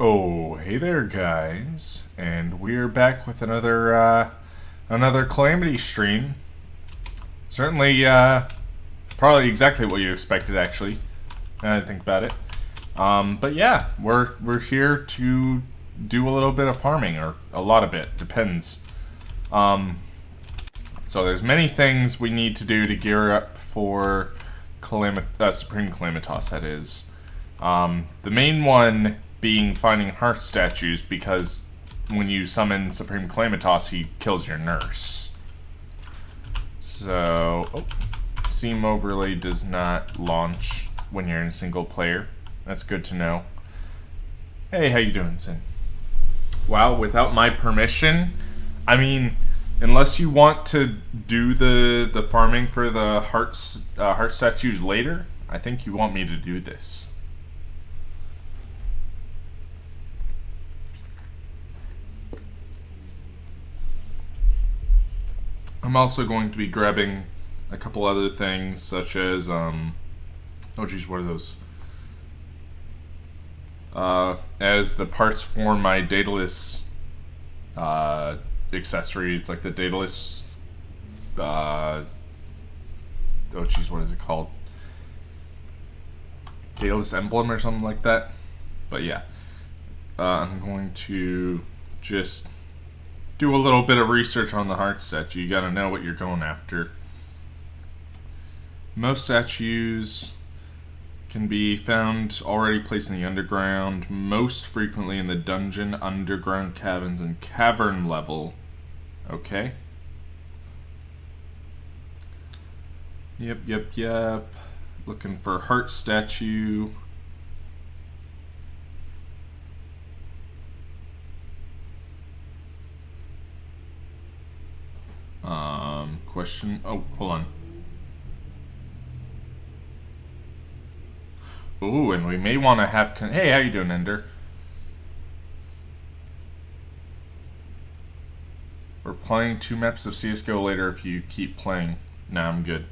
Oh, hey there, guys, and we're back with another Calamity stream. Certainly, probably exactly what you expected, actually. Now that I think about it. But yeah, we're here to do a little bit of farming, or a lot of it, depends. So there's many things we need to do to gear up for Supreme Calamitas. That is, the main one being finding heart statues, because when you summon Supreme Calamitas, he kills your nurse. So, Steam Overlay does not launch when you're in single player. That's good to know. Hey, how you doing, Sin? Wow, without my permission? I mean, unless you want to do the farming for the heart statues later, I think you want me to do this. I'm also going to be grabbing a couple other things, such as, oh geez, what are those? As the parts for my Daedalus accessory, it's like the Daedalus, oh geez, what is it called? Daedalus emblem or something like that. But yeah, I'm going to just do a little bit of research on the heart statue. You gotta know what you're going after. Most statues can be found already placed in the underground, most frequently in the dungeon, underground caverns, and cavern level. Okay. Yep. Looking for heart statue. Question. Oh, hold on. Ooh, and we may want to have... Hey, how you doing, Ender? We're playing 2 maps of CSGO later if you keep playing. Nah, I'm good.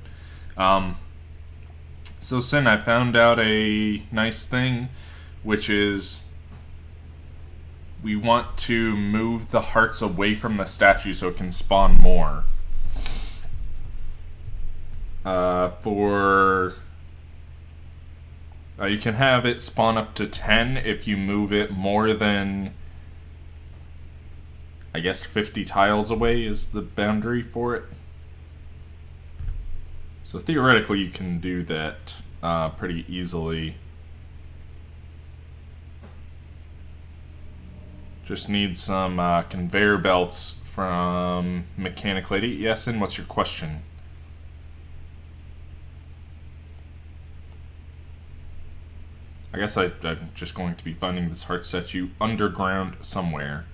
So, Sin, I found out a nice thing, which is we want to move the hearts away from the statue so it can spawn more. You can have it spawn up to 10 if you move it more than, I guess, 50 tiles away is the boundary for it. So theoretically you can do that pretty easily. Just need some conveyor belts from Mechanic Lady. Yes, and what's your question? I guess I'm just going to be finding this heart statue underground somewhere.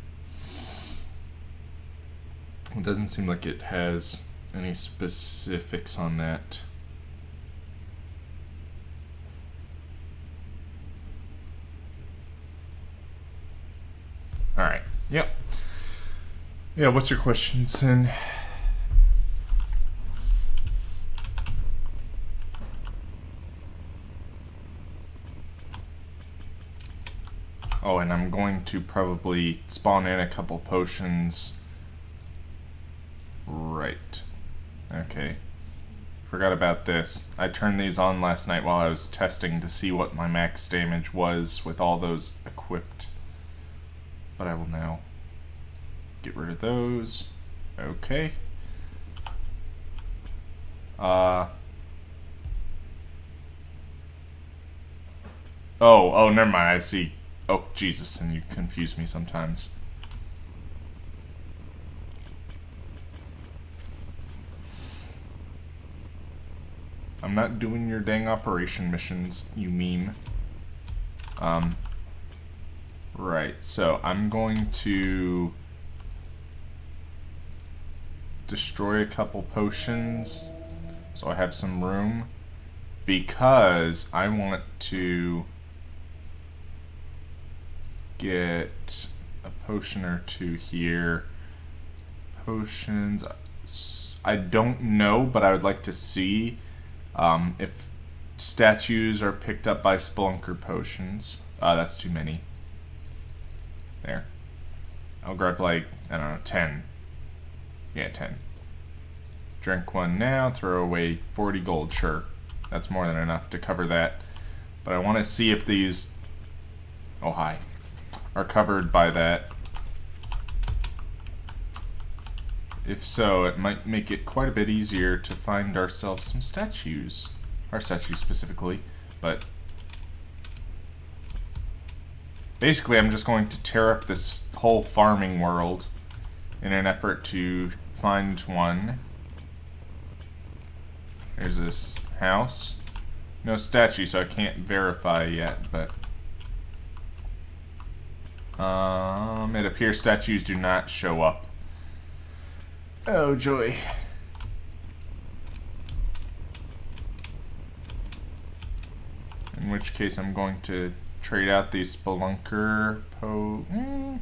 It doesn't seem like it has any specifics on that. Alright, yep. Yeah, what's your question, Sin? Oh, and I'm going to probably spawn in a couple potions. Right. Okay. Forgot about this. I turned these on last night while I was testing to see what my max damage was with all those equipped. But I will now get rid of those. Okay. Oh, never mind. I see. Oh, Jesus, and you confuse me sometimes. I'm not doing your dang operation missions, you meme. Right, so I'm going to destroy a couple potions so I have some room, because I want to get a potion or 2 here. Potions, I don't know, but I would like to see if statues are picked up by Spelunker potions. That's too many. There. I'll grab like, I don't know, 10. Yeah, 10. Drink one now, throw away 40 gold, sure. That's more than enough to cover that. But I want to see if these, oh hi, are covered by that. If so, it might make it quite a bit easier to find ourselves some statues. Our statues specifically, but basically I'm just going to tear up this whole farming world in an effort to find one. There's this house. No statue, so I can't verify yet, but it appears statues do not show up. Oh joy. In which case I'm going to trade out the Spelunker No,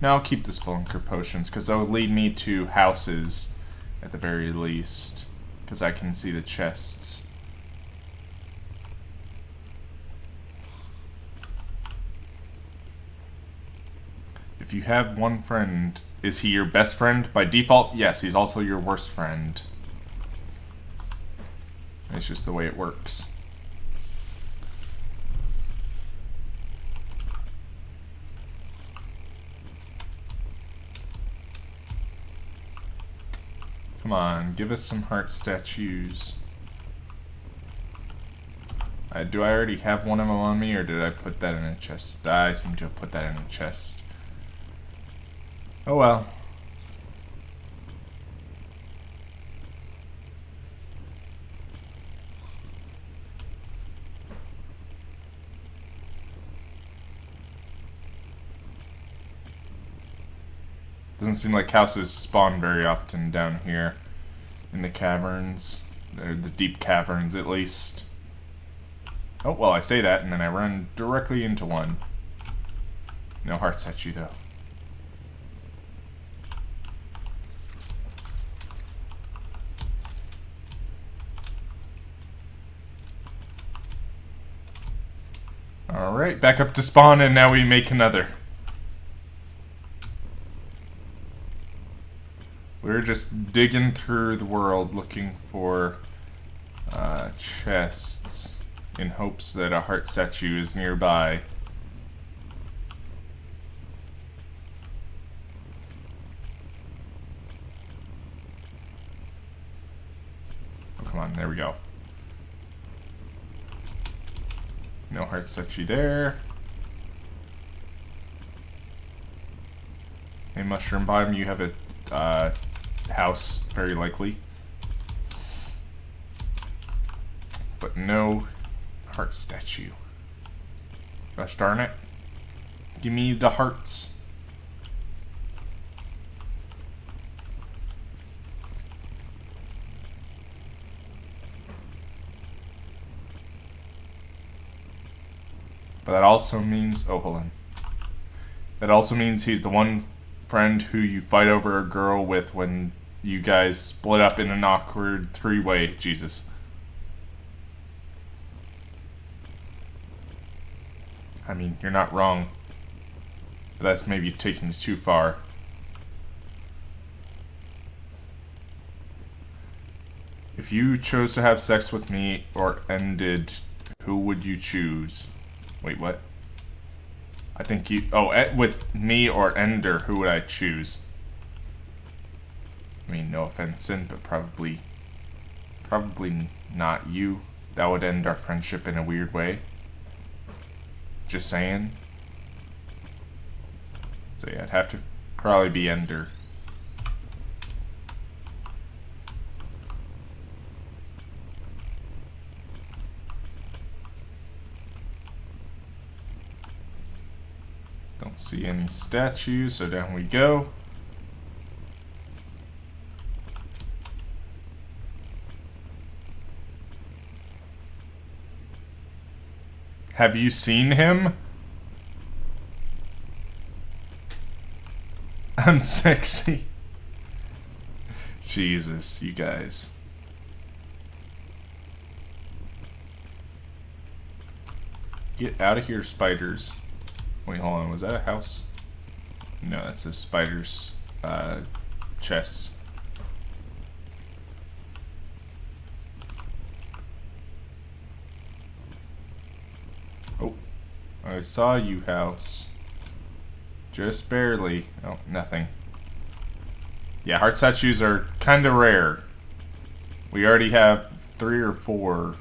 I'll keep the Spelunker potions, because that would lead me to houses at the very least, because I can see the chests. If you have one friend, is he your best friend by default? Yes, he's also your worst friend. It's just the way it works. Come on, give us some heart statues. Do I already have one of them on me, or did I put that in a chest? I seem to have put that in a chest. Oh well. Doesn't seem like houses spawn very often down here in the caverns. They're the deep caverns, at least. Oh, well, I say that, and then I run directly into one. No heart statue, though. Alright, back up to spawn, and now we make another. We're just digging through the world looking for chests in hopes that a heart statue is nearby. Oh, come on, there we go. No heart statue there. Hey, Mushroom Bottom, you have a house, very likely. But no heart statue. Gosh darn it. Give me the hearts. But that also means, oh, hold on. That also means he's the one friend who you fight over a girl with when you guys split up in an awkward three-way. Jesus. I mean, you're not wrong. But that's maybe taking it too far. If you chose to have sex with me or ended, who would you choose? Wait, what? I think you... Oh, with me or Ender, who would I choose? I mean, no offense, Sin, but probably not you. That would end our friendship in a weird way. Just saying. So yeah, it'd have to probably be Ender. Don't see any statues, so down we go. Have you seen him? I'm sexy. Jesus, you guys. Get out of here, spiders. Wait, hold on. Was that a house? No, that's a spider's chest. Oh, I saw you, house. Just barely. Oh, nothing. Yeah, heart statues are kind of rare. We already have 3 or 4,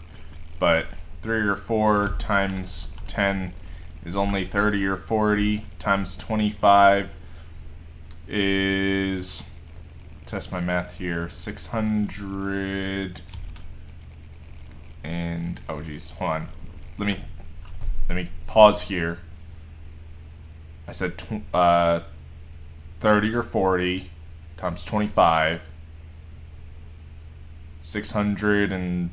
but 3 or 4 times 10 is only 30 or 40, times 25 is, test my math here, 600 and, oh geez, hold on. Let me pause here. I said 30 or 40 times 25, 600 and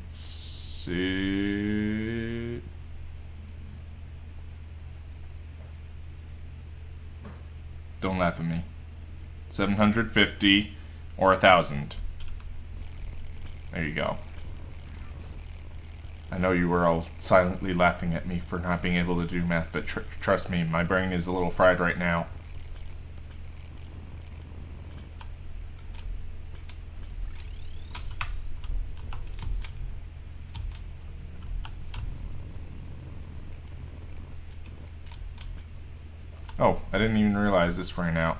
don't laugh at me. 750 or 1,000. There you go. I know you were all silently laughing at me for not being able to do math, but trust me, my brain is a little fried right now. Oh, I didn't even realize this ran out.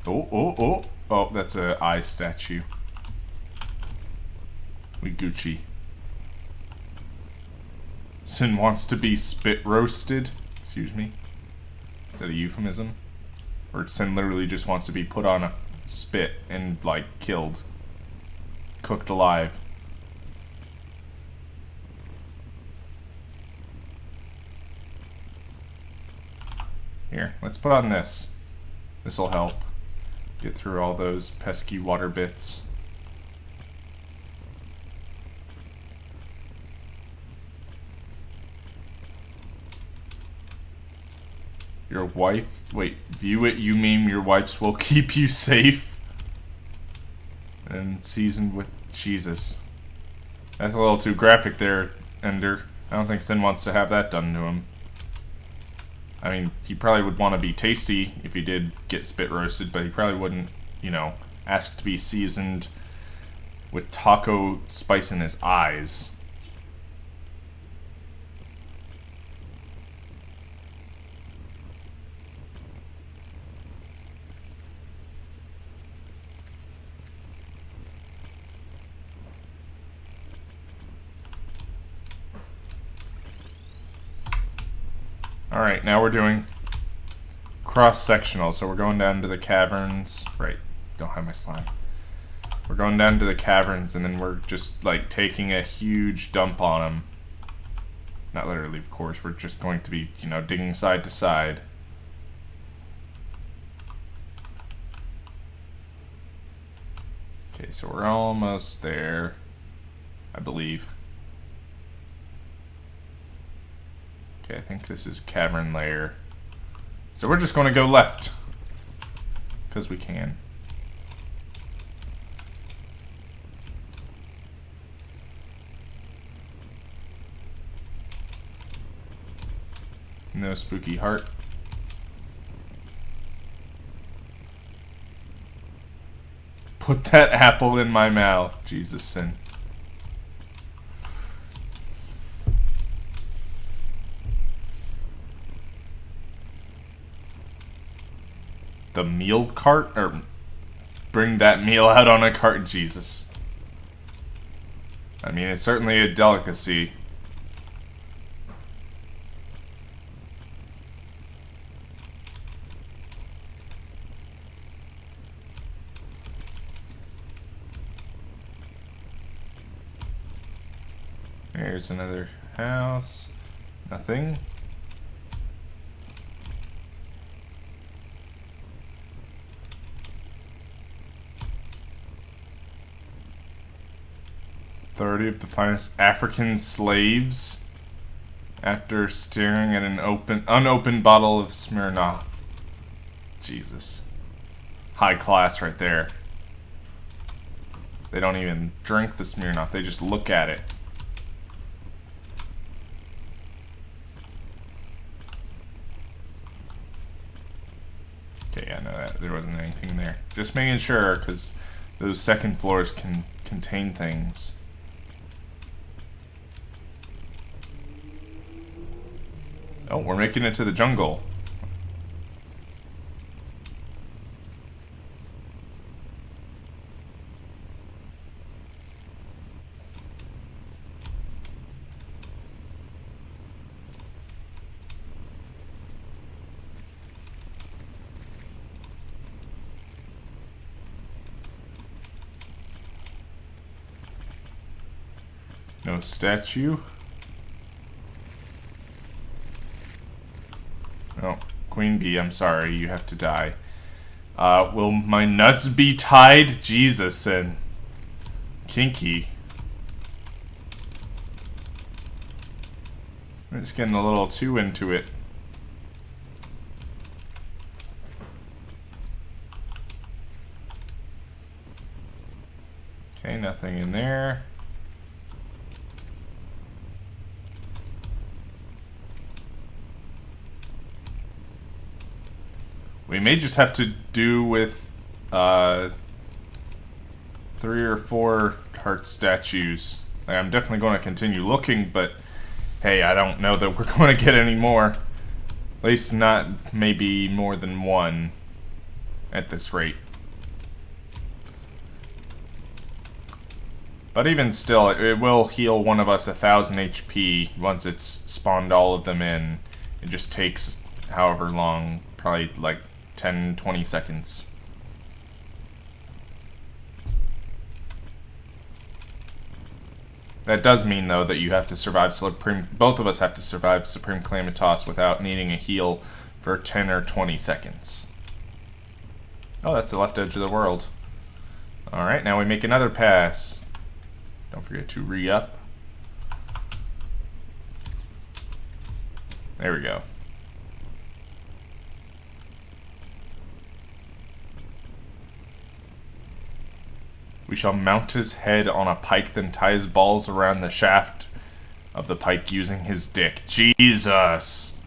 Oh, that's a eye statue. We Gucci. Sin wants to be spit roasted. Excuse me. Is that a euphemism? Or Sin literally just wants to be put on a spit and, like, killed. Cooked alive. Here, let's put on this. This'll help get through all those pesky water bits. Your wife? Wait, view it, you mean your wife's will keep you safe? And seasoned with Jesus. That's a little too graphic there, Ender. I don't think Sin wants to have that done to him. I mean, he probably would want to be tasty if he did get spit roasted, but he probably wouldn't, you know, ask to be seasoned with taco spice in his eyes. Alright, now we're doing cross-sectional, so we're going down to the caverns. Right, don't have my slime. We're going down to the caverns, and then we're just, like, taking a huge dump on them. Not literally, of course. We're just going to be, you know, digging side to side. Okay, so we're almost there, I believe. Okay, I think this is cavern layer. So we're just going to go left. Because we can. No spooky heart. Put that apple in my mouth. Jesus, Sin. The meal cart? Or bring that meal out on a cart, Jesus. I mean, it's certainly a delicacy. There's another house. Nothing. "30 of the finest African slaves after staring at an unopened bottle of Smirnoff." Jesus. High class right there. They don't even drink the Smirnoff, they just look at it. there wasn't anything there. Just making sure, because those second floors can contain things. Oh, we're making it to the jungle. No statue. Oh, Queen Bee, I'm sorry, you have to die. Will my nuts be tied? Jesus, and kinky. It's getting a little too into it. Okay, nothing in there. We may just have to do with 3 or 4 heart statues. Like, I'm definitely going to continue looking, but hey, I don't know that we're going to get any more. At least not maybe more than 1 at this rate. But even still, it will heal one of us 1,000 HP once it's spawned all of them in. It just takes however long, probably like 10-20 seconds. That does mean, though, that you have to survive Supreme... Both of us have to survive Supreme Calamitas without needing a heal for 10 or 20 seconds. Oh, that's the left edge of the world. Alright, now we make another pass. Don't forget to re-up. There we go. We shall mount his head on a pike, then tie his balls around the shaft of the pike using his dick. Jesus!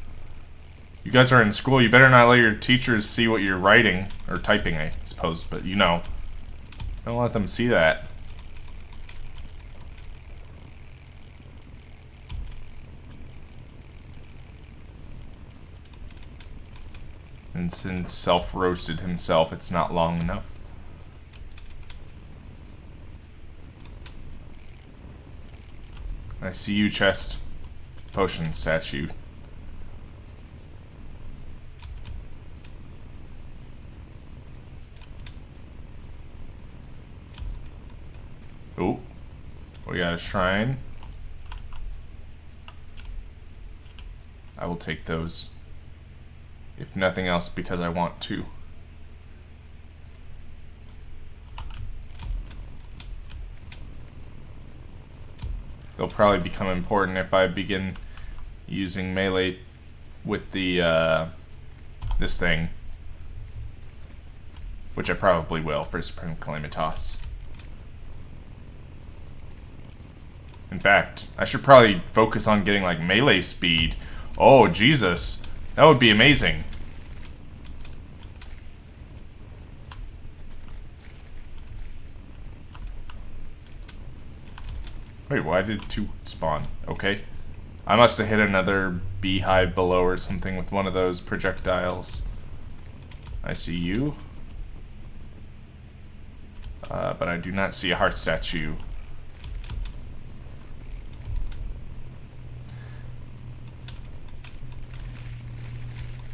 You guys are in school. You better not let your teachers see what you're writing. Or typing, I suppose. But, you know. Don't let them see that. And since self-roasted himself, it's not long enough. I see you, chest. Potion statue. Oh, we got a shrine. I will take those. If nothing else, because I want to. They'll probably become important if I begin using melee with the this thing, which I probably will for Supreme Calamitas. In fact, I should probably focus on getting like melee speed. Oh, Jesus, that would be amazing. Wait, why did 2 spawn? Okay. I must have hit another beehive below or something with one of those projectiles. I see you. But I do not see a heart statue.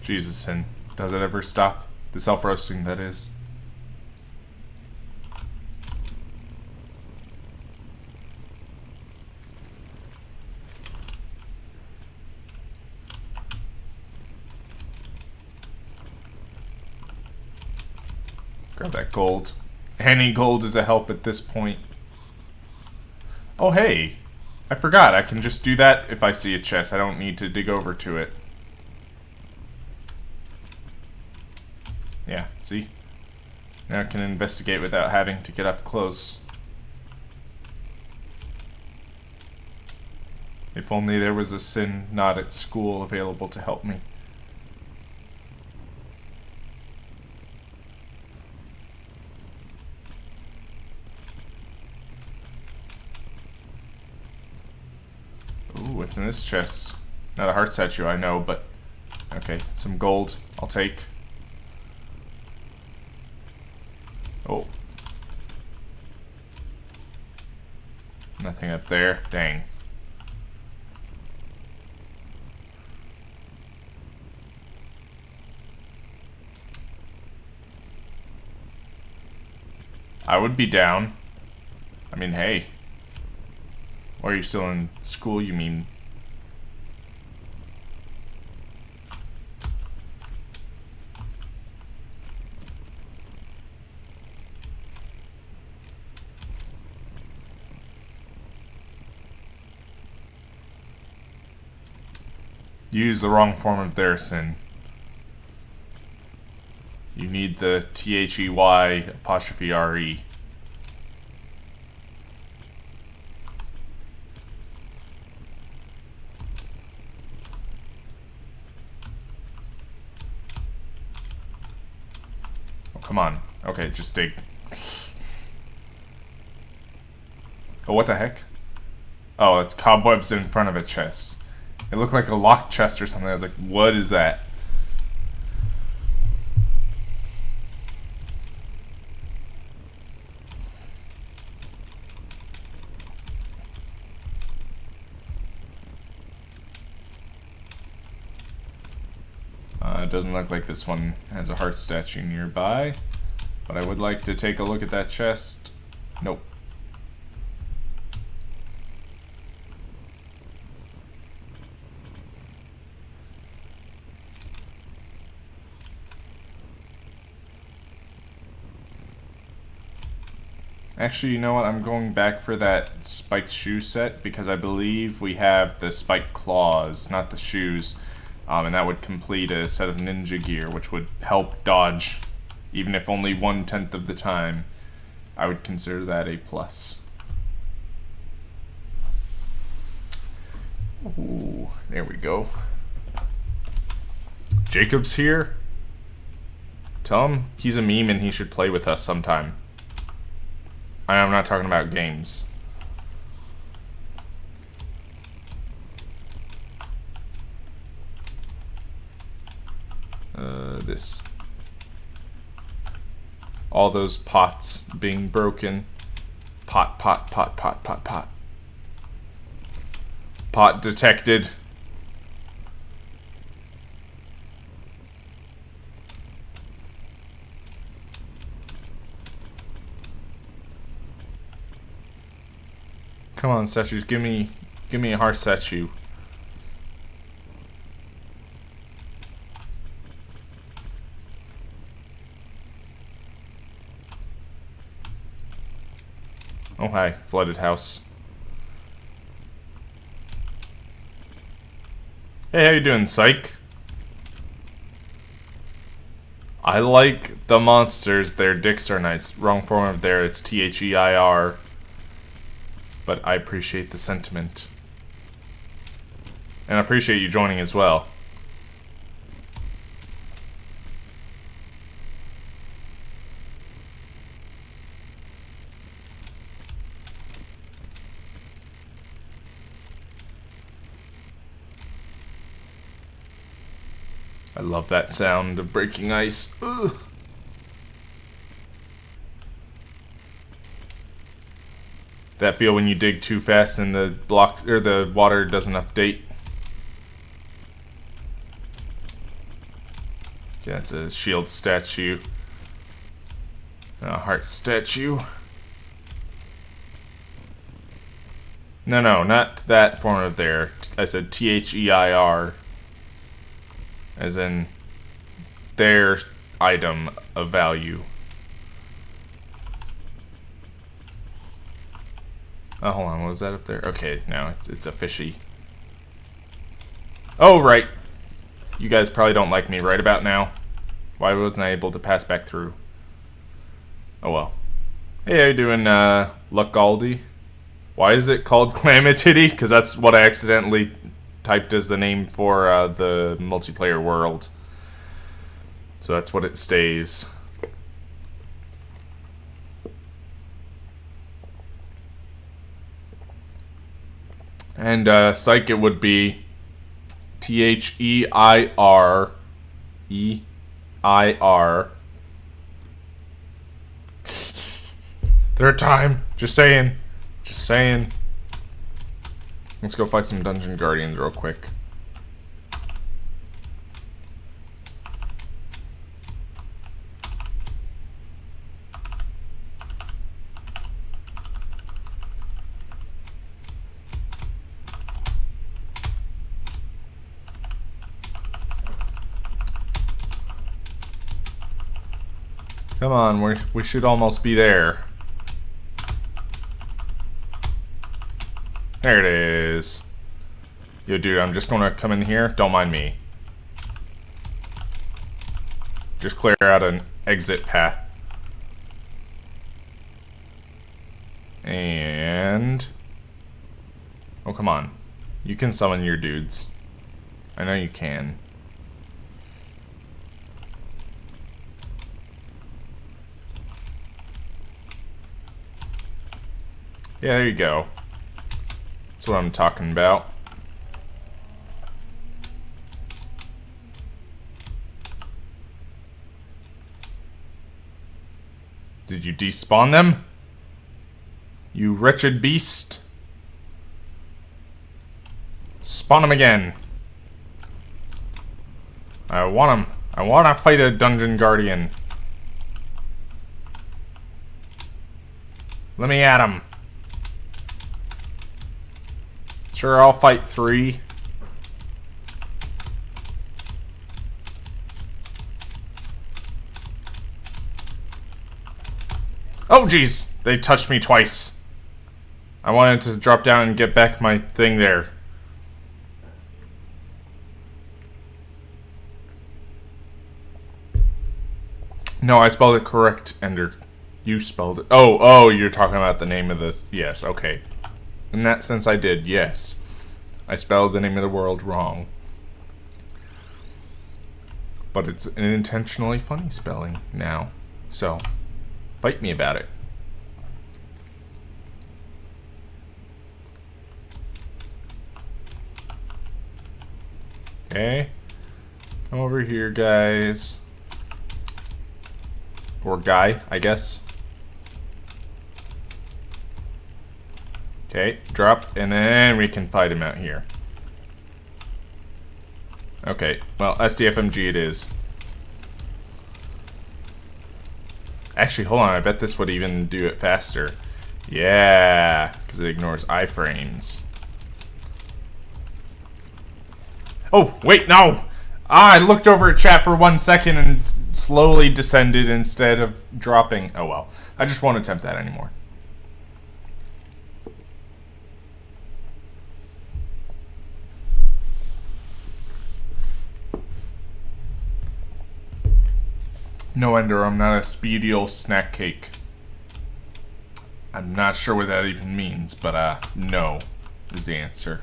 Jesus, and does it ever stop? The self-roasting, that is. Grab that gold. Any gold is a help at this point. Oh, hey. I forgot. I can just do that if I see a chest. I don't need to dig over to it. Yeah, see? Now I can investigate without having to get up close. If only there was a sin not at school available to help me. what's in this chest? Not a heart statue, I know, but... Okay, some gold. I'll take. Oh. Nothing up there. Dang. I would be down. I mean, hey. Or are you still in school, you mean? You use the wrong form of their sin. You need the THEY''RE. Oh, come on. Okay, just dig. Oh, what the heck? Oh, it's cobwebs in front of a chest. It looked like a locked chest or something. I was like, what is that? It doesn't look like this one has a heart statue nearby, but I would like to take a look at that chest. Nope. Actually, you know what? I'm going back for that spiked shoe set because I believe we have the spiked claws, not the shoes. And that would complete a set of ninja gear, which would help dodge, even if only 1/10 of the time. I would consider that a plus. Ooh, there we go. Jacob's here. Tell him he's a meme and he should play with us sometime. I'm not talking about games. This. All those pots being broken. Pot. Pot detected. Come on, statues, give me a heart statue. Oh hi, flooded house. Hey, how you doing, psych? I like the monsters, their dicks are nice. Wrong form of there, it's THEIR. But I appreciate the sentiment. And I appreciate you joining as well. I love that sound of breaking ice. Ugh. That feel when you dig too fast and the block or the water doesn't update. Yeah, it's a shield statue. A heart statue. No, not that form of there. I said THEIR. As in their item of value. Oh, hold on, what was that up there? Okay, now it's a fishy. Oh, right. You guys probably don't like me right about now. Why wasn't I able to pass back through? Oh well. Hey, how you doing, Luckaldi? Why is it called Calamity? Because that's what I accidentally typed as the name for the multiplayer world. So that's what it stays. And psych, it would be THEIR. Third time. Just saying. Just saying. Let's go fight some Dungeon Guardians real quick. Come on, we should almost be there. There it is. Yo, dude, I'm just gonna come in here. Don't mind me. Just clear out an exit path. And... oh, come on. You can summon your dudes. I know you can. Yeah, there you go. That's what I'm talking about. Did you despawn them? You wretched beast. Spawn them again. I want them. I want to fight a Dungeon Guardian. Let me at him. Sure, I'll fight 3. Oh, jeez. They touched me twice. I wanted to drop down and get back my thing there. No, I spelled it correct, Ender. You spelled it. Oh, you're talking about the name of the... yes, okay. In that sense, I did, yes. I spelled the name of the world wrong. But it's an intentionally funny spelling now. So, fight me about it. Okay. Come over here, guys. Or guy, I guess. Okay, drop, and then we can fight him out here. Okay, well, SDFMG it is. Actually, hold on, I bet this would even do it faster. Yeah, because it ignores iframes. Oh, wait, no! Ah, I looked over at chat for 1 second and slowly descended instead of dropping. Oh well, I just won't attempt that anymore. No, Ender, I'm not a speedial snack cake. I'm not sure what that even means, but no is the answer.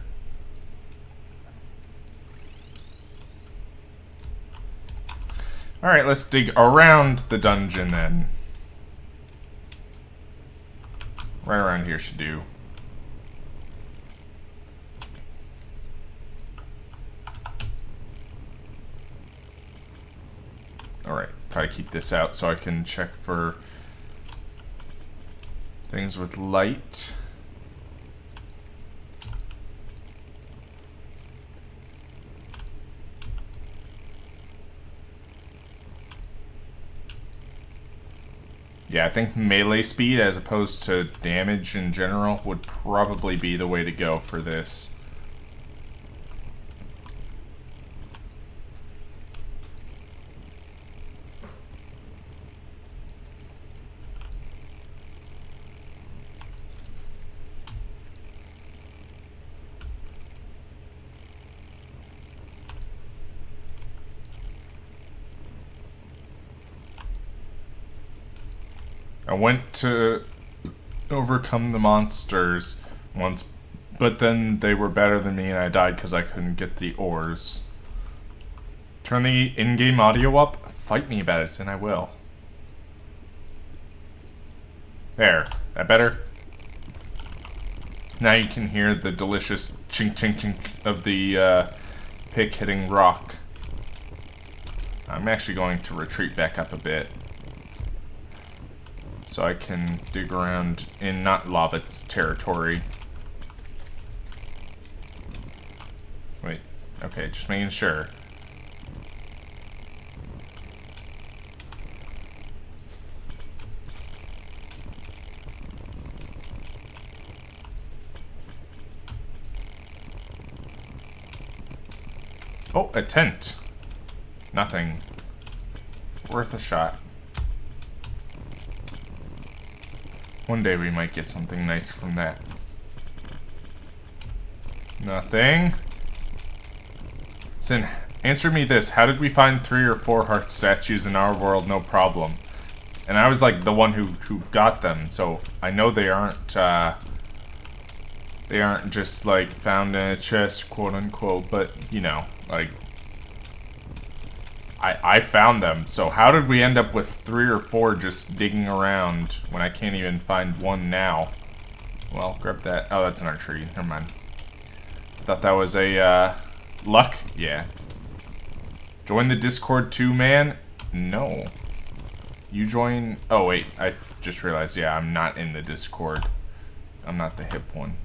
Alright, let's dig around the dungeon then. Right around here should do. Alright, try to keep this out so I can check for things with light. Yeah, I think melee speed as opposed to damage in general would probably be the way to go for this. I went to overcome the monsters once, but then they were better than me and I died because I couldn't get the ores. Turn the in-game audio up? Fight me about it, and I will. There. That better? Now you can hear the delicious chink chink chink of the pick hitting rock. I'm actually going to retreat back up a bit so I can dig around in not lava territory. Wait, okay, just making sure. Oh, a tent. Nothing. Worth a shot. One day we might get something nice from that. Nothing. Sin, answer me this. How did we find 3 or 4 heart statues in our world no problem? And I was like the one who got them, so I know they aren't just like found in a chest, quote unquote, but you know, like I found them. So how did we end up with 3 or 4 just digging around when I can't even find one now? Well, grab that. Oh, that's an archery. Never mind. I thought that was a luck. Yeah. Join the Discord too, man? No. You join... Oh, wait. I just realized, yeah, I'm not in the Discord. I'm not the hip one.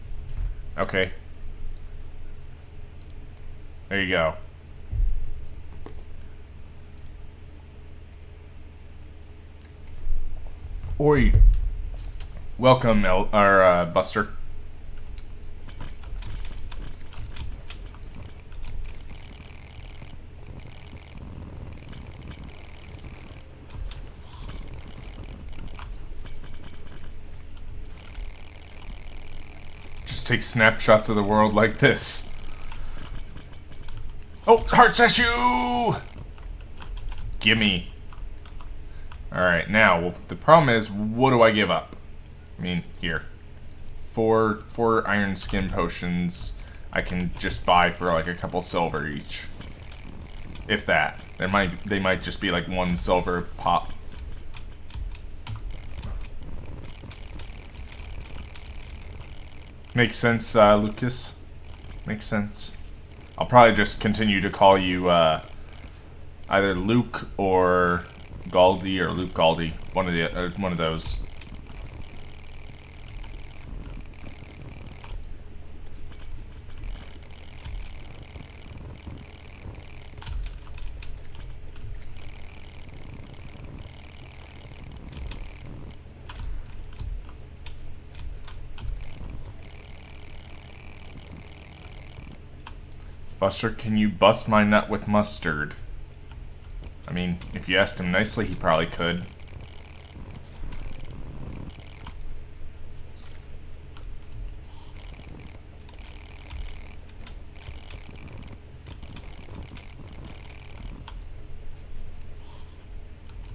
Okay. There you go. Oi. Welcome, Buster. Just take snapshots of the world like this. Oh, heart statue! Gimme. Alright, now, the problem is, what do I give up? I mean, here. Four iron skin potions I can just buy for like a couple silver each. If that. They might just be like 1 silver pop. Makes sense, Lucas. Makes sense. I'll probably just continue to call you either Luke or Galdi or Luke Galdi. One of those. Buster, can you bust my nut with mustard? I mean, if you asked him nicely, he probably could.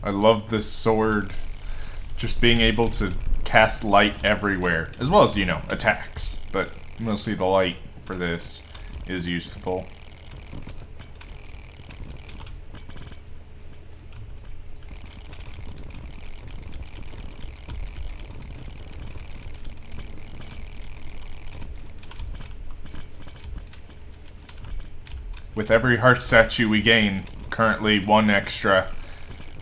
I love this sword. Just being able to cast light everywhere, as well as, you know, attacks. But mostly the light for this is useful. With every heart statue we gain, currently 1 extra,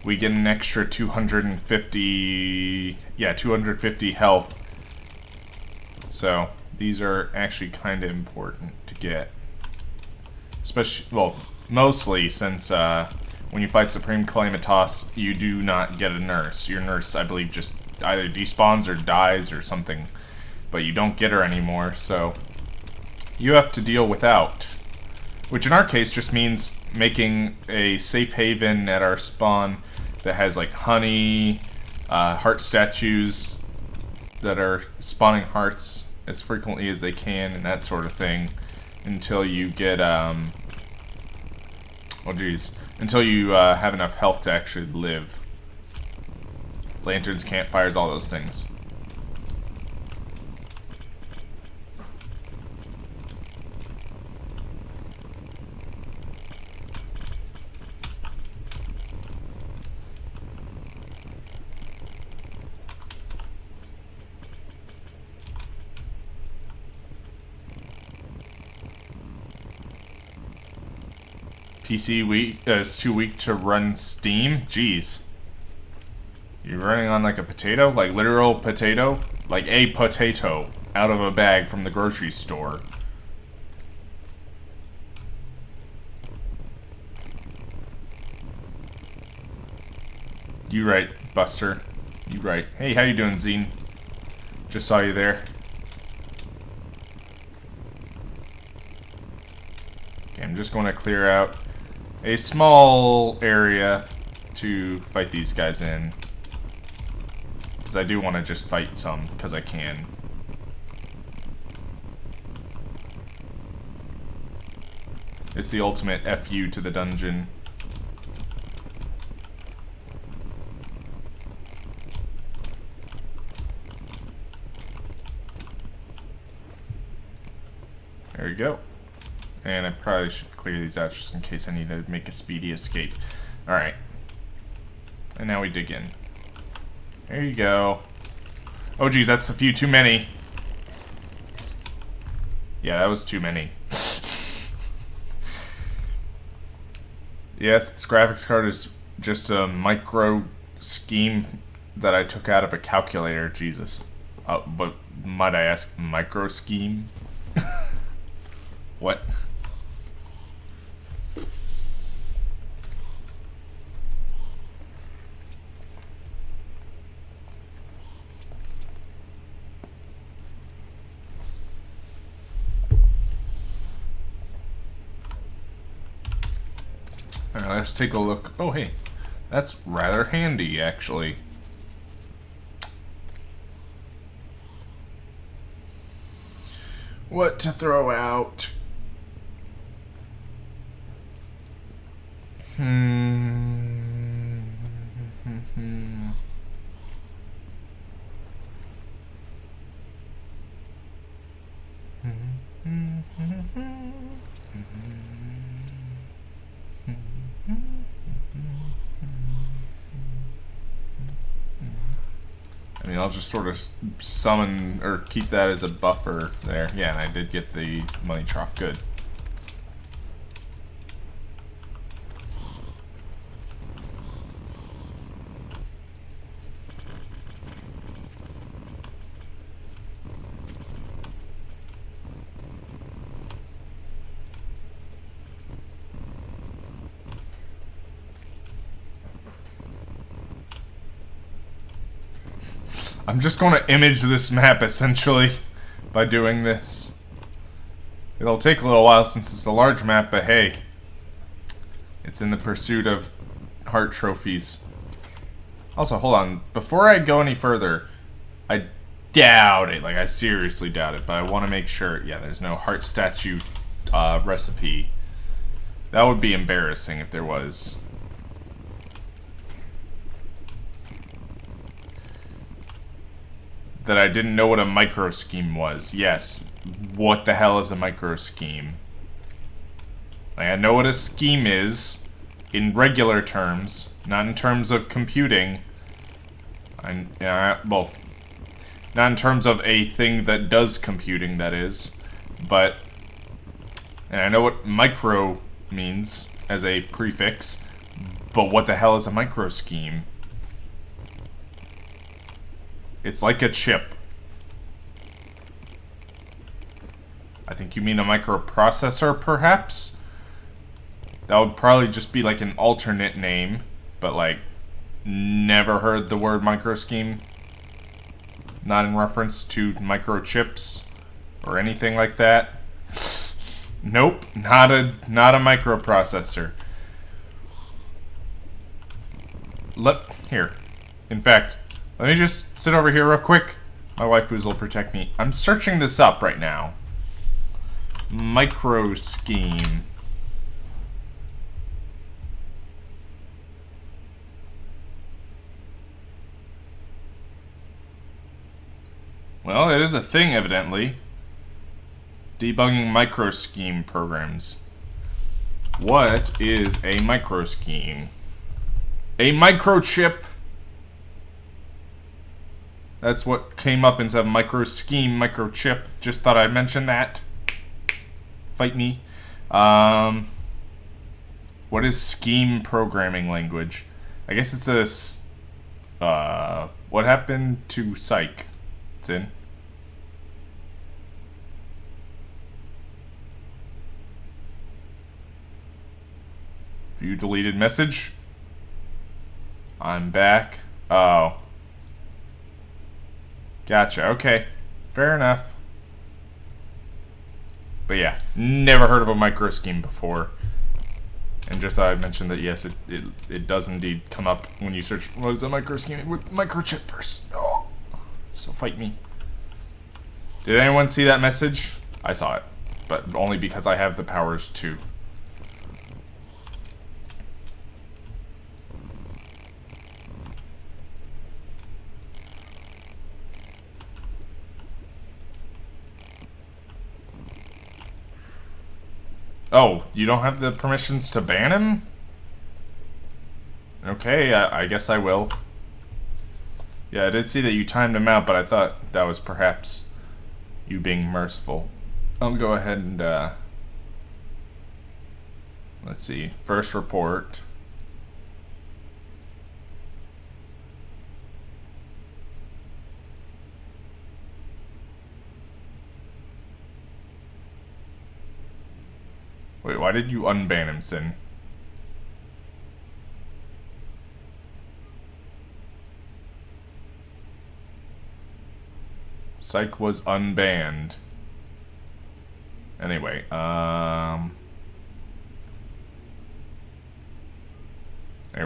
we get an extra 250 health. So these are actually kind of important to get. Especially, well, mostly since when you fight Supreme Calamitas, you do not get a nurse. Your nurse, I believe, just either despawns or dies or something. But you don't get her anymore, so you have to deal without. Which in our case just means making a safe haven at our spawn that has like honey, heart statues that are spawning hearts as frequently as they can and that sort of thing until you get, until you have enough health to actually live. Lanterns, campfires, all those things. PC is too weak to run Steam? Jeez. You're running on like a potato? Like literal potato? Like a potato out of a bag from the grocery store. You right, Buster. You right. Hey, how you doing, Zine? Just saw you there. Okay, I'm just going to clear out a small area to fight these guys in. Because I do want to just fight some, because I can. It's the ultimate FU to the dungeon. There we go. And I probably should clear these out just in case I need to make a speedy escape. Alright. And now we dig in. There you go. Oh geez, that's a few too many. Yeah, that was too many. Yes, this graphics card is just a micro scheme that I took out of a calculator. Jesus. But might I ask, micro scheme? What? Alright, let's take a look. Oh, hey. That's rather handy, actually. What to throw out? I mean, I'll just sort of summon or keep that as a buffer there. Yeah, and I did get the money trough. Good. I'm just going to image this map, essentially, by doing this. It'll take a little while since it's a large map, but hey, it's in the pursuit of heart trophies. Also, hold on. Before I go any further, I doubt it. Like, I seriously doubt it, but I want to make sure. Yeah, there's no heart statue recipe. That would be embarrassing if there was. That I didn't know what a micro scheme was. Yes. What the hell is a micro scheme? Like, I know what a scheme is in regular terms, not in terms of computing. Well, not in terms of a thing that does computing, that is. But, and I know what micro means as a prefix, but what the hell is a micro scheme? It's like a chip. I think you mean a microprocessor, perhaps? That would probably just be like an alternate name, but like, never heard the word micro scheme. Not in reference to microchips or anything like that. Nope, not a microprocessor. Here. In fact, let me just sit over here real quick. My waifus will protect me. I'm searching this up right now. Micro scheme. Well, it is a thing, evidently. Debugging micro scheme programs. What is a micro scheme? A microchip. That's what came up instead of micro scheme, microchip. Just thought I'd mention that. Fight me. What is scheme programming language? I guess it's what happened to psych? It's in. View deleted message. I'm back. Oh. Gotcha. Okay. Fair enough. But yeah, never heard of a micro scheme before. And just thought I'd mention that yes, it does indeed come up when you search what is a micro scheme with microchip first. Oh. So fight me. Did anyone see that message? I saw it. But only because I have the powers too. Oh, you don't have the permissions to ban him? Okay, I guess I will. Yeah, I did see that you timed him out, but I thought that was perhaps you being merciful. I'll go ahead and, let's see. First report. Wait, why did you unban him, Sin? Psych was unbanned. Anyway, there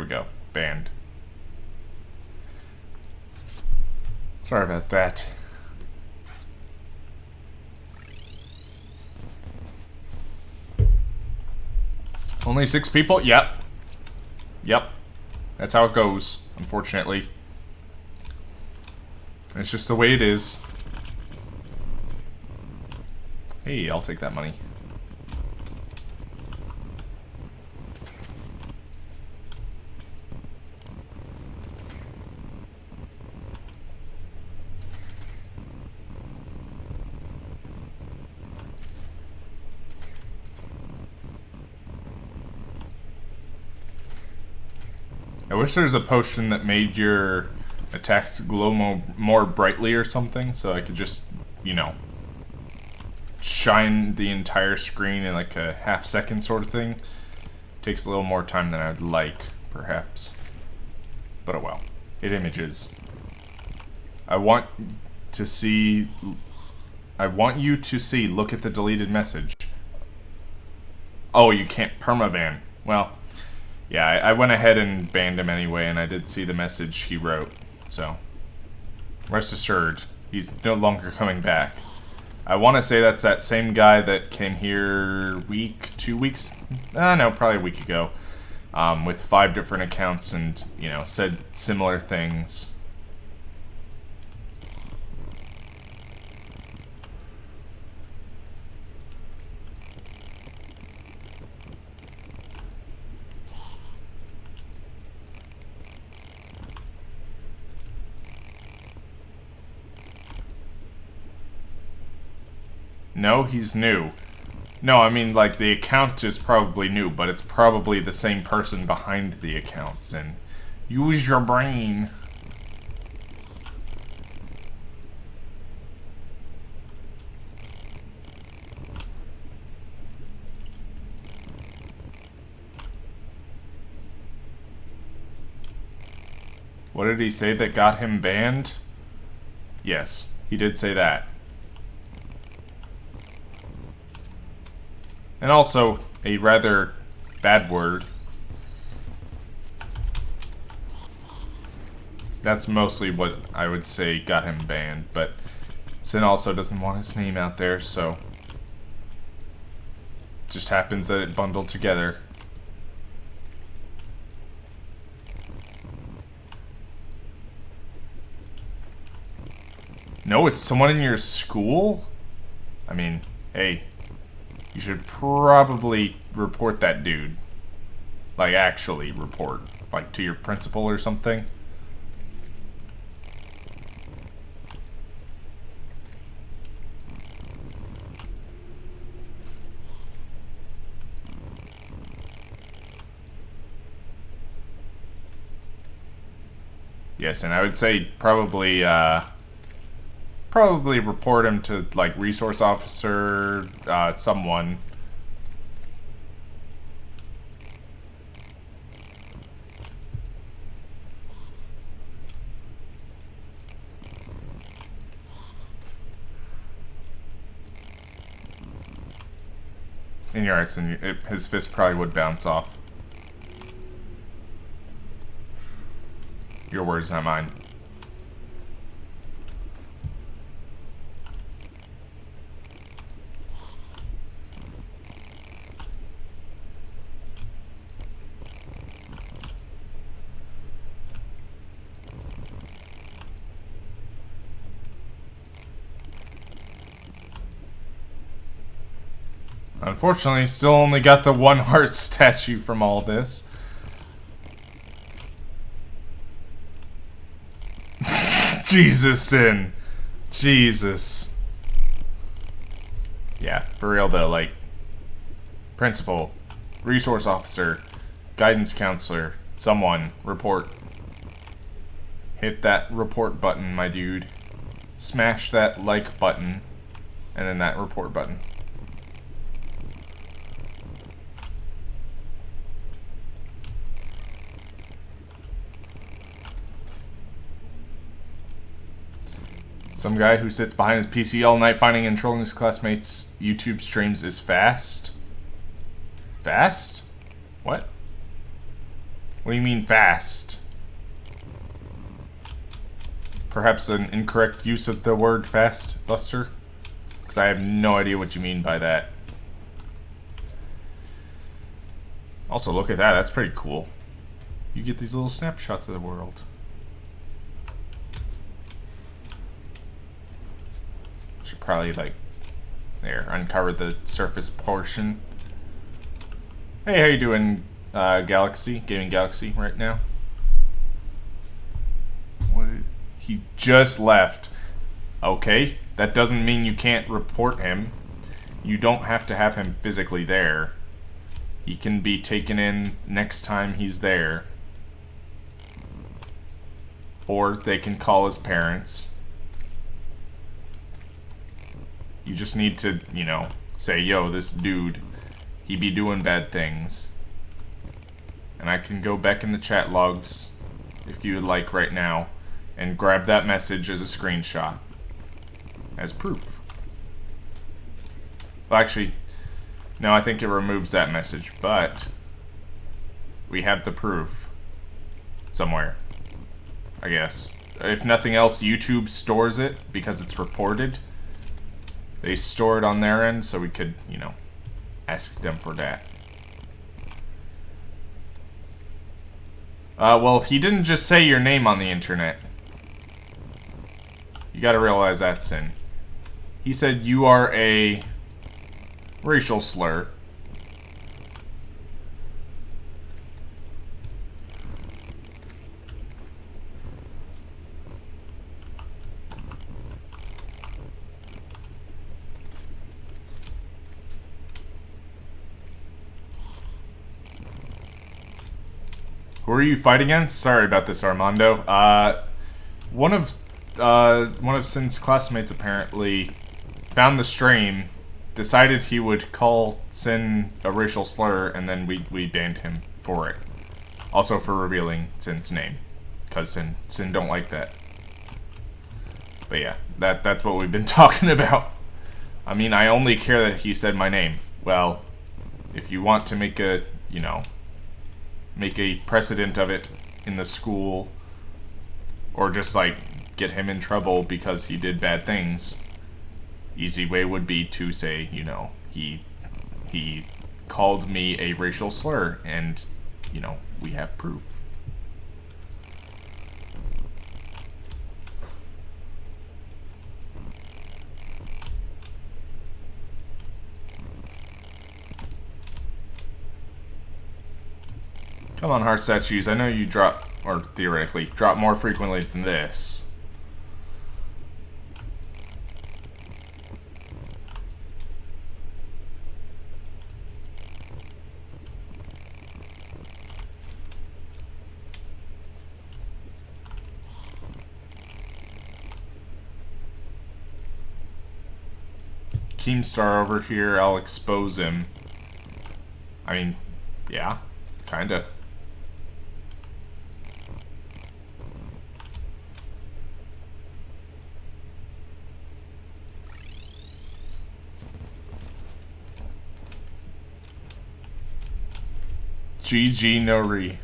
we go. Banned. Sorry about that. Only 6 people? Yep. Yep. That's how it goes, unfortunately. It's just the way it is. Hey, I'll take that money. I wish there was a potion that made your attacks glow more brightly or something, so I could just, you know, shine the entire screen in like a half-second sort of thing. Takes a little more time than I'd like, perhaps. But oh well. It images. I want you to see, look at the deleted message. Oh, you can't permaban. Well, yeah, I went ahead and banned him anyway, and I did see the message he wrote. So, rest assured, he's no longer coming back. I want to say that's that same guy that came here 2 weeks? No, probably a week ago. With 5 different accounts and, you know, said similar things. No, he's new. No, I mean, like, the account is probably new, but it's probably the same person behind the accounts, and use your brain. What did he say that got him banned? Yes, he did say that. And also, a rather bad word. That's mostly what I would say got him banned, but Sin also doesn't want his name out there, so just happens that it bundled together. No, it's someone in your school? I mean, hey. You should probably report that dude. Like, actually report. Like, to your principal or something. Yes, and I would say probably report him to like resource officer, someone. In your eyes, and his fist probably would bounce off. Your words, not mine. Unfortunately, still only got the one heart statue from all this. Jesus, Sin. Jesus. Yeah, for real though, like, principal, resource officer, guidance counselor, someone, report. Hit that report button, my dude. Smash that like button, and then that report button. Some guy who sits behind his PC all night finding and trolling his classmates' YouTube streams is fast? Fast? What? What do you mean fast? Perhaps an incorrect use of the word fast, Buster? Because I have no idea what you mean by that. Also, look at that. That's pretty cool. You get these little snapshots of the world. Should probably, like, there, uncover the surface portion. Hey, how you doing, Galaxy? Gaming Galaxy right now? What? He just left. Okay, that doesn't mean you can't report him. You don't have to have him physically there. He can be taken in next time he's there. Or they can call his parents. You just need to, you know, say, yo, this dude, he be doing bad things. And I can go back in the chat logs, if you would like right now, and grab that message as a screenshot. As proof. Well, actually, no, I think it removes that message, but we have the proof somewhere, I guess. If nothing else, YouTube stores it because it's reported. They store it on their end, so we could, you know, ask them for that. Well, he didn't just say your name on the internet. You gotta realize that, Sin. He said you are a racial slur. Who are you fighting against? Sorry about this, Armando. One of Sin's classmates apparently found the stream, decided he would call Sin a racial slur, and then we banned him for it. Also for revealing Sin's name, because Sin don't like that. But yeah, that's what we've been talking about. I mean, I only care that he said my name. Well, if you want to make a, you know, make a precedent of it in the school, or just like get him in trouble because he did bad things, easy way would be to say, you know, he called me a racial slur, and, you know, we have proof. Come on, heart statues. I know you drop, or theoretically, drop more frequently than this. Keemstar over here, I'll expose him. I mean, yeah, kinda. GG no re.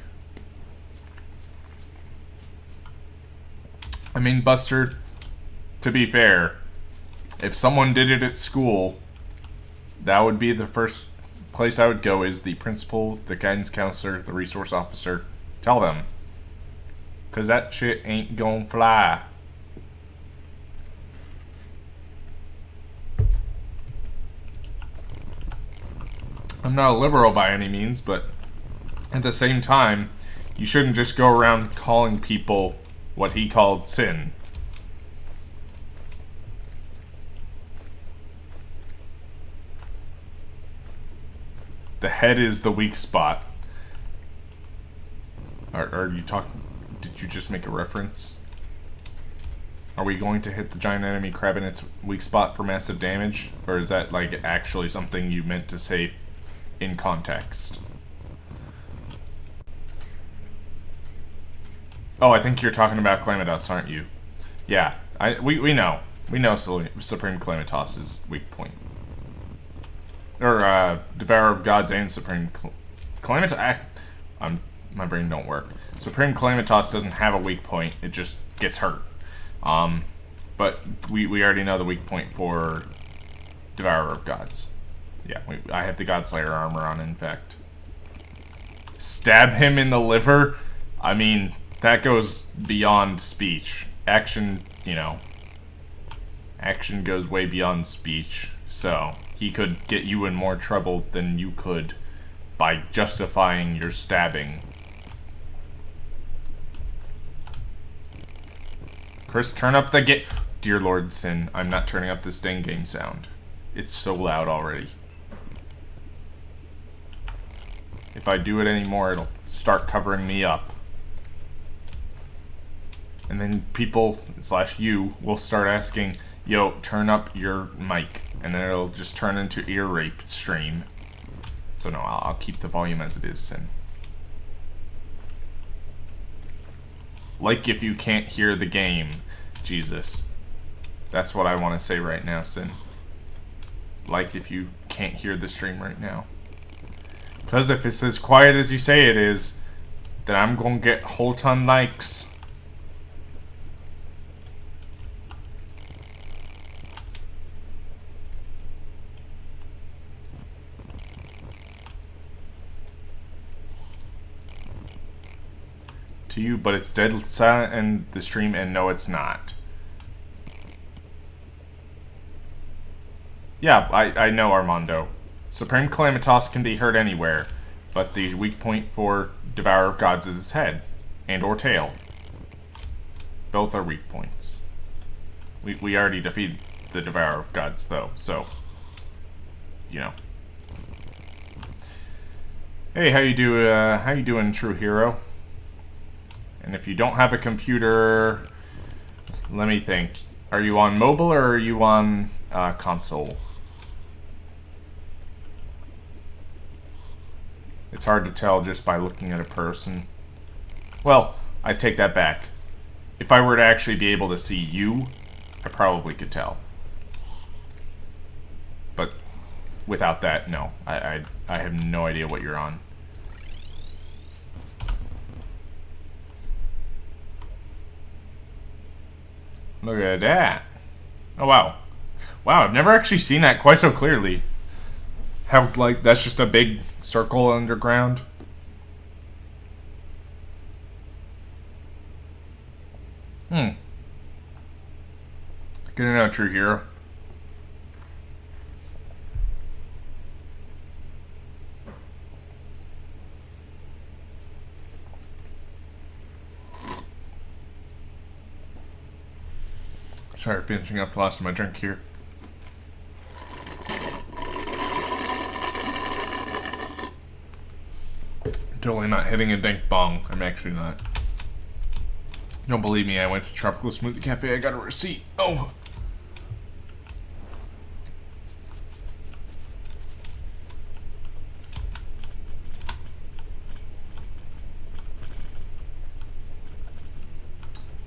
I mean, Buster, to be fair, if someone did it at school, that would be the first place I would go, is the principal, the guidance counselor, the resource officer. Tell them. Because that shit ain't gonna fly. I'm not a liberal by any means, but at the same time, you shouldn't just go around calling people what he called sin. The head is the weak spot. Are you talking... Did you just make a reference? Are we going to hit the giant enemy crab in its weak spot for massive damage? Or is that, like, actually something you meant to say in context? Oh, I think you're talking about Clamatit's, aren't you? Yeah, we know. We know Supreme Clamatit's weak point. Or, Devourer of Gods and Supreme Calamity. My brain don't work. Supreme Clamatit's doesn't have a weak point. It just gets hurt. But we already know the weak point for Devourer of Gods. Yeah, I have the Godslayer armor on, in fact. Stab him in the liver? I mean, that goes beyond speech. Action, you know. Action goes way beyond speech. So, he could get you in more trouble than you could by justifying your stabbing. Chris, turn up the game. Dear Lord Sin, I'm not turning up this dang game sound. It's so loud already. If I do it anymore, it'll start covering me up. And then people, / you, will start asking, yo, turn up your mic. And then it'll just turn into ear rape stream. So no, I'll keep the volume as it is, Sin. Like if you can't hear the game, Jesus. That's what I want to say right now, Sin. Like if you can't hear the stream right now. Because if it's as quiet as you say it is, then I'm gonna get whole ton likes. To you, but it's dead silent in the stream, and no, it's not. Yeah, I know, Armando. Supreme Calamitas can be heard anywhere, but the weak point for Devourer of Gods is his head, and or tail. Both are weak points. We already defeated the Devourer of Gods, though, so, you know. Hey, how you doing, true hero? And if you don't have a computer, let me think. Are you on mobile or are you on console? It's hard to tell just by looking at a person. Well, I take that back. If I were to actually be able to see you, I probably could tell. But without that, no. I have no idea what you're on. Look at that. Oh, wow. Wow, I've never actually seen that quite so clearly. How, like, that's just a big circle underground. Good to know, true hero. Sorry, finishing up the last of my drink here. Totally not hitting a dank bong. I'm actually not. Don't believe me, I went to Tropical Smoothie Cafe, I got a receipt. Oh!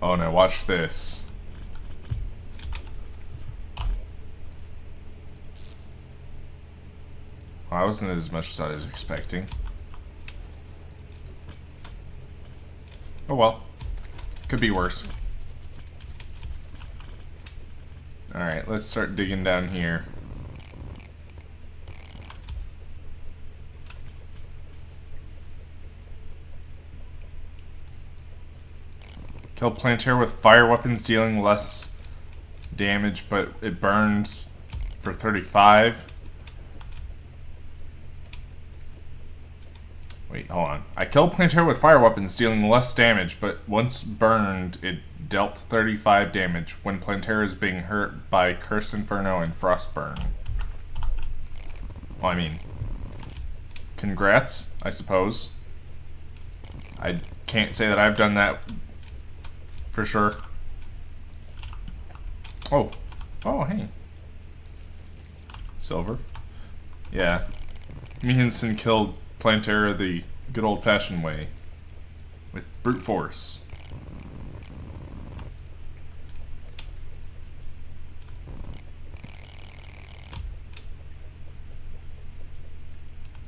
Oh no, watch this. Well, that wasn't as much as I was expecting. Oh well. Could be worse. Alright, let's start digging down here. Kill Plantair with fire weapons, dealing less damage, but it burns for 35. Wait, hold on. I killed Plantair with fire weapons, dealing less damage, but once burned, it dealt 35 damage when Plantair is being hurt by Cursed Inferno and Frostburn. Well, I mean, congrats, I suppose. I can't say that I've done that for sure. Oh. Oh, hey. Silver. Yeah. Me and Sin killed Plantair the good old-fashioned way. With brute force.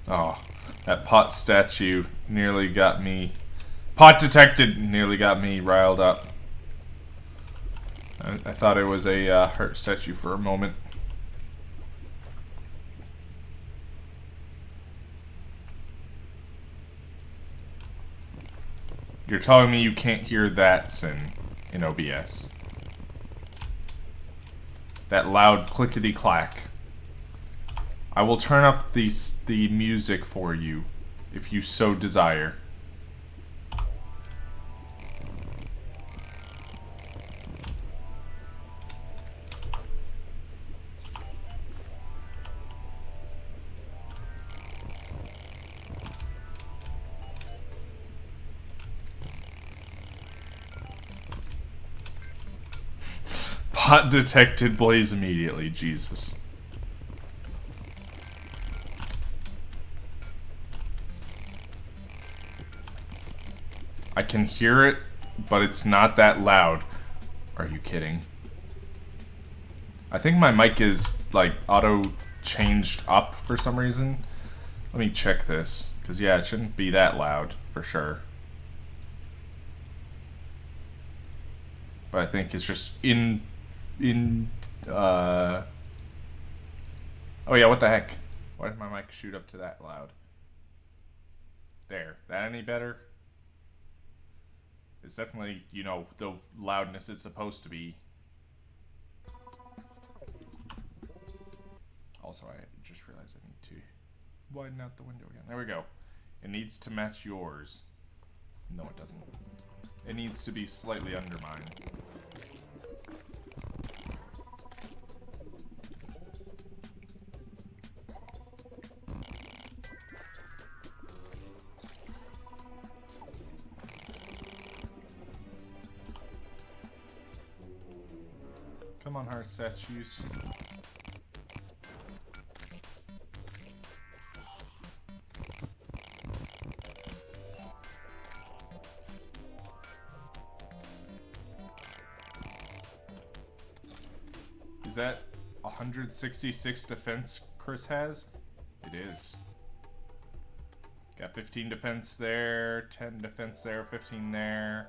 Oh, that pot statue nearly got me... Pot detected nearly got me riled up. I thought it was a heart statue for a moment. You're telling me you can't hear that, Sin, in OBS. That loud clickety-clack. I will turn up the music for you, if you so desire. Pot detected, blaze immediately, Jesus. I can hear it, but it's not that loud. Are you kidding? I think my mic is, like, auto-changed up for some reason. Let me check this. Because, yeah, it shouldn't be that loud, for sure. But I think it's just oh yeah, what the heck? Why did my mic shoot up to that loud? There. That any better? It's definitely, you know, the loudness it's supposed to be. Also, I just realized I need to widen out the window again. There we go. It needs to match yours. No, it doesn't. It needs to be slightly under mine. Come on, heart statues. Is that 166 defense Chris has? It is. Got 15 defense there, 10 defense there, 15 there,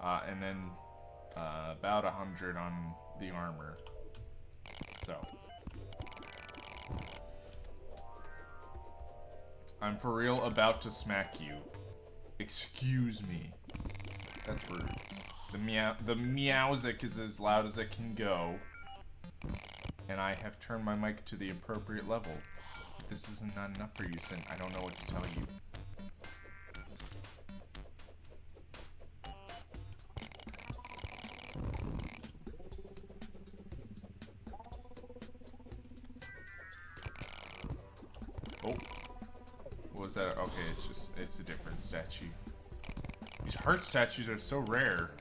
and then about 100 on the armor. So I'm for real about to smack you. Excuse me. That's rude. The meowsic is as loud as it can go. And I have turned my mic to the appropriate level. This is not enough for you, Sin. I don't know what to tell you. Oh. What was that? Okay, it's a different statue. These heart statues are so rare.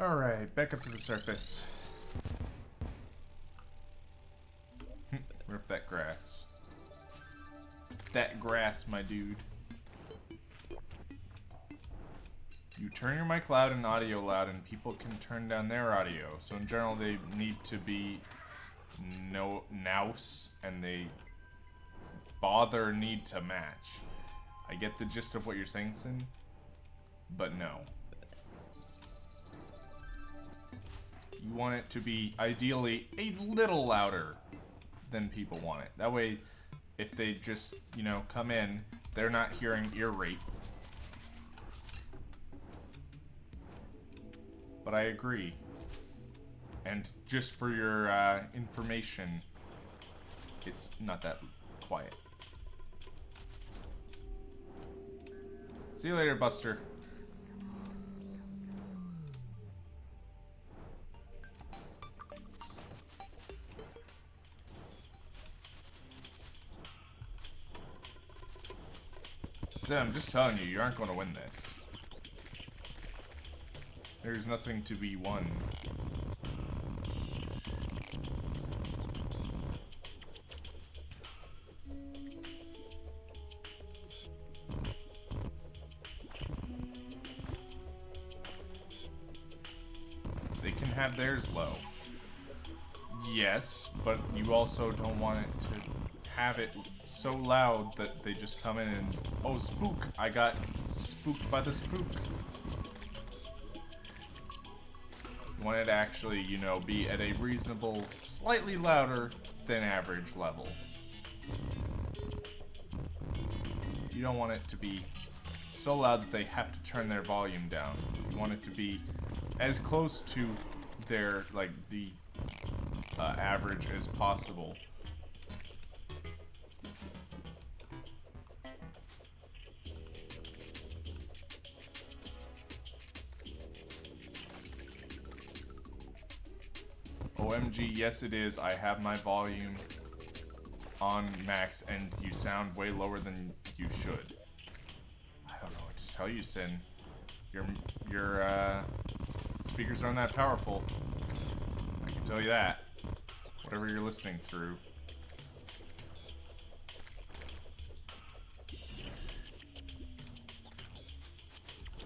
Alright, back up to the surface. Rip that grass. That grass, my dude. You turn your mic loud and audio loud, and people can turn down their audio. So in general, they need to be nouse, and they need to match. I get the gist of what you're saying, Sin, but no. You want it to be, ideally, a little louder than people want it. That way, if they just, you know, come in, they're not hearing ear rape. But I agree. And just for your information, it's not that quiet. See you later, Buster. So I'm just telling you, you aren't going to win this. There's nothing to be won. They can have theirs low. Yes, but you also don't want it to have it so loud that they just come in and, oh, spook! I got spooked by the spook. You want it to actually, you know, be at a reasonable, slightly louder than average level. You don't want it to be so loud that they have to turn their volume down. You want it to be as close to their, like, the average as possible. OMG, yes it is. I have my volume on max and you sound way lower than you should. I don't know what to tell you, Sin. Your speakers aren't that powerful. I can tell you that. Whatever you're listening through.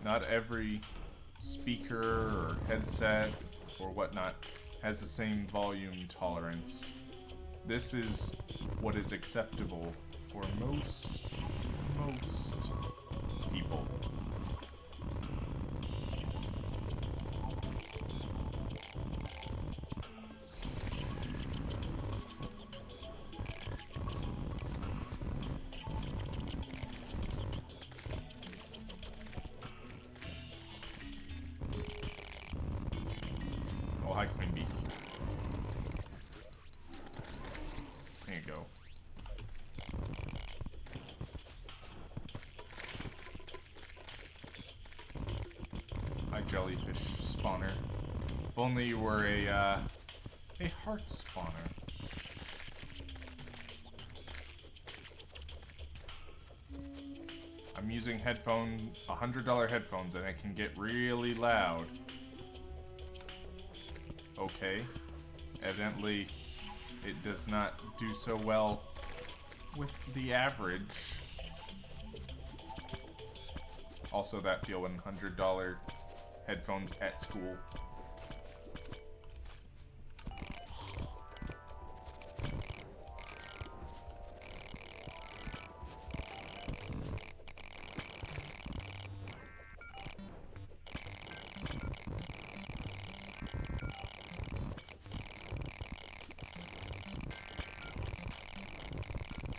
Not every speaker or headset or whatnot has the same volume tolerance. This is what is acceptable for most people. Oh, hi, Queen Bee. There you go. Hi, jellyfish spawner. If only you were a heart spawner. I'm using $100 headphones, and it can get really loud. Okay. Evidently, it does not do so well with the average. Also, that feel $100 headphones at school.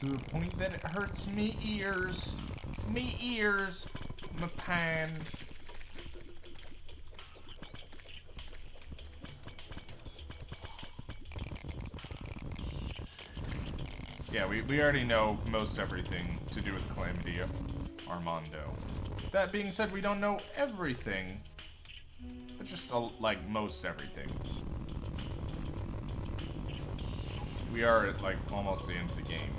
To the point that it hurts me ears. Me ears. My pan. Yeah, we already know most everything to do with Calamity Armando. That being said, we don't know everything, but just like most everything. We are at like almost the end of the game,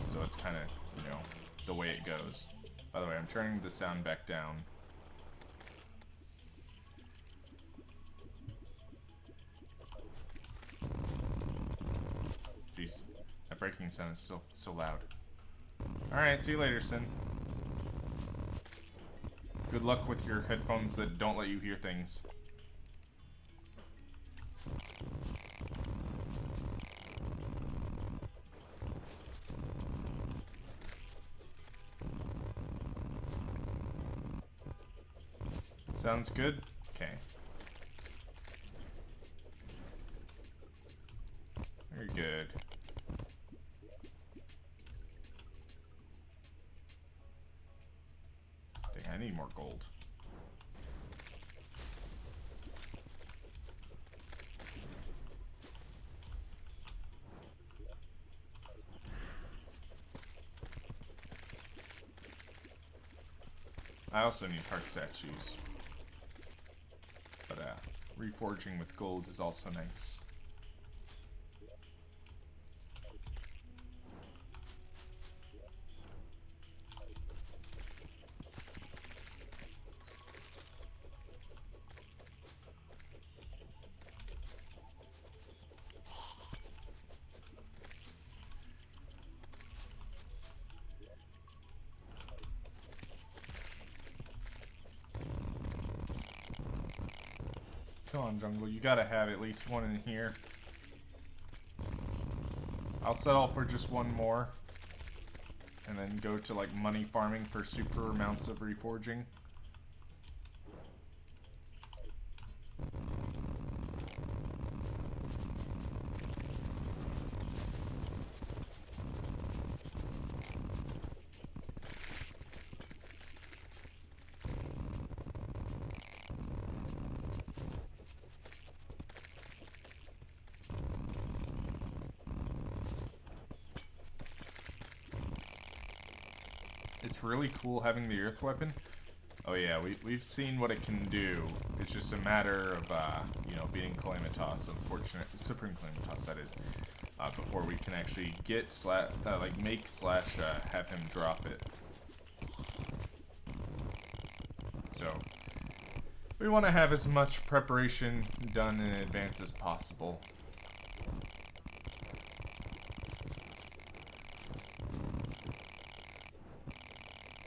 so it's kind of, you know, the way it goes. By the way, I'm turning the sound back down. jeez. That breaking sound is still so loud. Alright, see you later, Sin. Good luck with your headphones that don't let you hear things. Sounds good? Okay. Very good. Dang, I need more gold. I also need heart statues. But reforging with gold is also nice. Come on, jungle, you gotta have at least one in here. I'll settle for just one more. And then go to like money farming for super amounts of reforging. It's really cool having the earth weapon. Oh yeah, we've seen what it can do. It's just a matter of, you know, beating Calamitas, Supreme Calamitas, that is, before we can actually get, make slash have him drop it. So, we want to have as much preparation done in advance as possible.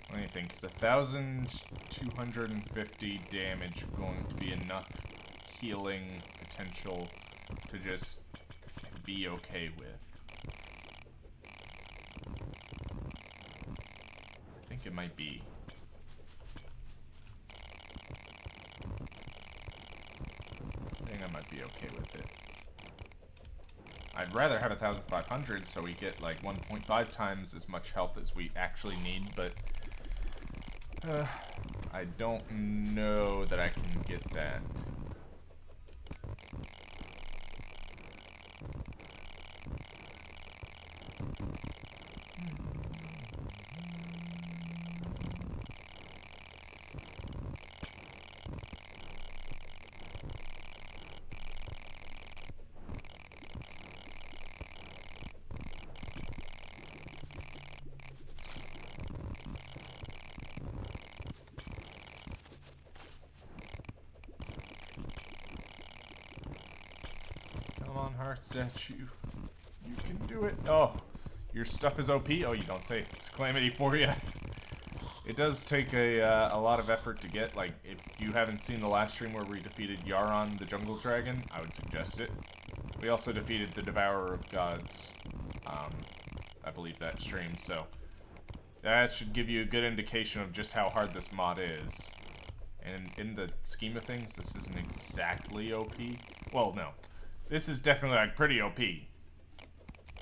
What do you think? Is 1,250 damage going to be enough healing potential to just be okay with? I think it might be. I think I might be okay with it. I'd rather have 1,500 so we get like 1.5 times as much health as we actually need, but I don't know that I can get that. Come on, heart statue. You can do it. Oh, your stuff is OP? Oh, you don't say. It's Calamity for you. It does take a lot of effort to get. Like, if you haven't seen the last stream where we defeated Yaron, the Jungle Dragon, I would suggest it. We also defeated the Devourer of Gods. I believe that stream, so that should give you a good indication of just how hard this mod is. And in the scheme of things, this isn't exactly OP. Well, no. This is definitely, like, pretty OP.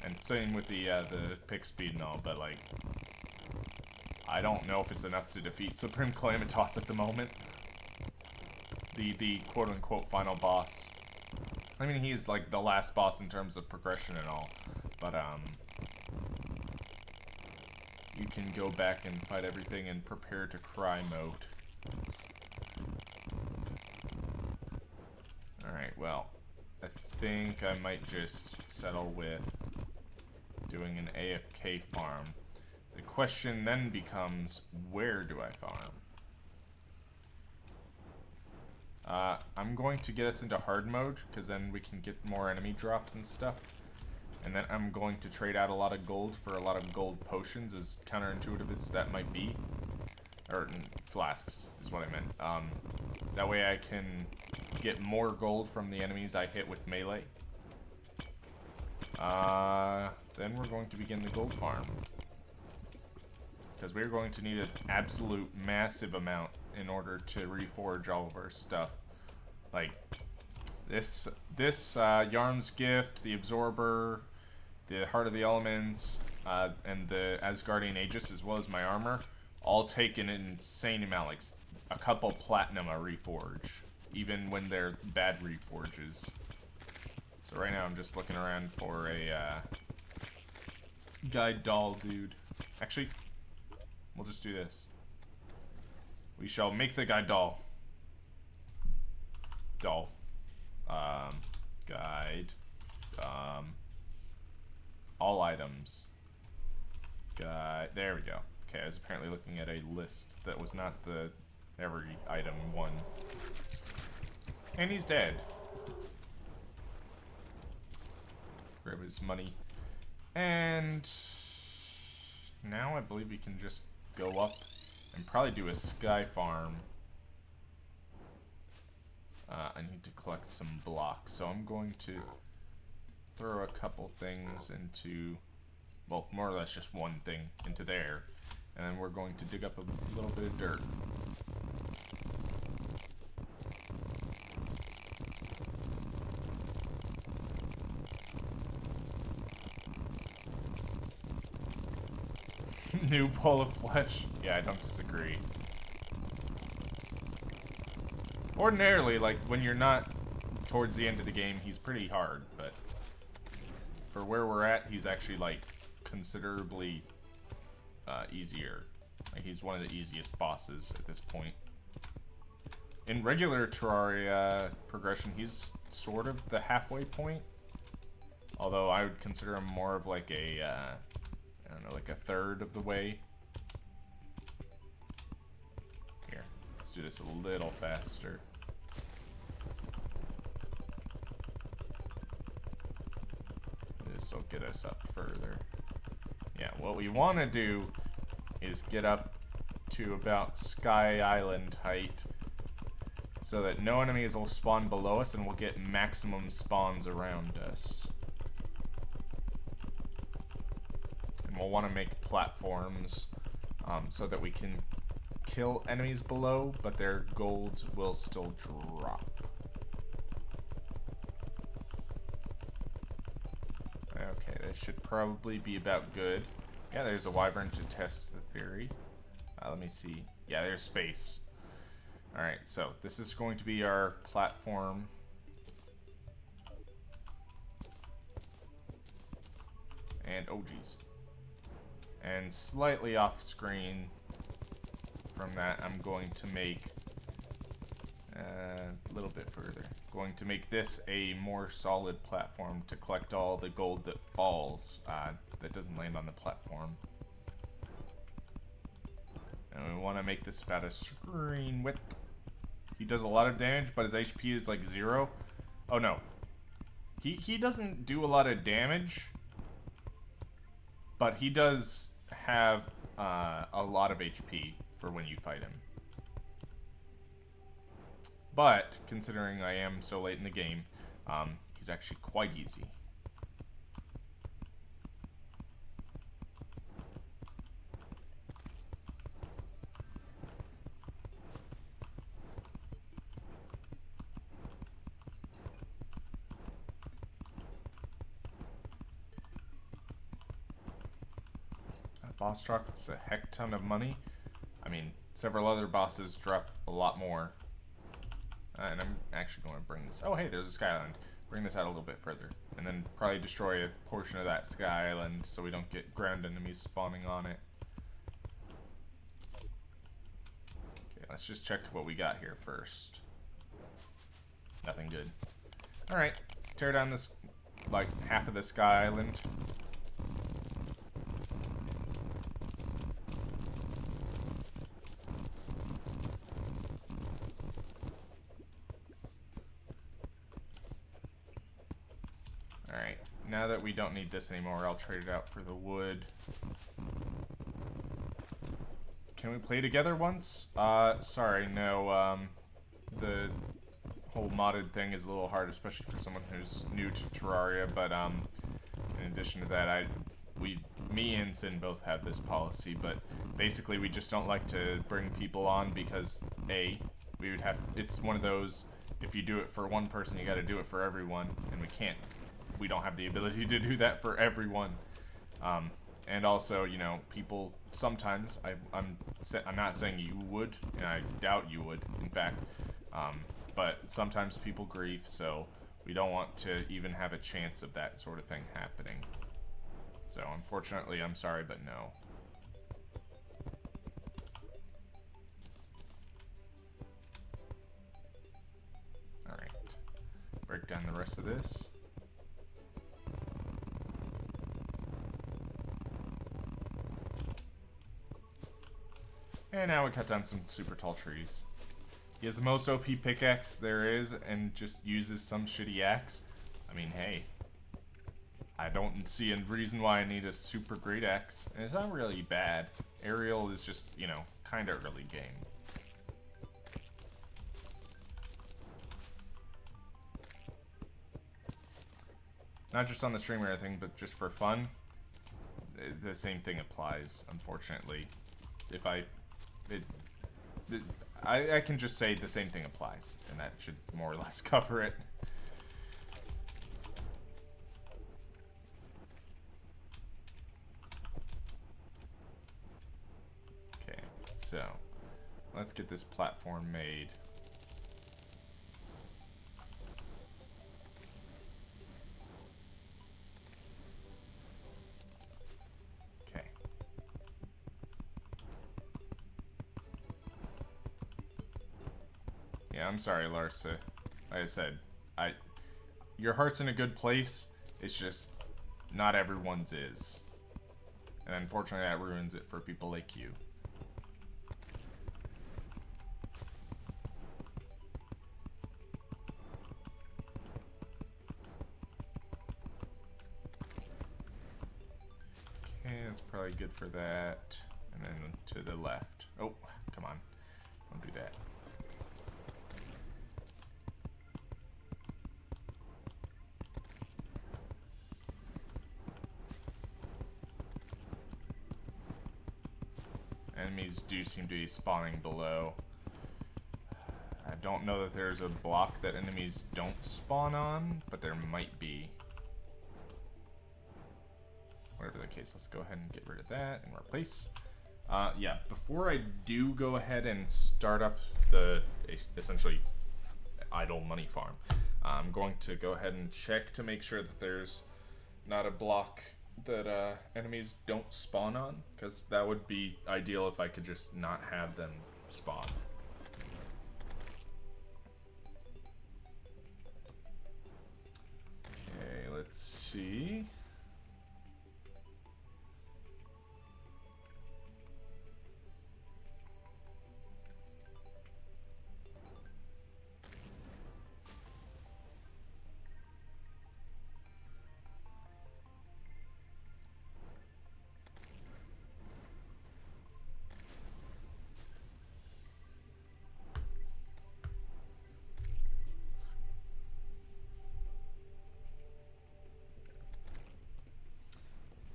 And same with the pick speed and all, but, like, I don't know if it's enough to defeat Supreme Calamitas at the moment. The quote-unquote final boss. I mean, he's, like, the last boss in terms of progression and all, but, you can go back and fight everything in prepare to cry mode. Alright, well, I think I might just settle with doing an AFK farm. The question then becomes, where do I farm? I'm going to get us into hard mode, because then we can get more enemy drops and stuff. And then I'm going to trade out a lot of gold for a lot of gold potions, as counterintuitive as that might be. Or flasks is what I meant. That way I can get more gold from the enemies I hit with melee. Then we're going to begin the gold farm. Because we're going to need an absolute massive amount in order to reforge all of our stuff. Like, this Yarm's Gift, the Absorber, the Heart of the Elements, and the Asgardian Aegis, as well as my armor, all take an insane amount, like a couple platinum a reforge, even when they're bad reforges. So right now I'm just looking around for a guide doll dude. Actually, we'll just do this. We shall make the guide doll. Doll. Guide. All items. Guide. There we go. Okay, I was apparently looking at a list that was not the every item one. And he's dead. Grab his money. And now I believe we can just go up and probably do a sky farm. I need to collect some blocks, so I'm going to throw a couple things into, well, more or less just one thing into there, and then we're going to dig up a little bit of dirt. New bowl of flesh. Yeah, I don't disagree. Ordinarily, like, when you're not towards the end of the game, he's pretty hard, but for where we're at, he's actually, like, considerably easier. Like, he's one of the easiest bosses at this point. In regular Terraria progression, he's sort of the halfway point. Although I would consider him more of like a, I don't know, like a third of the way. Here, let's do this a little faster. This will get us up further. Yeah, what we want to do is get up to about Sky Island height so that no enemies will spawn below us and we'll get maximum spawns around us. And we'll want to make platforms so that we can kill enemies below, but their gold will still drop. Okay, this should probably be about good. Yeah, there's a wyvern to test the theory. Let me see. Yeah, there's space. Alright, so this is going to be our platform. And, oh geez. And slightly off screen from that, I'm going to make a little bit further. Going to make this a more solid platform to collect all the gold that falls, that doesn't land on the platform. And we want to make this about a screen width. He does a lot of damage, but his HP is like 0. Oh no. He doesn't do a lot of damage, but he does have a lot of HP for when you fight him. But, considering I am so late in the game, he's actually quite easy. Boss drops a heck ton of money. I mean, several other bosses drop a lot more. And I'm actually going to bring this... Oh, hey, there's a sky island. Bring this out a little bit further. And then probably destroy a portion of that sky island so we don't get ground enemies spawning on it. Okay, let's just check what we got here first. Nothing good. Alright, tear down this, like, half of the sky island. Alright, now that we don't need this anymore, I'll trade it out for the wood. Can we play together once? Sorry, no, the whole modded thing is a little hard, especially for someone who's new to Terraria, but, in addition to that, me and Sin both have this policy, but basically we just don't like to bring people on because, A, we would have, it's one of those, if you do it for one person, you gotta do it for everyone, and we don't have the ability to do that for everyone. And also, you know, people sometimes, I'm not saying you would, and I doubt you would, in fact, but sometimes people grieve, so we don't want to even have a chance of that sort of thing happening. So, unfortunately, I'm sorry, but no. Alright. Break down the rest of this. And now we cut down some super tall trees. He has the most OP pickaxe there is and just uses some shitty axe. I mean, hey. I don't see a reason why I need a super great axe. And it's not really bad. Aerial is just, you know, kind of early game. Not just on the stream or anything, but just for fun. The same thing applies, unfortunately. If I can just say the same thing applies, and that should more or less cover it. Okay, so let's get this platform made. Okay. Yeah, I'm sorry, Larsa. Like I said, your heart's in a good place. It's just not everyone's is. And unfortunately that ruins it for people like you. Okay, that's probably good for that. And then to the left. Oh, come on. Don't do that. Enemies do seem to be spawning below. I don't know that there's a block that enemies don't spawn on, but there might be. Whatever the case, let's go ahead and get rid of that and replace. Yeah, before I do go ahead and start up the essentially idle money farm, I'm going to go ahead and check to make sure that there's not a block that enemies don't spawn on, because that would be ideal if I could just not have them spawn. Okay, let's see.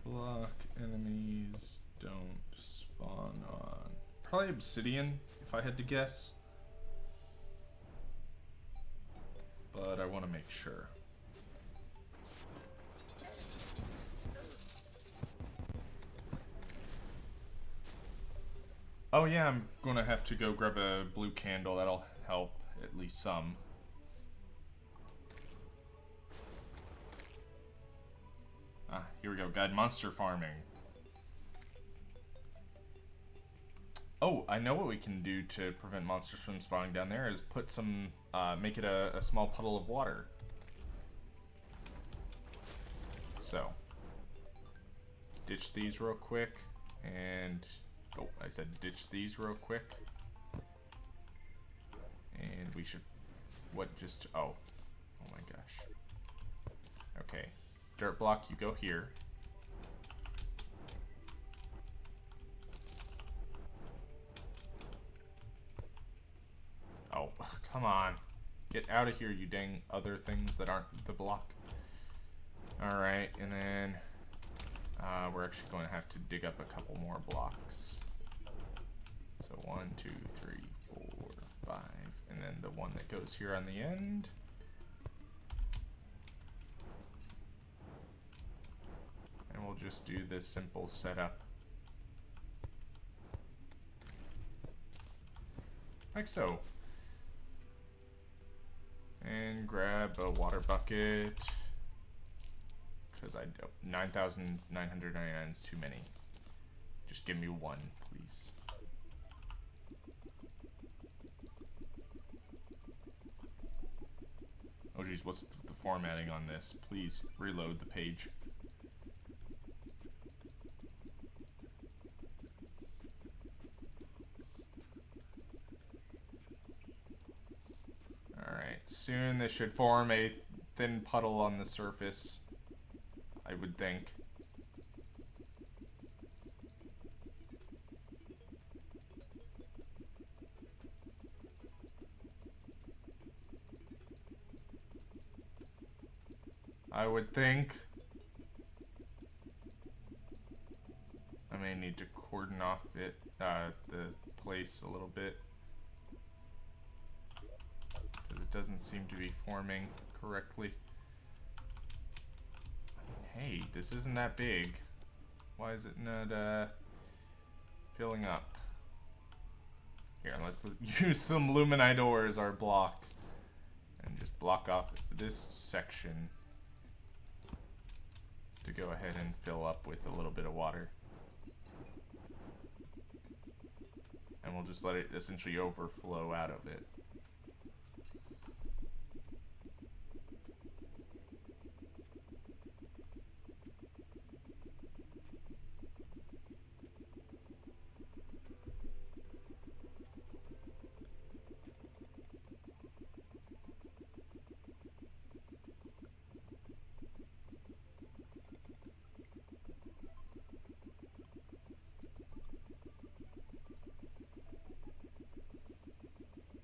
Block enemies don't spawn on. Probably obsidian, if I had to guess. But I want to make sure. Oh yeah, I'm gonna have to go grab a blue candle. That'll help at least some. Ah, here we go. Guide monster farming. Oh, I know what we can do to prevent monsters from spawning down there is put some, make it a small puddle of water. So, ditch these real quick, and, oh, I said ditch these real quick. And we should, oh my gosh. Okay. dirt block, you go here. Oh, come on. Get out of here, you dang other things that aren't the block. Alright, and then we're actually going to have to dig up a couple more blocks. So 1, 2, 3, 4, 5, and then the one that goes here on the end. And we'll just do this simple setup. Like so. And grab a water bucket. Because 9,999 is too many. Just give me one, please. Oh geez, what's the formatting on this? Please reload the page. Alright, soon this should form a thin puddle on the surface, I would think. I would think. I may need to cordon off the place a little bit. Because it doesn't seem to be forming correctly. I mean, hey, this isn't that big. Why is it not filling up? Here, let's use some luminite ore as our block. And just block off this section to go ahead and fill up with a little bit of water. And we'll just let it essentially overflow out of it.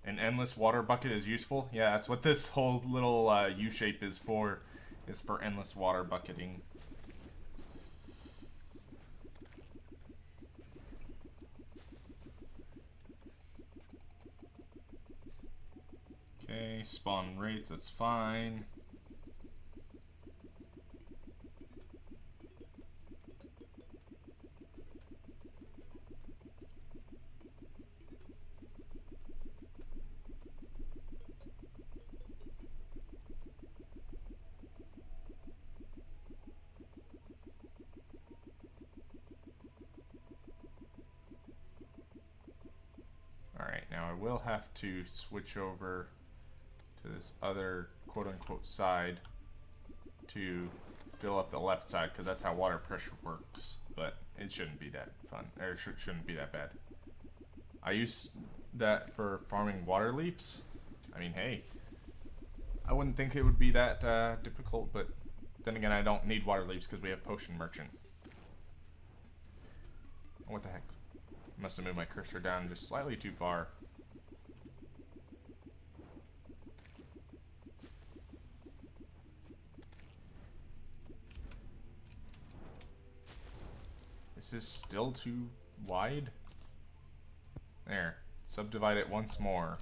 An endless water bucket is useful? Yeah, that's what this whole little U-shape is for endless water bucketing. Okay, spawn rates, that's fine. Alright, now I will have to switch over to this other quote-unquote side to fill up the left side, because that's how water pressure works, but it shouldn't be that fun, or it shouldn't be that bad. I use that for farming water leaves. I mean, hey, I wouldn't think it would be that difficult, but then again, I don't need water leaves because we have Potion Merchant. Oh, what the heck? Must have moved my cursor down just slightly too far. This is still too wide. There. Subdivide it once more.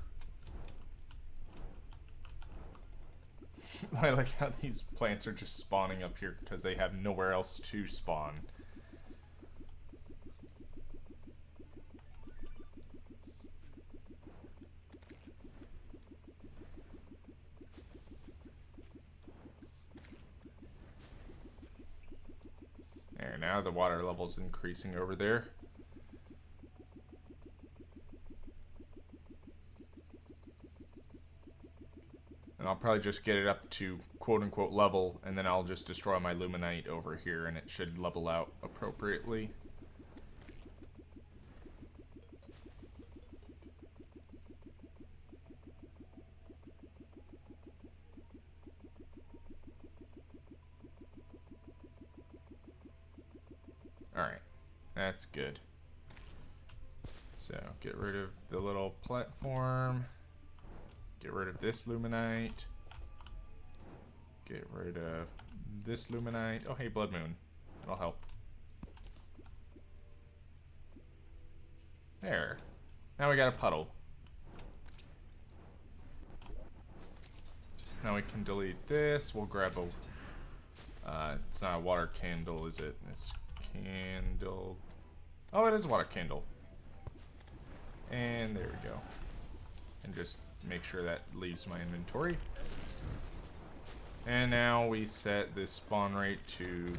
I like how these plants are just spawning up here because they have nowhere else to spawn. There, now the water level's increasing over there. And I'll probably just get it up to quote-unquote level, and then I'll just destroy my luminite over here, and it should level out appropriately. That's good. So get rid of the little platform. Get rid of this luminite. Get rid of this luminite. Oh, hey, blood moon. That'll help. There. Now we got a puddle. Now we can delete this. We'll grab a... it's not a water candle, is it? It's candle... Oh, it is a water candle. And there we go. And just make sure that leaves my inventory. And now we set this spawn rate to...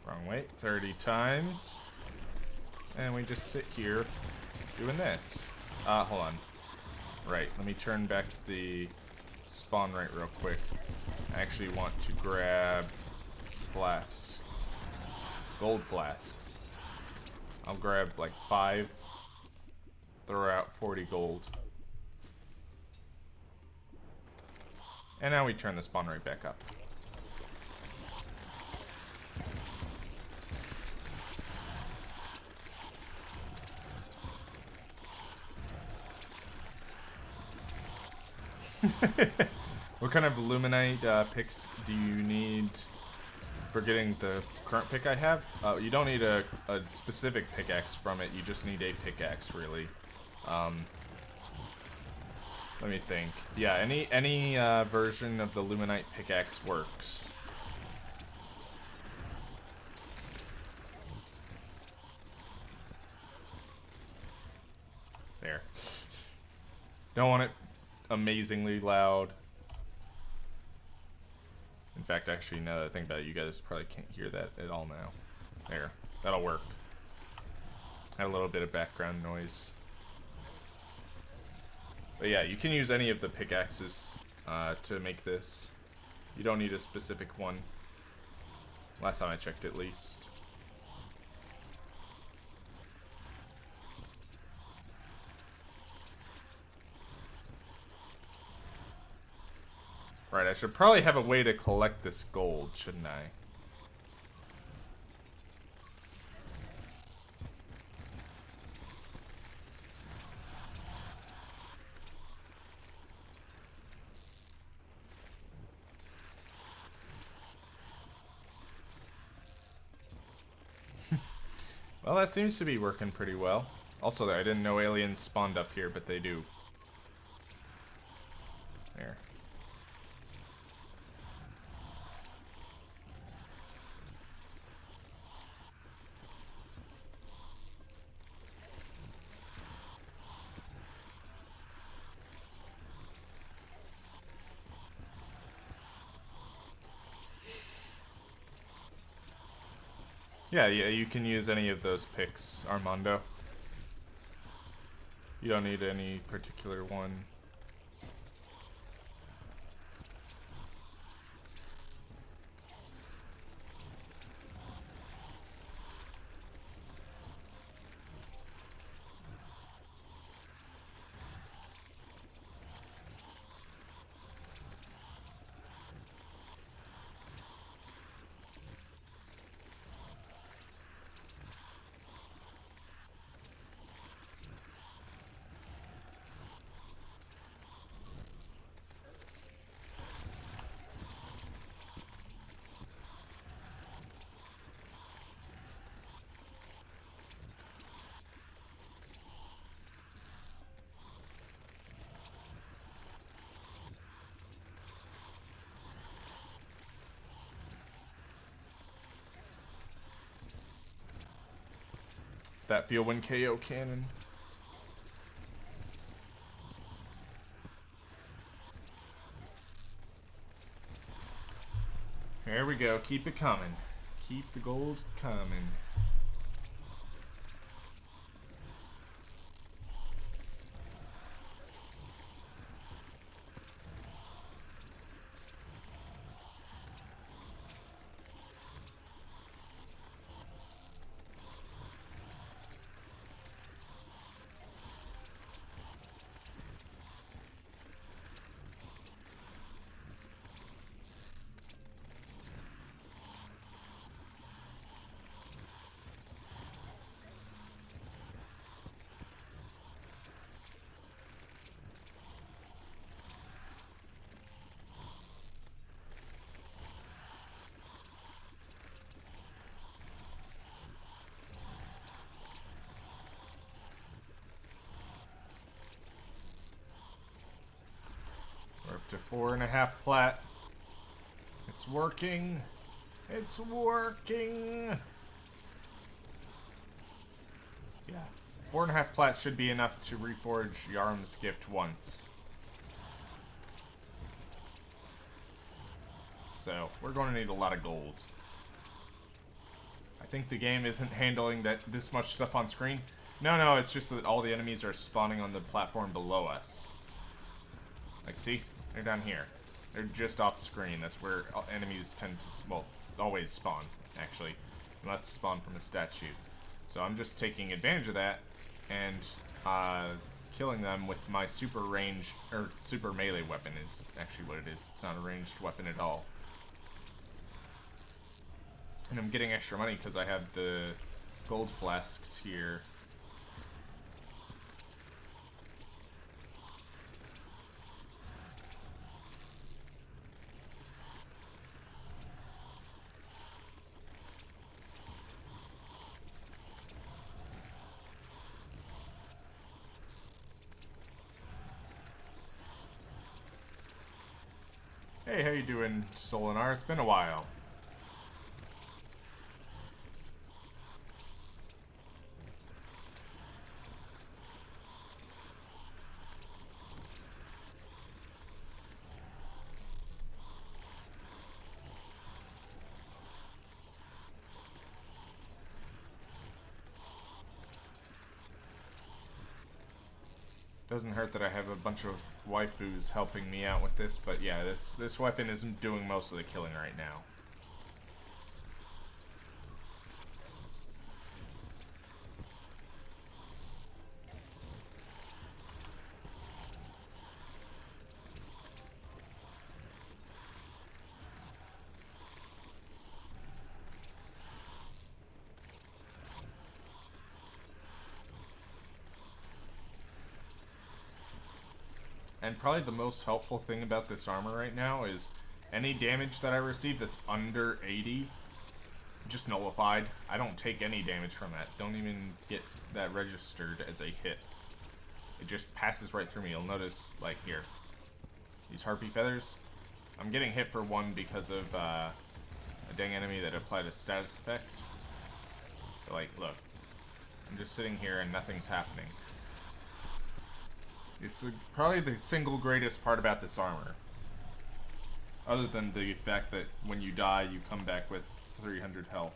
Wrong way. 30 times. And we just sit here doing this. Hold on. Right, let me turn back the spawn rate real quick. I actually want to grab flasks. Gold flasks. I'll grab like 5. Throw out 40 gold. And now we turn the spawn rate back up. What kind of luminite picks do you need for getting the current pick I have? You don't need a specific pickaxe from it, you just need a pickaxe, really. Let me think. Yeah, any version of the luminite pickaxe works. There. Don't want it amazingly loud. In fact, actually, now that I think about it, you guys probably can't hear that at all now. There. That'll work. Had a little bit of background noise. But yeah, you can use any of the pickaxes to make this. You don't need a specific one. Last time I checked, at least. Right, I should probably have a way to collect this gold, shouldn't I? Well, that seems to be working pretty well. Also, I didn't know aliens spawned up here, but they do. There. Yeah, you can use any of those picks, Armando. You don't need any particular one. That feel when KO cannon. There we go. Keep it coming. Keep the gold coming. to 4.5 plat. It's working. It's working. Yeah. 4.5 plat should be enough to reforge Yarm's gift once. So, we're going to need a lot of gold. I think the game isn't handling this much stuff on screen. No, it's just that all the enemies are spawning on the platform below us. Like, see? They're down here. They're just off screen. That's where enemies tend to, well, always spawn, actually. Unless spawn from a statue. So I'm just taking advantage of that and killing them with my super range, or super melee weapon is actually what it is. It's not a ranged weapon at all. And I'm getting extra money because I have the gold flasks here. Hey, how you doing, Solinar? It's been a while. Doesn't hurt that I have a bunch of waifus helping me out with this, but yeah, this weapon isn't doing most of the killing right now. And probably the most helpful thing about this armor right now is any damage that I receive that's under 80, just nullified. I don't take any damage from that. Don't even get that registered as a hit. It just passes right through me. You'll notice, like here, these harpy feathers. I'm getting hit for one because of a dang enemy that applied a status effect. But like, look, I'm just sitting here and nothing's happening. It's probably the single greatest part about this armor. Other than the fact that when you die, you come back with 300 health.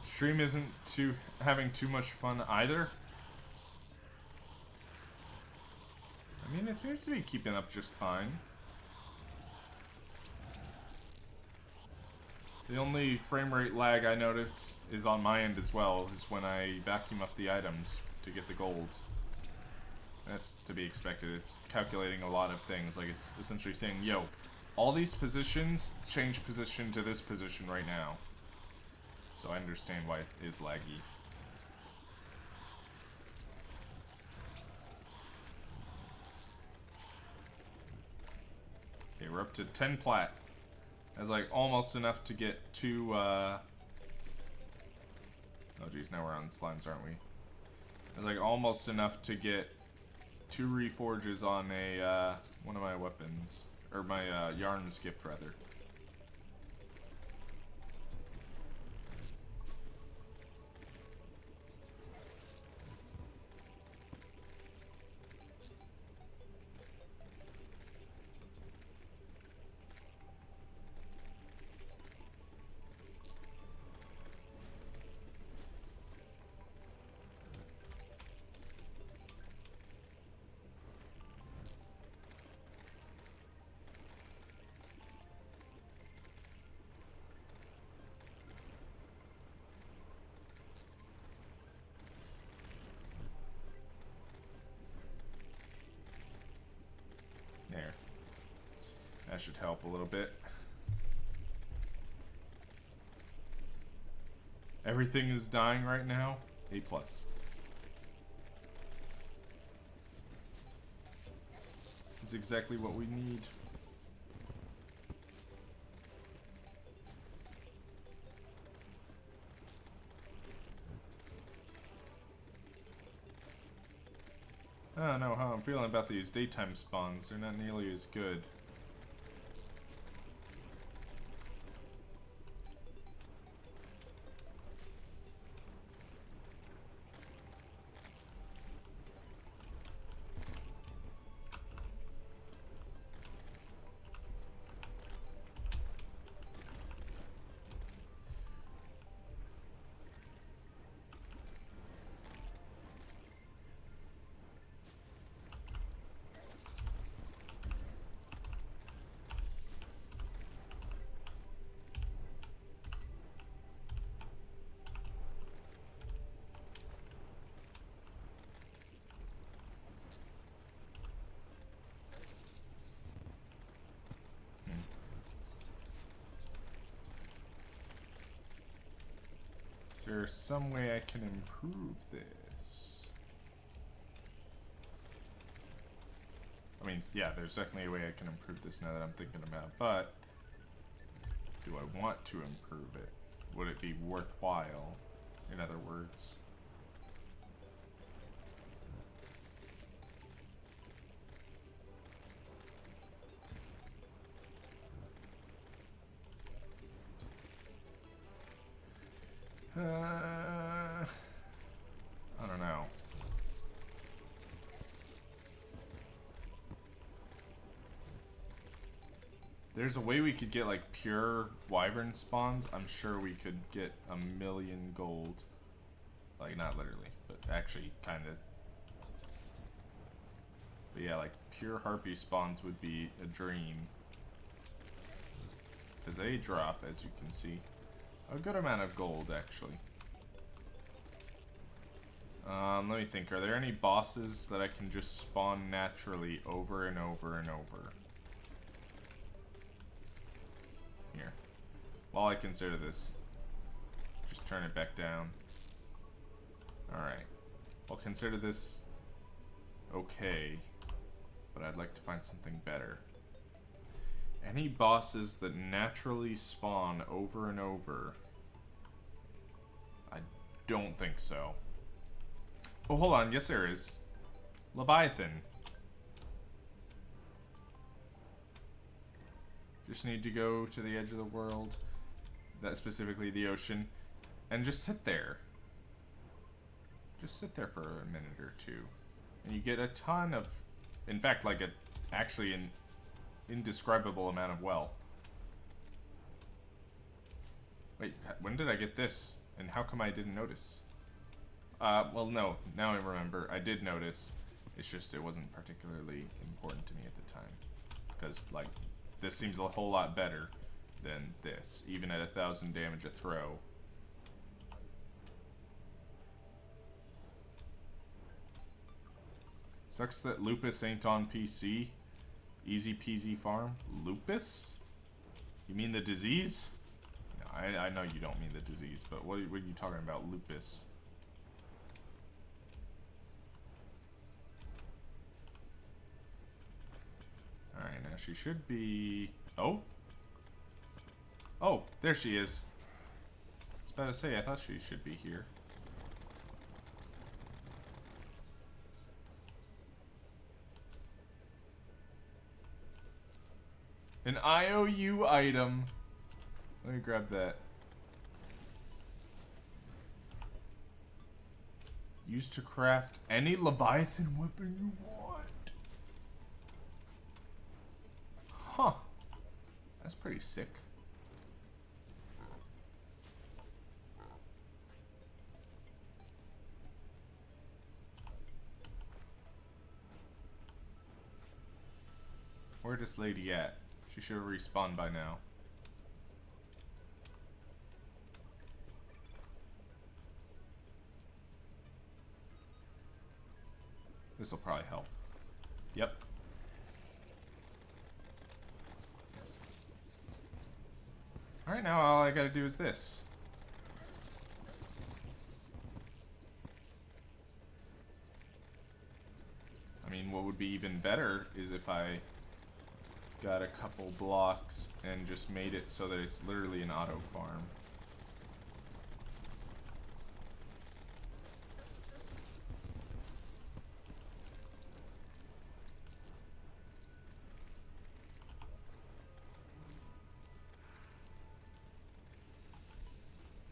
Stream isn't having too much fun either. I mean, it seems to be keeping up just fine. The only frame rate lag I notice is on my end as well, is when I vacuum up the items to get the gold. That's to be expected. It's calculating a lot of things. Like, it's essentially saying, yo, all these positions change position to this position right now. So I understand why it is laggy. Okay, we're up to 10 plat. That's like almost enough to get two, oh geez, now we're on slimes, aren't we? That's like almost enough to get 2 reforges on a, one of my weapons. Or my, Yarn's gift, rather. That should help a little bit. Everything is dying right now. A+. It's exactly what we need. I don't know how I'm feeling about these daytime spawns. They're not nearly as good. Is there some way I can improve this? I mean, yeah, there's definitely a way I can improve this now that I'm thinking about it, but do I want to improve it? Would it be worthwhile, in other words? I don't know. There's a way we could get like pure wyvern spawns. I'm sure we could get 1,000,000 gold. Like, not literally, but actually kind of. But yeah, like pure harpy spawns would be a dream. Because they drop, as you can see, a good amount of gold, actually. Let me think. Are there any bosses that I can just spawn naturally over and over and over? Here. While I consider this, just turn it back down. Alright. I'll consider this okay, but I'd like to find something better. Any bosses that naturally spawn over and over? I don't think so. Oh, hold on. Yes, there is. Leviathan. Just need to go to the edge of the world, that specifically the ocean, and just sit there. Just sit there for a minute or two. And you get a ton of, in fact, like actually an indescribable amount of wealth. Wait, when did I get this? And how come I didn't notice? Well, no. Now I remember. I did notice. It's just it wasn't particularly important to me at the time. Because, like, this seems a whole lot better than this. Even at 1,000 damage a throw. Sucks that Lupus ain't on PC. Easy peasy farm. Lupus? You mean the disease? No, I know you don't mean the disease, but what are you talking about, lupus? Alright, now she should be... Oh? Oh, there she is. I was about to say, I thought she should be here. An IOU item. Let me grab that. Used to craft any Leviathan weapon you want. Huh. That's pretty sick. Where's this lady at? She should have respawned by now. This will probably help. Yep. Alright, now all I gotta do is this. I mean, what would be even better is if I got a couple blocks and just made it so that it's literally an auto farm.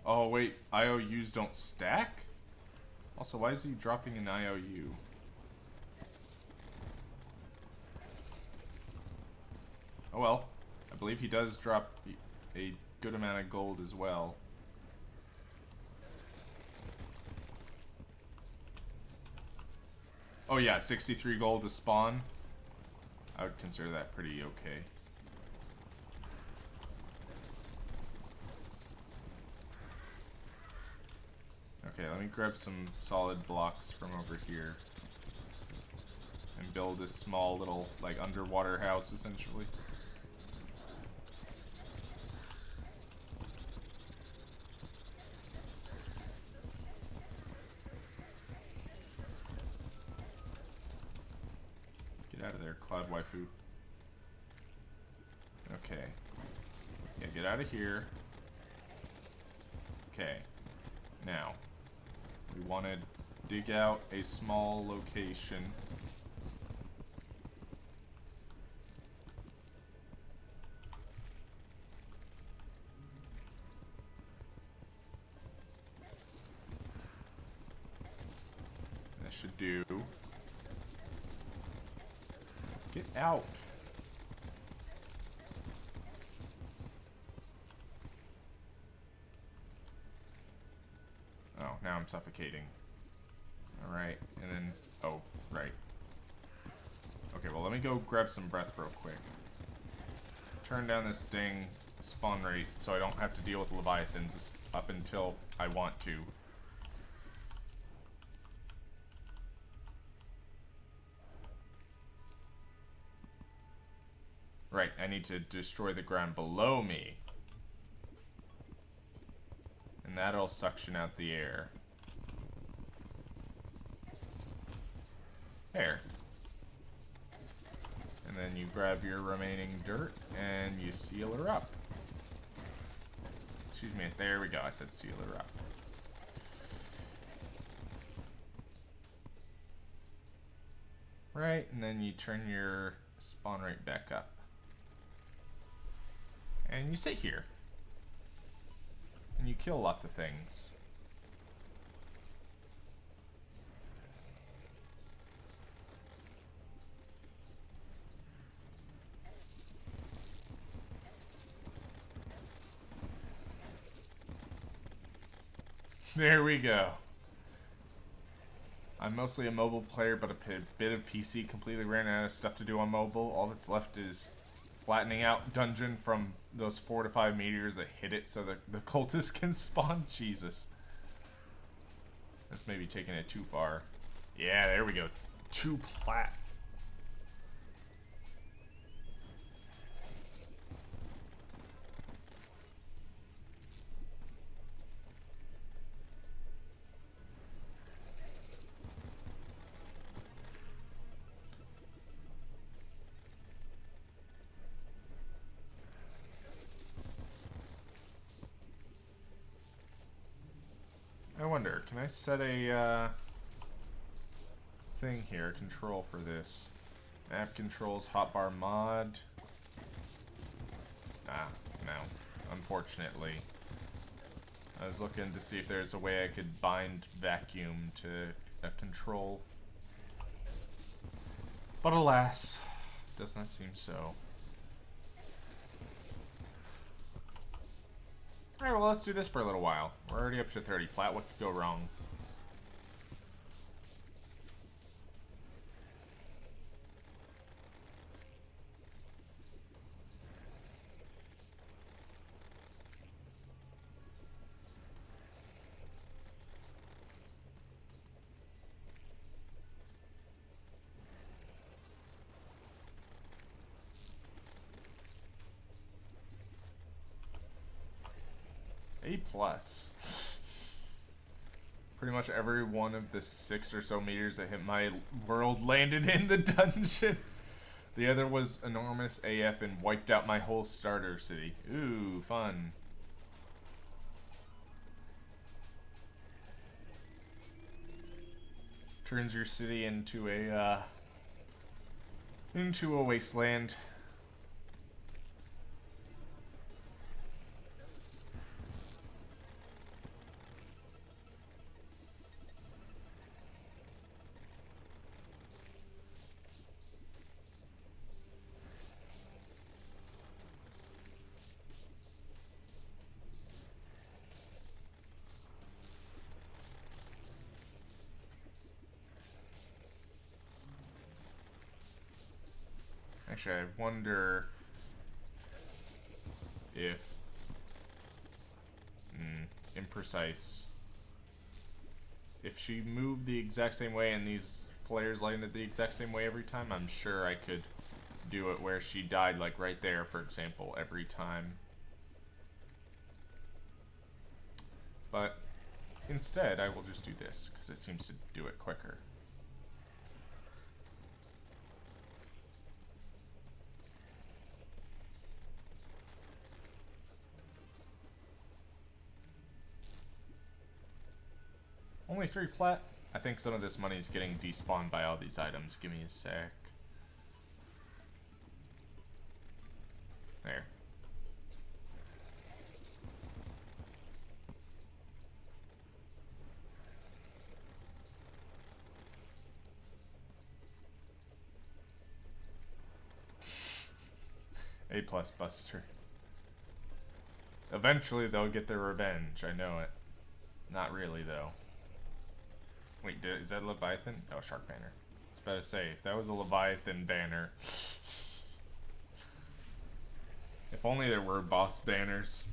Oh wait, IOUs don't stack? Also, why is he dropping an IOU? Oh well, I believe he does drop a good amount of gold as well. Oh yeah, 63 gold to spawn. I would consider that pretty okay. Okay, let me grab some solid blocks from over here. And build this small little, like, underwater house, essentially. Get out of there, Cloud Waifu. Okay. Yeah, get out of here. Okay. Now, we want to dig out a small location. That should do. Get out. Oh, now I'm suffocating. Alright, and then... Oh, right. Okay, well, let me go grab some breath real quick. Turn down this dang spawn rate so I don't have to deal with Leviathans up until I want to. Right, I need to destroy the ground below me. And that'll suction out the air. There. And then you grab your remaining dirt and you seal her up. Excuse me, there we go, I said seal her up. Right, and then you turn your spawn rate back up. And you sit here. And you kill lots of things. There we go. I'm mostly a mobile player, but a bit of PC. Completely ran out of stuff to do on mobile. All that's left is flattening out dungeon from those 4 to 5 meteors that hit it so that the cultists can spawn. Jesus. That's maybe taking it too far. Yeah, there we go. 2 plat. I wonder, can I set a thing here, control for this? Map controls, hotbar mod. Ah, no. Unfortunately. I was looking to see if there's a way I could bind vacuum to a control. But alas, does not seem so. Alright, well, let's do this for a little while. We're already up to 30 plat. What could go wrong? A plus. Pretty much every one of the 6 or so meters that hit my world landed in the dungeon. The other was enormous AF and wiped out my whole starter city. Ooh, fun. Turns your city into a wasteland. Actually, I wonder if imprecise. If she moved the exact same way and these flares landed the exact same way every time, I'm sure I could do it where she died, like right there, for example, every time. But instead, I will just do this, because it seems to do it quicker. Only 3 plat? I think some of this money is getting despawned by all these items. Give me a sec. There. A plus Buster. Eventually they'll get their revenge, I know it. Not really, though. Wait, is that Leviathan? Oh, Shark Banner. I was about to say, if that was a Leviathan banner. If only there were boss banners.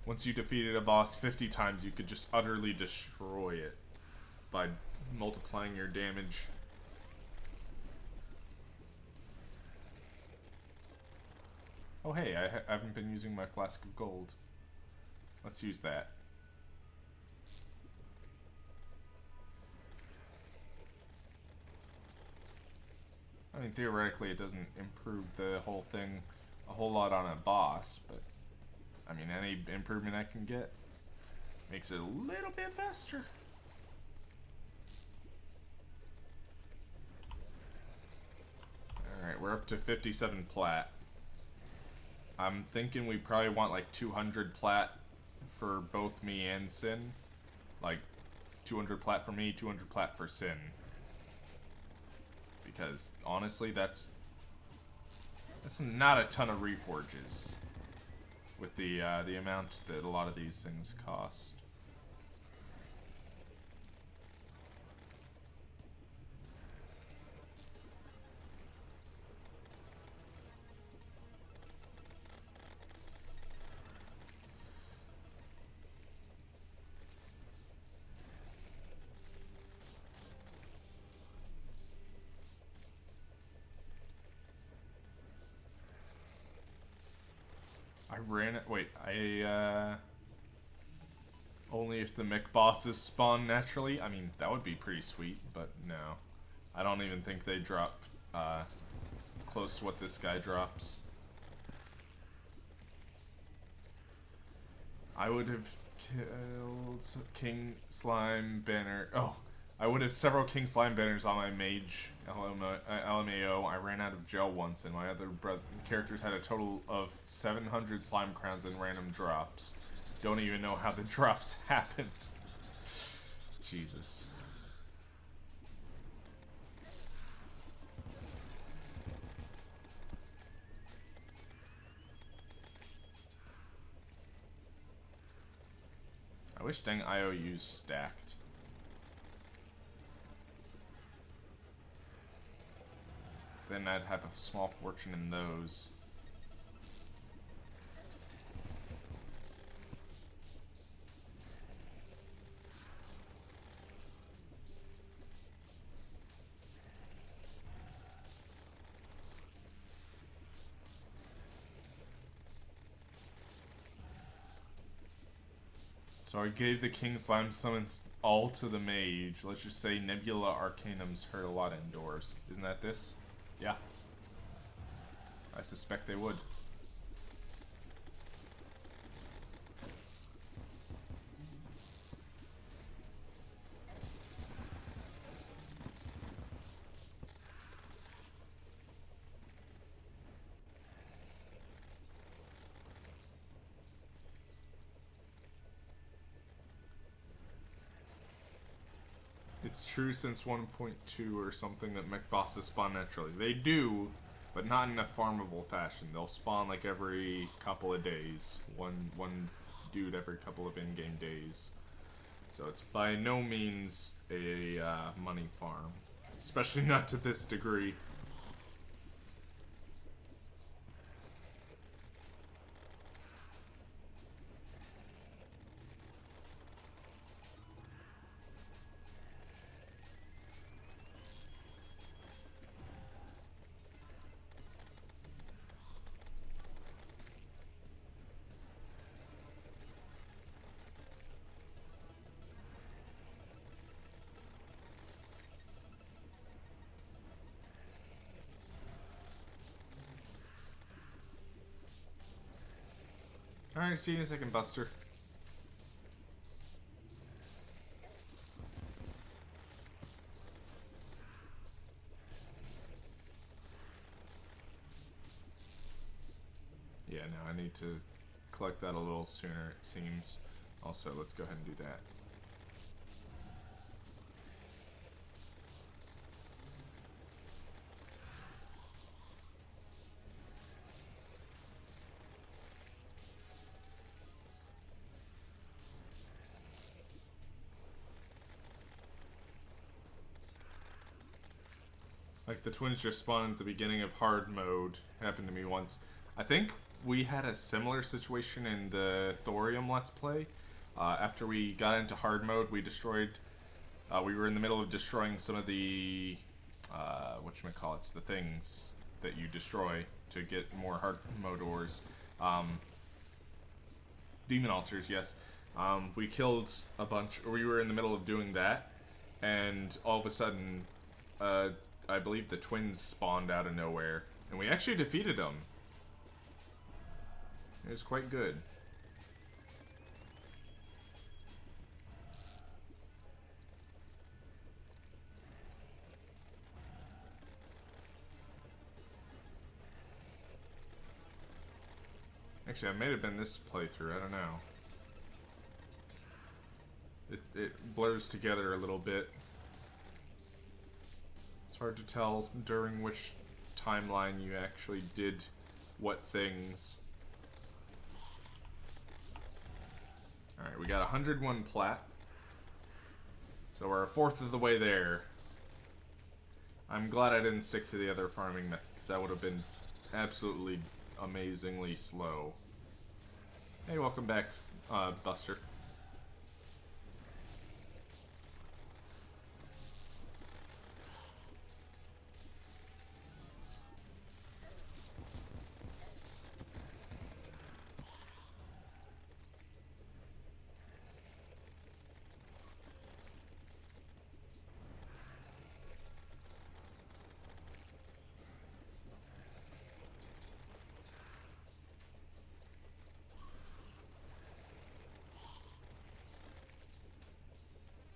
Once you defeated a boss 50 times, you could just utterly destroy it by multiplying your damage. Oh hey, I haven't been using my flask of gold. Let's use that. I mean, theoretically, it doesn't improve the whole thing a whole lot on a boss, but I mean, any improvement I can get makes it a little bit faster. Alright, we're up to 57 plat. I'm thinking we probably want like 200 plat for both me and Sin. Like, 200 plat for me, 200 plat for Sin. Because, honestly, that's not a ton of reforges with the amount that a lot of these things cost. I ran it. Wait, only if the mech bosses spawn naturally? I mean, that would be pretty sweet, but no. I don't even think they drop close to what this guy drops. I would have killed King Slime Banner. Oh, I would have several King Slime Banners on my mage LMAO. I ran out of gel once, and my other characters had a total of 700 slime crowns and random drops. Don't even know how the drops happened. Jesus. I wish dang IOUs stacked. Then I'd have a small fortune in those. So I gave the King Slime summons all to the mage. Let's just say Nebula Arcanums hurt a lot indoors. Isn't that this? Yeah. I suspect they would. It's true since 1.2 or something that mech bosses spawn naturally. They do, but not in a farmable fashion. They'll spawn like every couple of days. One dude every couple of in-game days. So it's by no means a money farm. Especially not to this degree. Alright, see you in a second, Buster. Yeah, no, I need to collect that a little sooner, it seems. Also, let's go ahead and do that. Like the twins just spawned at the beginning of hard mode. Happened to me once. I think we had a similar situation in the Thorium Let's Play. After we got into hard mode, we destroyed... we were in the middle of destroying some of the... whatchamacallits, the things that you destroy to get more hard mode ores. Demon altars, yes. We killed a bunch... We were in the middle of doing that, and all of a sudden... I believe the twins spawned out of nowhere, and we actually defeated them. It was quite good. Actually, it may have been this playthrough, I don't know. It blurs together a little bit. It's hard to tell during which timeline you actually did what things. Alright, we got 101 plat. So we're a fourth of the way there. I'm glad I didn't stick to the other farming method, because that would have been absolutely amazingly slow. Hey, welcome back, Buster.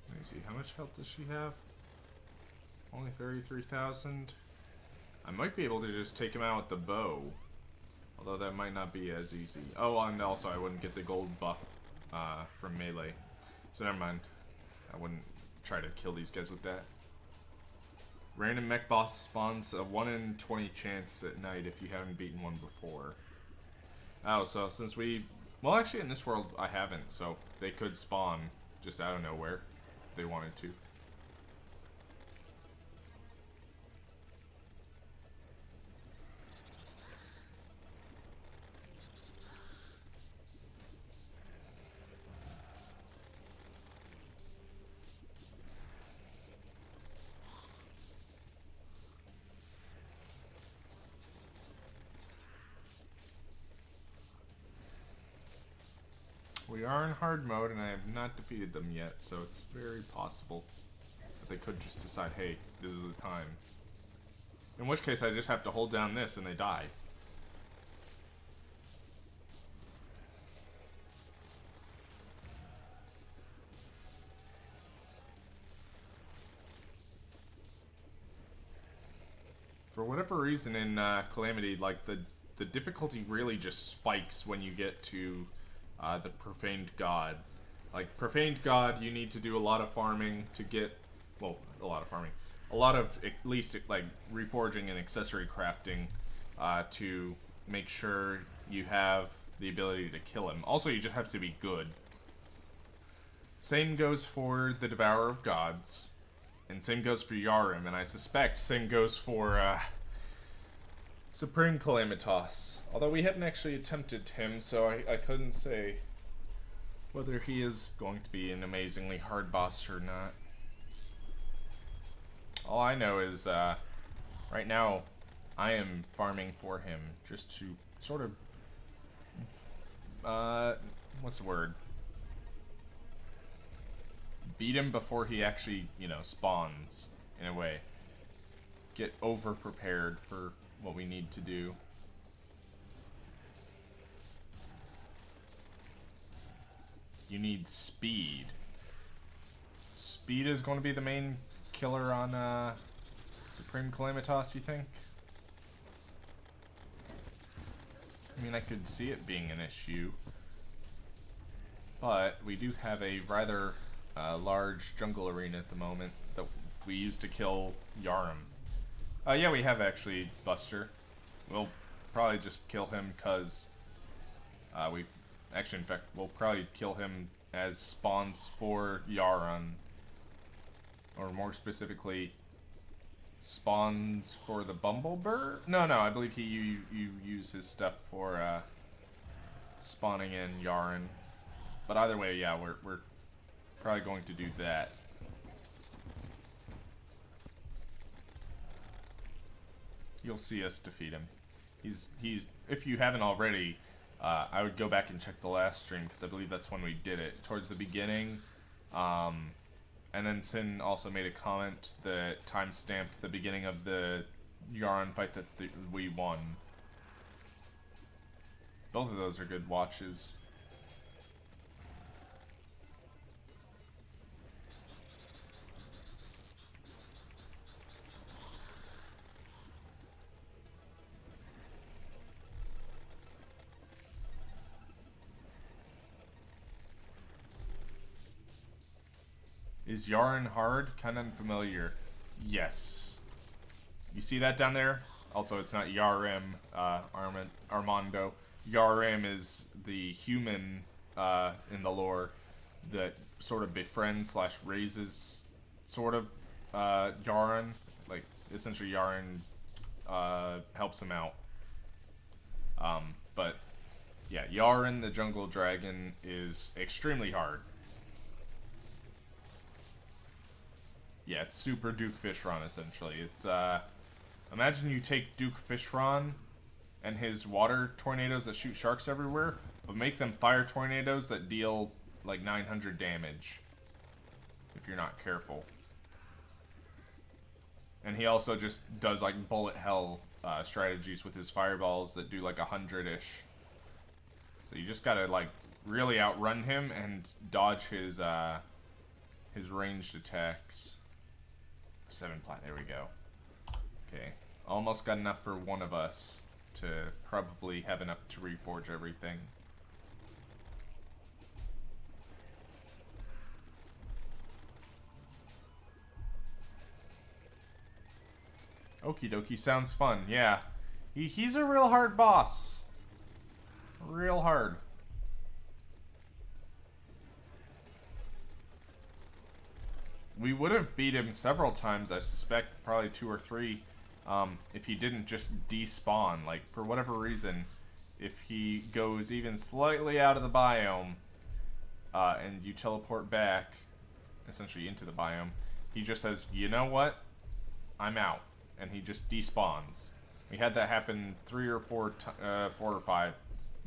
Let me see, how much health does she have? Only 33,000. I might be able to just take him out with the bow. Although that might not be as easy. Oh, and also I wouldn't get the gold buff from melee. So never mind. I wouldn't try to kill these guys with that. Random mech boss spawns a 1 in 20 chance at night if you haven't beaten one before. Oh, so since we... Well, actually in this world I haven't, so they could spawn just out of nowhere if they wanted to. We are in hard mode, and I have not defeated them yet, so it's very possible that they could just decide, hey, this is the time. In which case, I just have to hold down this and they die. For whatever reason in Calamity, like, the difficulty really just spikes when you get to the Profaned God. Like, Profaned God, you need to do a lot of farming to get... Well, a lot of farming. A lot of, at least, like, reforging and accessory crafting to make sure you have the ability to kill him. Also, you just have to be good. Same goes for the Devourer of Gods. And same goes for Yarim, and I suspect same goes for Supreme Calamitas. Although we haven't actually attempted him, so I couldn't say whether he is going to be an amazingly hard boss or not. All I know is, right now, I am farming for him, just to sort of, what's the word? Beat him before he actually, you know, spawns, in a way. Get over-prepared for what we need to do. You need speed. Speed is going to be the main killer on Supreme Calamitas, you think? I mean, I could see it being an issue. But we do have a rather large jungle arena at the moment that we use to kill Yarim. Yeah, we have actually Buster. We'll probably just kill him because we... Actually, in fact, we'll probably kill him as spawns for Yaron. Or more specifically, spawns for the Bumblebird? No, I believe you use his stuff for spawning in Yaron. But either way, yeah, we're probably going to do that. You'll see us defeat him. He's if you haven't already, I would go back and check the last stream because I believe that's when we did it towards the beginning. And then Sin also made a comment that timestamped the beginning of the Yaron fight that we won. Both of those are good watches. Is Yaron hard? Kinda unfamiliar. Yes. You see that down there? Also, it's not Yarim, Armando. Yarim is the human in the lore that sort of befriends slash raises sort of Yaron. Like, essentially Yaron helps him out. But yeah, Yaron the jungle dragon is extremely hard. Yeah, it's super Duke Fishron, essentially. It's, imagine you take Duke Fishron and his water tornadoes that shoot sharks everywhere, but make them fire tornadoes that deal, like, 900 damage. If you're not careful. And he also just does, like, bullet hell strategies with his fireballs that do, like, 100-ish. So you just gotta, like, really outrun him and dodge his ranged attacks. 7 plat, there we go. Okay, almost got enough for one of us to probably have enough to reforge everything. Okie dokie, sounds fun, yeah. He's a real hard boss. Real hard. We would have beat him several times, I suspect, probably 2 or 3, if he didn't just despawn. Like, for whatever reason, if he goes even slightly out of the biome, and you teleport back, essentially into the biome, he just says, you know what? I'm out. And he just despawns. We had that happen 3 or 4, 4 or 5,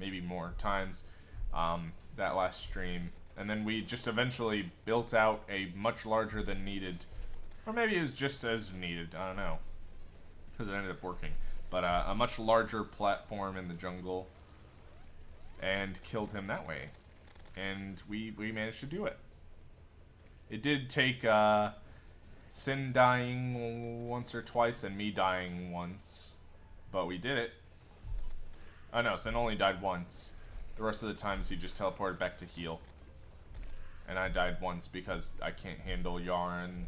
maybe more times, that last stream. And then we just eventually built out a much larger than needed, or maybe it was just as needed, I don't know, because it ended up working. But a much larger platform in the jungle, and killed him that way. And we managed to do it. It did take Sin dying once or twice and me dying once, but we did it. Oh no, Sin only died once. The rest of the times he just teleported back to heal. And I died once because I can't handle Yarn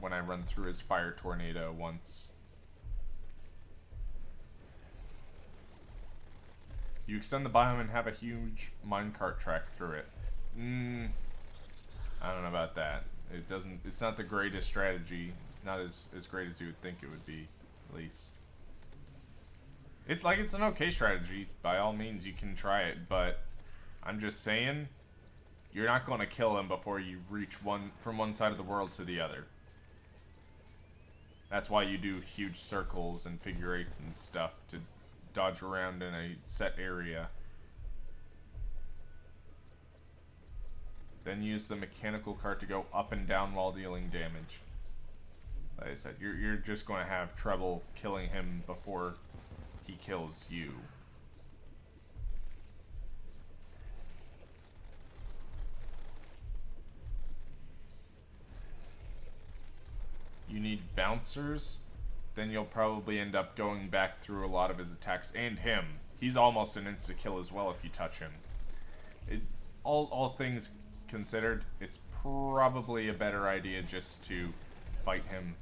when I run through his fire tornado once. You extend the biome and have a huge minecart track through it. I don't know about that. It's not the greatest strategy. Not as great as you would think it would be, at least. It's an okay strategy. By all means, you can try it, but I'm just saying, you're not going to kill him before you reach from one side of the world to the other. That's why you do huge circles and figure eights and stuff to dodge around in a set area. Then use the mechanical cart to go up and down while dealing damage. Like I said, you're just going to have trouble killing him before he kills you. You need bouncers, then you'll probably end up going back through a lot of his attacks, and him. He's almost an insta-kill as well if you touch him. All things considered, it's probably a better idea just to fight him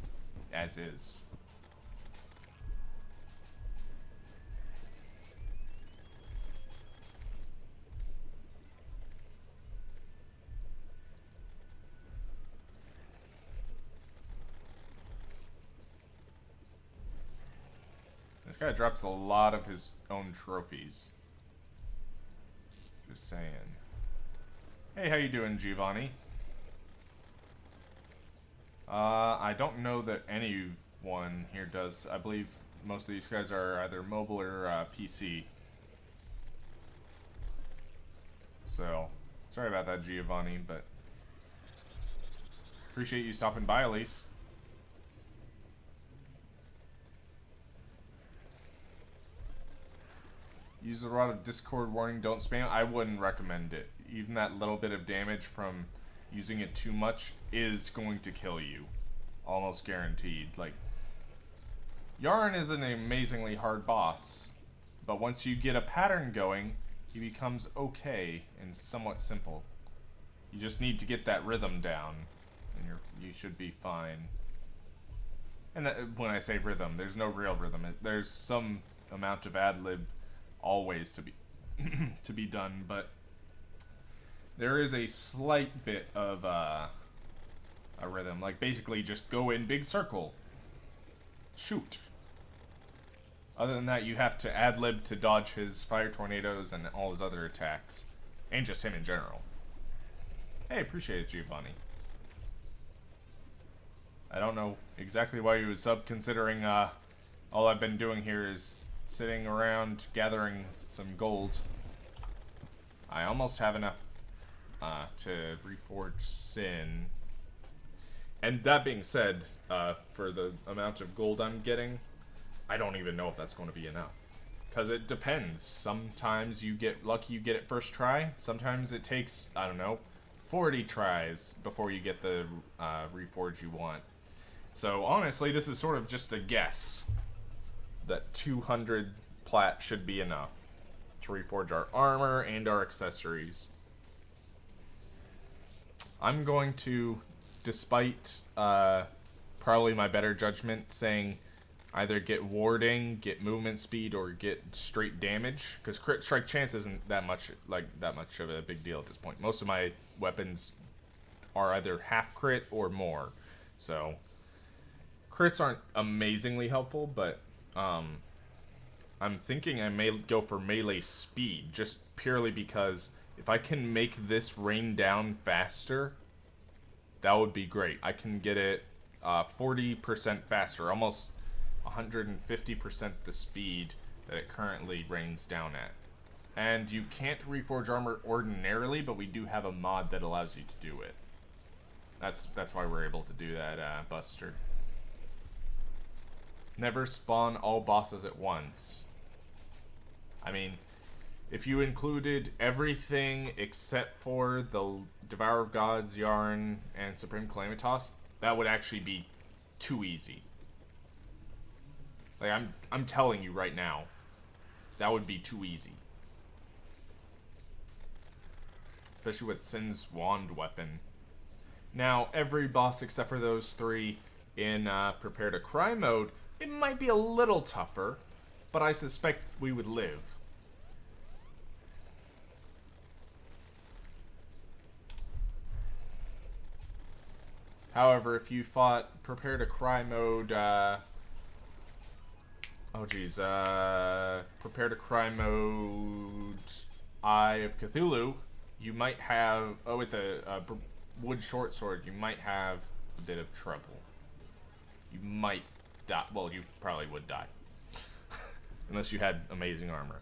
as is. This guy drops a lot of his own trophies. Just saying. Hey, how you doing, Giovanni? I don't know that anyone here does. I believe most of these guys are either mobile or PC. So, sorry about that, Giovanni, but appreciate you stopping by, at least. Use a lot of Discord warning, don't spam. I wouldn't recommend it. Even that little bit of damage from using it too much is going to kill you. Almost guaranteed. Like, Yarn is an amazingly hard boss, but once you get a pattern going, he becomes okay and somewhat simple. You just need to get that rhythm down, and you should be fine. And when I say rhythm, there's no real rhythm. There's some amount of ad-lib always to be to be done, but there is a slight bit of a rhythm. Like, basically just go in big circle, shoot. Other than that, you have to ad-lib to dodge his fire tornadoes and all his other attacks, and just him in general. Hey, appreciate it, Giovanni. I don't know exactly why you would sub, considering all I've been doing here is sitting around gathering some gold. I almost have enough to reforge Sin. And that being said, for the amount of gold I'm getting, I don't even know if that's going to be enough. Because it depends. Sometimes you get lucky, you get it first try. Sometimes it takes, I don't know, 40 tries before you get the reforge you want. So honestly, this is sort of just a guess that 200 plat should be enough to reforge our armor and our accessories. I'm going to, despite probably my better judgment, saying either get warding, get movement speed, or get straight damage, because crit strike chance isn't that much of a big deal at this point. Most of my weapons are either half crit or more, so crits aren't amazingly helpful, but I'm thinking I may go for melee speed, just purely because if I can make this rain down faster, that would be great. I can get it 40% faster, almost 150% the speed that it currently rains down at. And you can't reforge armor ordinarily, but we do have a mod that allows you to do it. That's why we're able to do that, Buster. Never spawn all bosses at once. I mean, if you included everything except for the Devourer of Gods, Yarn, and Supreme Calamitas, that would actually be too easy. Like, I'm telling you right now, that would be too easy. Especially with Sin's wand weapon. Now, every boss except for those three in Prepare to Cry mode, it might be a little tougher, but I suspect we would live. However, if you fought Prepare to Cry mode, Prepare to Cry mode Eye of Cthulhu, you might have, with a wood short sword, you might have a bit of trouble. You might die. Well, you probably would die. Unless you had amazing armor.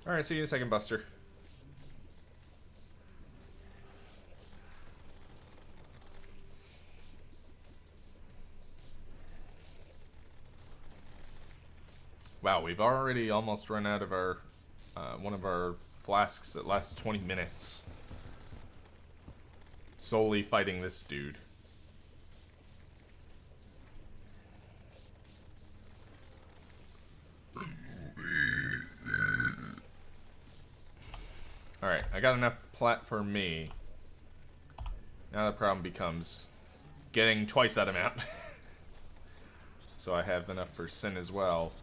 Alright, see you in a second, Buster. Wow, we've already almost run out of our one of our flasks that lasts 20 minutes. Solely fighting this dude. Alright, I got enough plat for me. Now the problem becomes getting twice that amount. So I have enough for Sin as well.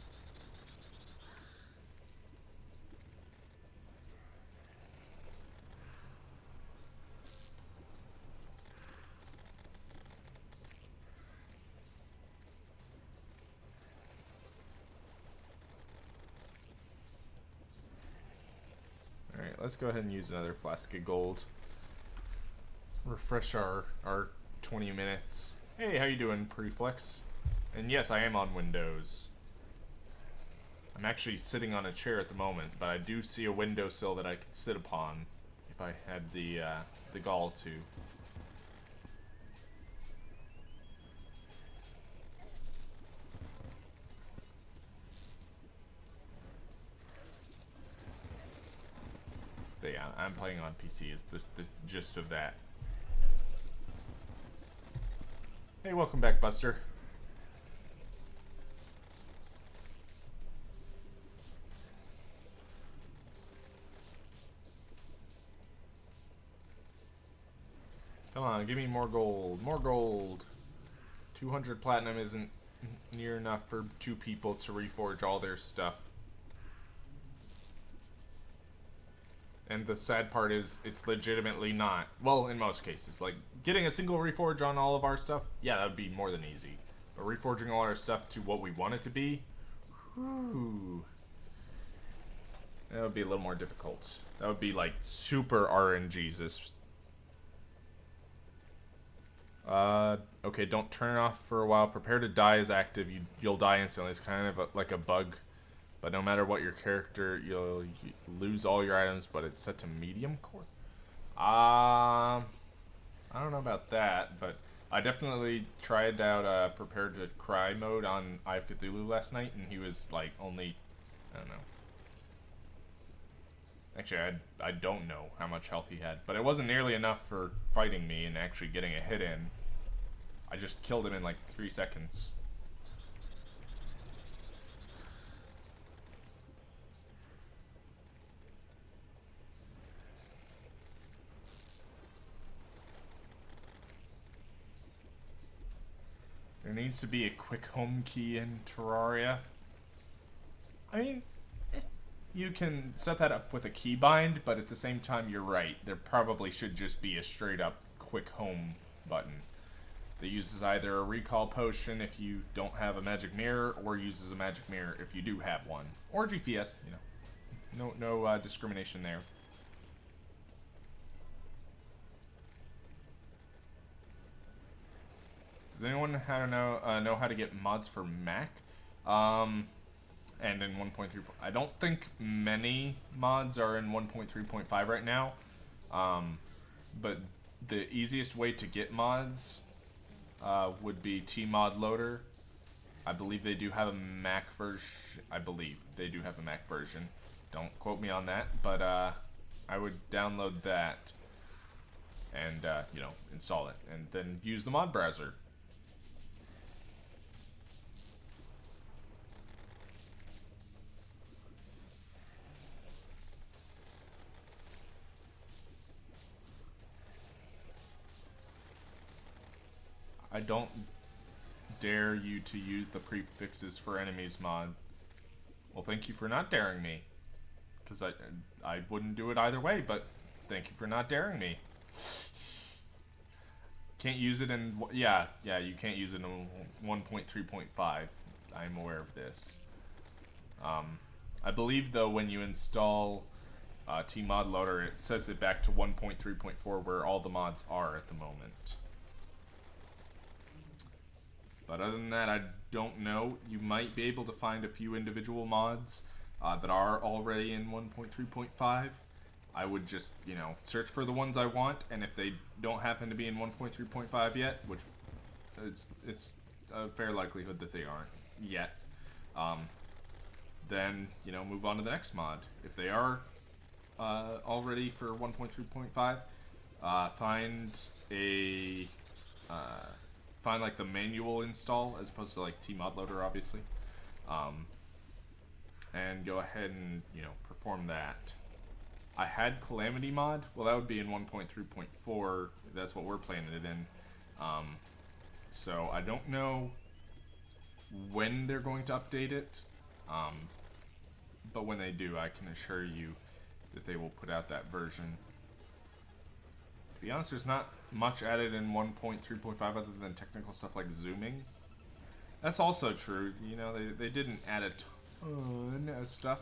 Alright, let's go ahead and use another flask of gold. Refresh our 20 minutes. Hey, how you doing, Preflex? And yes, I am on Windows. I'm actually sitting on a chair at the moment, but I do see a windowsill that I could sit upon if I had the gall to. But yeah, I'm playing on PC is the gist of that. Hey, welcome back, Buster. Come on, give me more gold. More gold. 200 platinum isn't near enough for 2 people to reforge all their stuff. And the sad part is, it's legitimately not. Well, in most cases. Like, getting a single reforge on all of our stuff, yeah, that would be more than easy. But reforging all our stuff to what we want it to be, whew, that would be a little more difficult. That would be, like, super RNGesus. Okay, don't turn it off for a while. Prepare to die is active. You'll die instantly. It's kind of like a bug. But no matter what your character, you lose all your items, but it's set to medium core. I don't know about that, but I definitely tried out Prepare to Cry mode on Eye of Cthulhu last night, and he was like only, I don't know. Actually, I don't know how much health he had, but it wasn't nearly enough for fighting me and actually getting a hit in. I just killed him in like 3 seconds. There needs to be a quick home key in Terraria. I mean, you can set that up with a keybind, but at the same time, you're right. There probably should just be a straight up quick home button that uses either a recall potion if you don't have a magic mirror, or uses a magic mirror if you do have one. Or GPS, you know. No discrimination there. Does anyone know how to get mods for Mac? and in 1.3. I don't think many mods are in 1.3.5 right now, but the easiest way to get mods would be Tmod Loader. I believe they do have a Mac version. I believe they do have a Mac version. Don't quote me on that, but I would download that and you know, install it, and then use the mod browser. I don't dare you to use the prefixes for enemies mod. Well, thank you for not daring me. Because I wouldn't do it either way, but thank you for not daring me. Can't use it in... Yeah, you can't use it in 1.3.5. I'm aware of this. I believe, though, when you install Tmod Loader, it sets it back to 1.3.4, where all the mods are at the moment. But other than that, I don't know. You might be able to find a few individual mods that are already in 1.3.5. I would just, you know, search for the ones I want, and if they don't happen to be in 1.3.5 yet, which it's a fair likelihood that they aren't yet, then, you know, move on to the next mod. If they are all ready for 1.3.5, find like the manual install as opposed to like Tmod Loader, obviously, and go ahead and, you know, perform that. I had Calamity mod. Well, that would be in 1.3.4. That's what we're playing it in. So I don't know when they're going to update it, but when they do, I can assure you that they will put out that version. To be honest, there's not much added in 1.3.5 other than technical stuff like zooming. That's also true. You know, they didn't add a ton of stuff.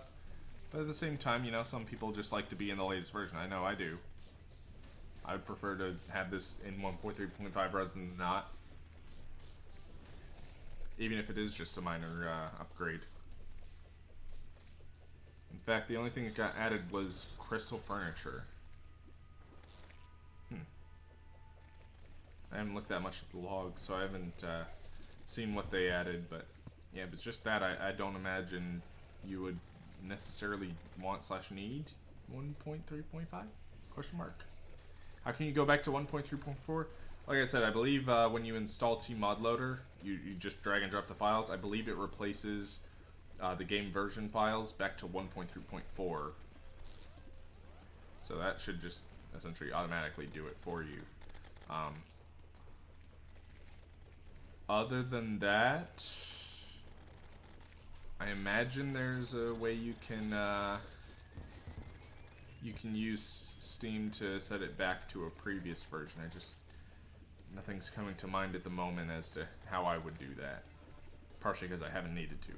But at the same time, you know, some people just like to be in the latest version. I know I do. I would prefer to have this in 1.3.5 rather than not. Even if it is just a minor upgrade. In fact, the only thing that got added was crystal furniture. I haven't looked that much at the log, so I haven't seen what they added, but yeah, if it's just that, I don't imagine you would necessarily want / need 1.3.5? Question mark. How can you go back to 1.3.4? Like I said, I believe when you install Tmod Loader, you just drag and drop the files. I believe it replaces the game version files back to 1.3.4. So that should just essentially automatically do it for you. Other than that, I imagine there's a way you can use Steam to set it back to a previous version. Nothing's coming to mind at the moment as to how I would do that. Partially because I haven't needed to.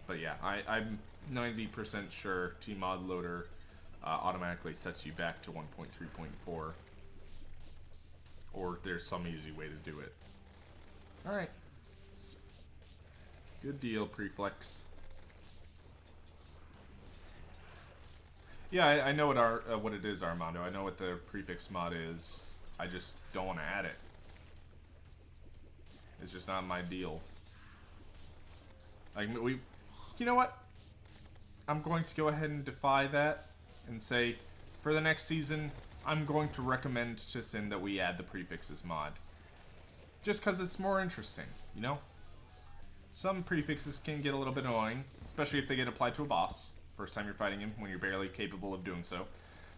But yeah, I'm 90% sure Tmod Loader automatically sets you back to 1.3.4. Or there's some easy way to do it. Alright. Good deal, Preflex. Yeah, I know what it is, Armando. I know what the prefix mod is. I just don't want to add it. It's just not my deal. Like, you know what? I'm going to go ahead and defy that and say, for the next season, I'm going to recommend to Sin that we add the prefixes mod. Just because it's more interesting, you know? Some prefixes can get a little bit annoying, especially if they get applied to a boss. First time you're fighting him, when you're barely capable of doing so.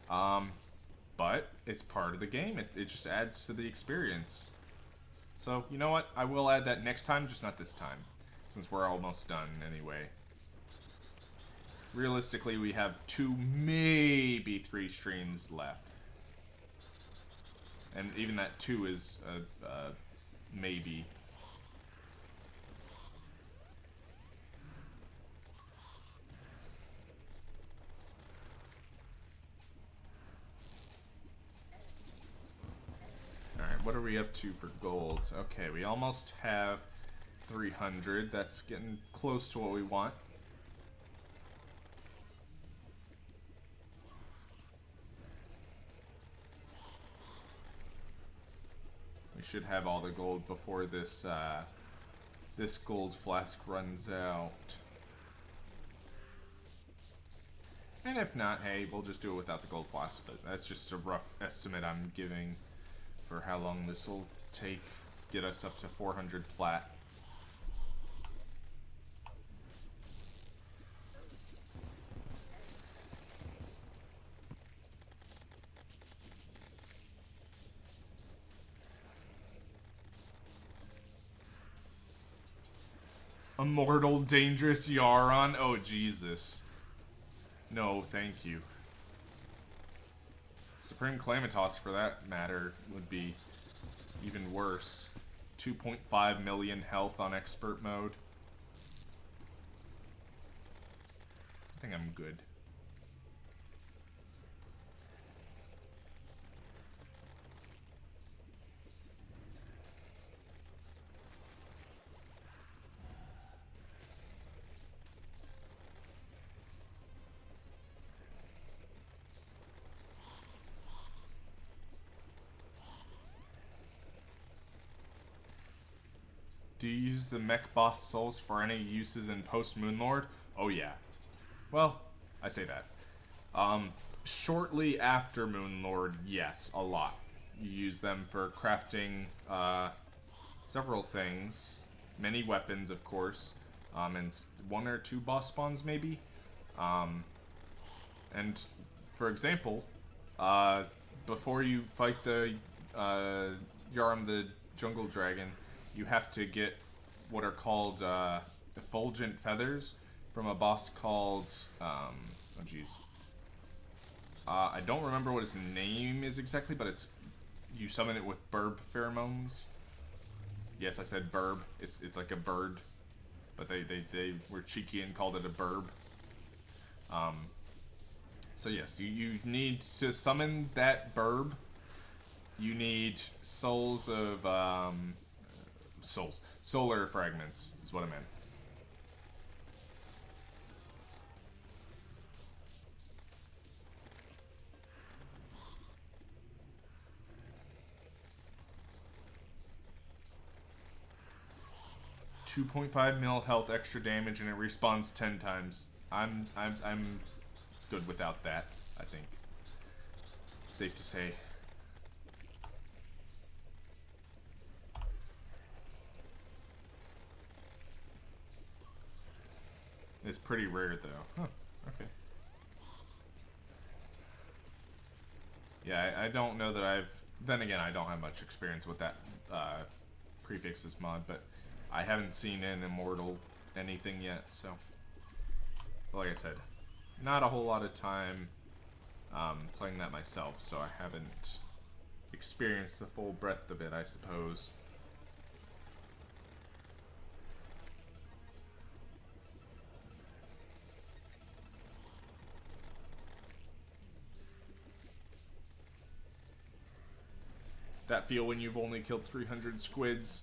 But it's part of the game. It just adds to the experience. So, you know what? I will add that next time, just not this time. Since we're almost done anyway. Realistically, we have 2, maybe 3 streams left. And even that 2 is maybe. Alright, what are we up to for gold? Okay, we almost have 300. That's getting close to what we want. We should have all the gold before this this gold flask runs out. And if not, hey, we'll just do it without the gold flask. But that's just a rough estimate I'm giving for how long this will take. Get us up to 400 plat. Immortal Dangerous Yaron? Oh, Jesus. No, thank you. Supreme Clamatos, for that matter, would be even worse. 2.5 million health on expert mode. I think I'm good. Do you use the mech boss souls for any uses in post Moonlord? Oh yeah. Well, I say that. Shortly after Moonlord, yes, a lot. You use them for crafting several things. Many weapons, of course. And 1 or 2 boss spawns, maybe. And, for example, before you fight the Yarm the Jungle Dragon, you have to get what are called effulgent feathers from a boss called, oh jeez. I don't remember what his name is exactly, but it's, you summon it with burb pheromones. Yes, I said burb. It's like a bird, but they were cheeky and called it a burb. So yes, you need to summon that burb. You need souls of, solar fragments is what I meant. $2.5 mil health extra damage and it respawns 10 times. I'm good without that, I think. Safe to say. It's pretty rare, though. Huh, okay. Yeah, I don't know that I've... Then again, I don't have much experience with that prefixes mod, but I haven't seen an Immortal anything yet, so... Like I said, not a whole lot of time playing that myself, so I haven't experienced the full breadth of it, I suppose. That feel when you've only killed 300 squids.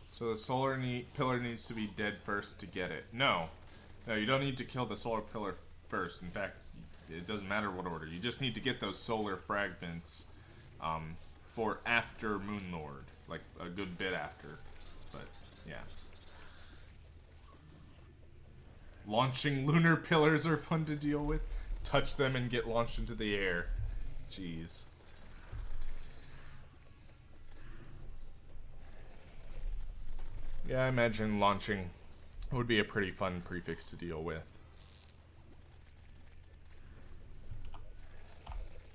So the solar pillar needs to be dead first to get it. No, you don't need to kill the solar pillar first. In fact, it doesn't matter what order. You just need to get those solar fragments for after Moonlord, like a good bit after. But yeah, launching lunar pillars are fun to deal with. Touch them and get launched into the air. Jeez. Yeah, I imagine launching would be a pretty fun prefix to deal with.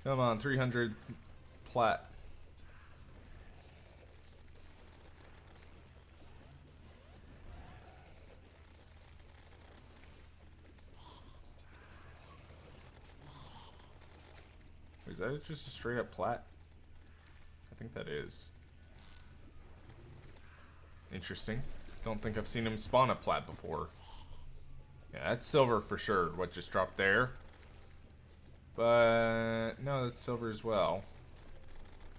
Come on, 300 plat. Is that just a straight up plat? I think that is. Interesting. Don't think I've seen him spawn a plat before. Yeah, that's silver for sure, what just dropped there. But no, that's silver as well.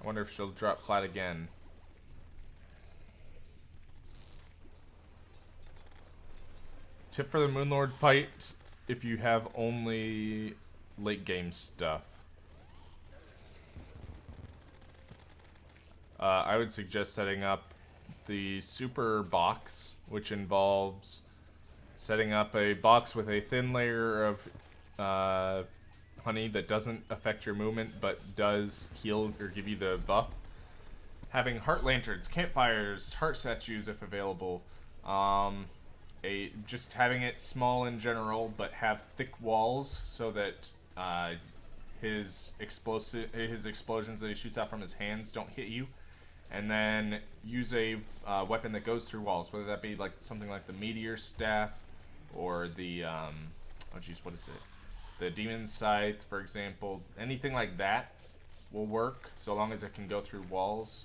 I wonder if she'll drop plat again. Tip for the Moonlord fight if you have only late game stuff. I would suggest setting up the super box, which involves setting up a box with a thin layer of honey that doesn't affect your movement but does heal or give you the buff. Having heart lanterns, campfires, heart statues if available. Just having it small in general but have thick walls so that his explosions that he shoots out from his hands don't hit you. And then use a weapon that goes through walls, whether that be like something like the meteor staff or the what is it? The demon's scythe, for example. Anything like that will work so long as it can go through walls.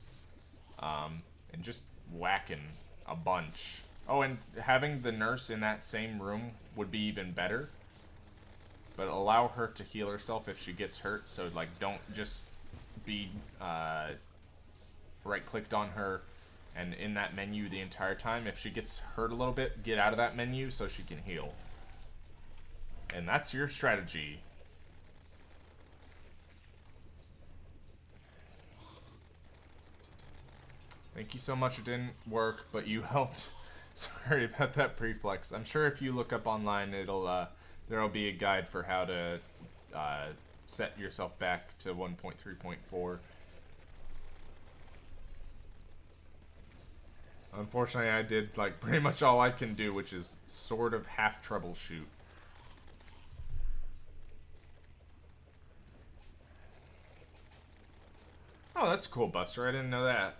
And just whacking a bunch. Oh, and having the nurse in that same room would be even better. But allow her to heal herself if she gets hurt. So like, don't just be right-clicked on her and in that menu the entire time. If she gets hurt a little bit, get out of that menu so she can heal. And that's your strategy. Thank you so much. It didn't work, but you helped. Sorry about that preflex. I'm sure if you look up online, there'll be a guide for how to set yourself back to 1.3.4. Unfortunately, I did like pretty much all I can do, which is sort of half troubleshoot. Oh, that's cool, Buster. I didn't know that.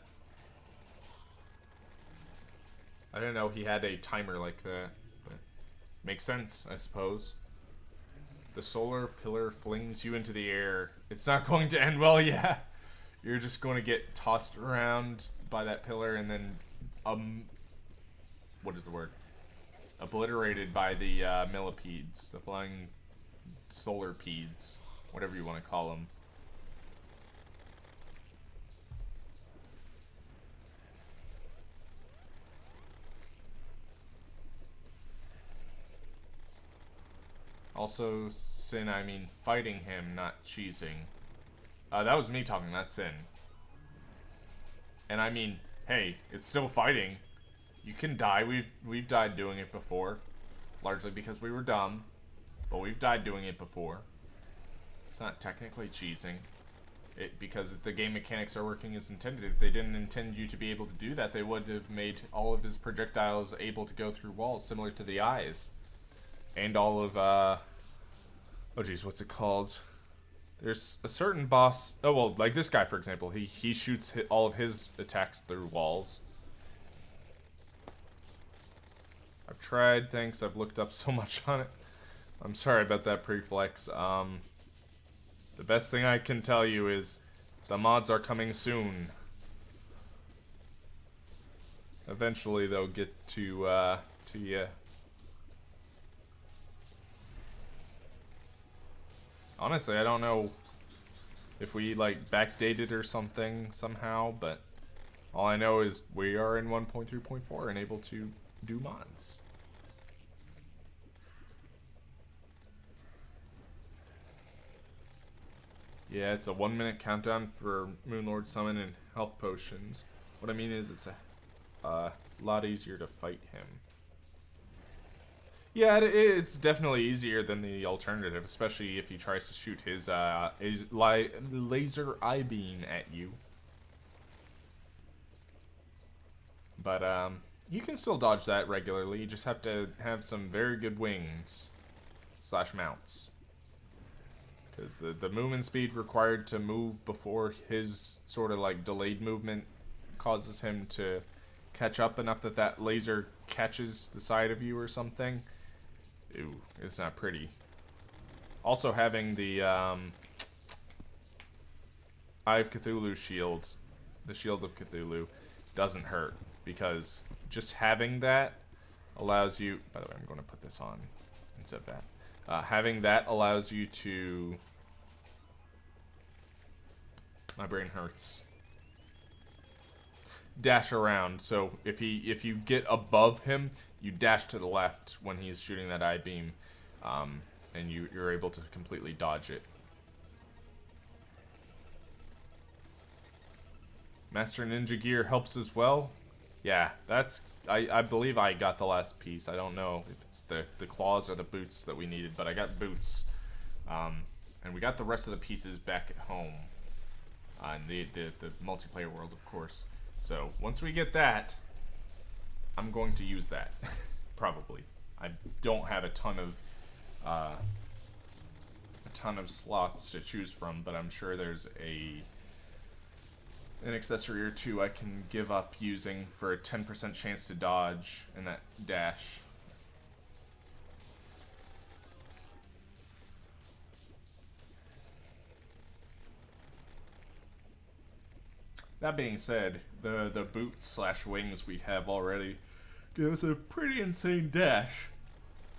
I didn't know he had a timer like that, but makes sense, I suppose. The solar pillar flings you into the air. It's not going to end well, yeah. You're just going to get tossed around by that pillar and then, what is the word? Obliterated by the millipedes, the flying solar pedes, whatever you want to call them. Also, Sin, I mean fighting him, not cheesing. That was me talking, not Sin. And I mean, hey, it's still fighting. You can die. We've died doing it before. Largely because we were dumb. But we've died doing it before. It's not technically cheesing. Because the game mechanics are working as intended. If they didn't intend you to be able to do that, they would have made all of his projectiles able to go through walls, similar to the eyes. And all of, oh geez, what's it called? There's a certain boss, oh well, like this guy for example, he shoots all of his attacks through walls. I've tried, thanks, I've looked up so much on it. I'm sorry about that preflex. The best thing I can tell you is the mods are coming soon. Eventually they'll get to you. Honestly, I don't know if we like backdated or something somehow, but all I know is we are in 1.3.4 and able to do mods. Yeah, it's a 1-minute countdown for Moonlord Summon and health potions. What I mean is it's a lot easier to fight him. Yeah, it's definitely easier than the alternative, especially if he tries to shoot his laser eye beam at you. But you can still dodge that regularly. You just have to have some very good wings / mounts. Because the movement speed required to move before his sort of like delayed movement causes him to catch up enough that that laser catches the side of you or something. Ew, it's not pretty. Also having the Eye of Cthulhu shield, the Shield of Cthulhu, doesn't hurt. Because just having that allows you... By the way, I'm going to put this on instead of that. Having that allows you to... My brain hurts. dash around. So if you get above him, you dash to the left when he's shooting that I-beam, and you're able to completely dodge it. Master Ninja Gear helps as well. Yeah, that's... I believe I got the last piece. I don't know if it's the claws or the boots that we needed, but I got boots. And we got the rest of the pieces back at home. In the multiplayer world, of course. So, once we get that, I'm going to use that. Probably. I don't have a ton of slots to choose from, but I'm sure there's an accessory or two I can give up using for a 10% chance to dodge in that dash. That being said, the boots slash wings we have already give us a pretty insane dash.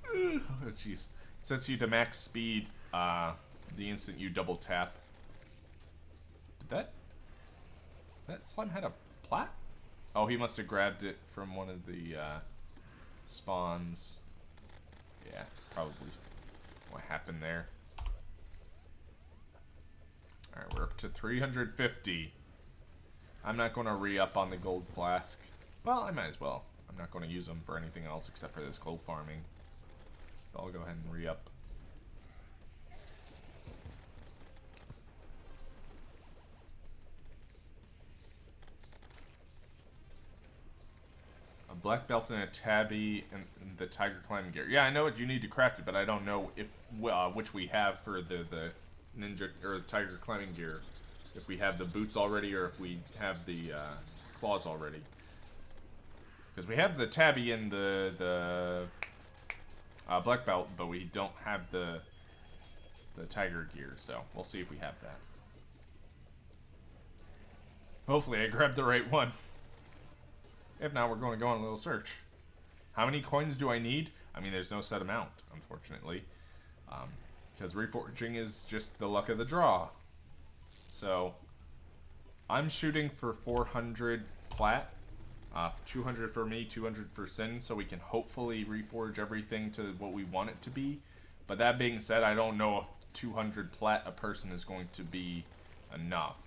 Oh jeez. Sets you to max speed the instant you double tap. Did that slime had a plat? Oh, he must have grabbed it from one of the spawns. Yeah, probably what happened there. Alright, we're up to 350. I'm not going to re-up on the gold flask. Well, I might as well. I'm not going to use them for anything else except for this gold farming. So I'll go ahead and re-up. A black belt and a tabby and the tiger climbing gear. Yeah, I know what you need to craft it, but I don't know if which we have for the ninja or the tiger climbing gear. If we have the boots already, or if we have the claws already. Because we have the tabby and the black belt, but we don't have the tiger gear. So we'll see if we have that. Hopefully, I grabbed the right one. If not, we're going to go on a little search. How many coins do I need? I mean, there's no set amount, unfortunately, because reforging is just the luck of the draw. So, I'm shooting for 400 plat, 200 for me, 200 for Sin, so we can hopefully reforge everything to what we want it to be. But that being said, I don't know if 200 plat a person is going to be enough.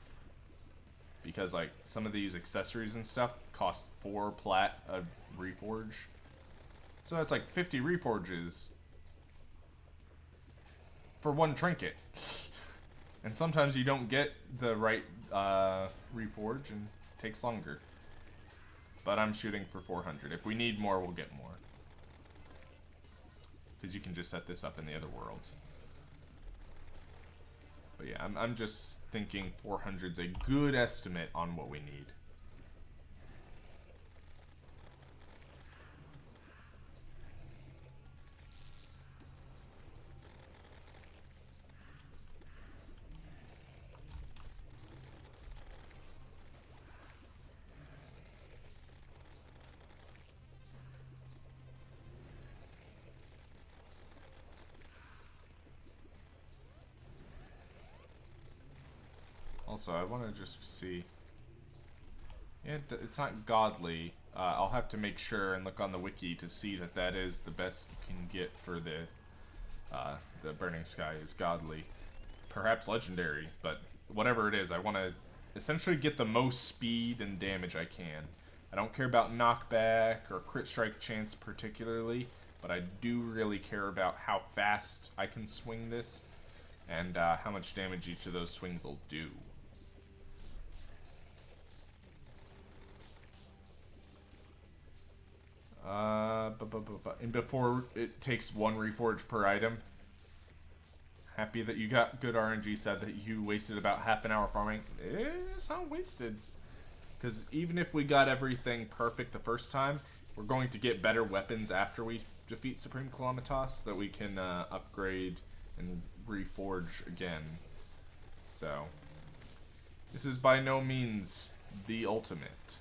Because, like, some of these accessories and stuff cost 4 plat a reforge. So that's like 50 reforges for one trinket. And sometimes you don't get the right reforge and it takes longer. But I'm shooting for 400. If we need more, we'll get more. Because you can just set this up in the other world. But yeah, I'm just thinking 400's a good estimate on what we need. Also, I want to just see. Yeah, it's not godly. I'll have to make sure and look on the wiki to see that that is the best you can get for the Burning Sky is godly. Perhaps legendary, but whatever it is, I want to essentially get the most speed and damage I can. I don't care about knockback or crit strike chance particularly, but I do really care about how fast I can swing this and how much damage each of those swings will do. And before it takes 1 reforge per item. Happy that you got good RNG, said that you wasted about half an hour farming. It's not wasted. Because even if we got everything perfect the first time, we're going to get better weapons after we defeat Supreme Calamitas that we can upgrade and reforge again. So, this is by no means the ultimate.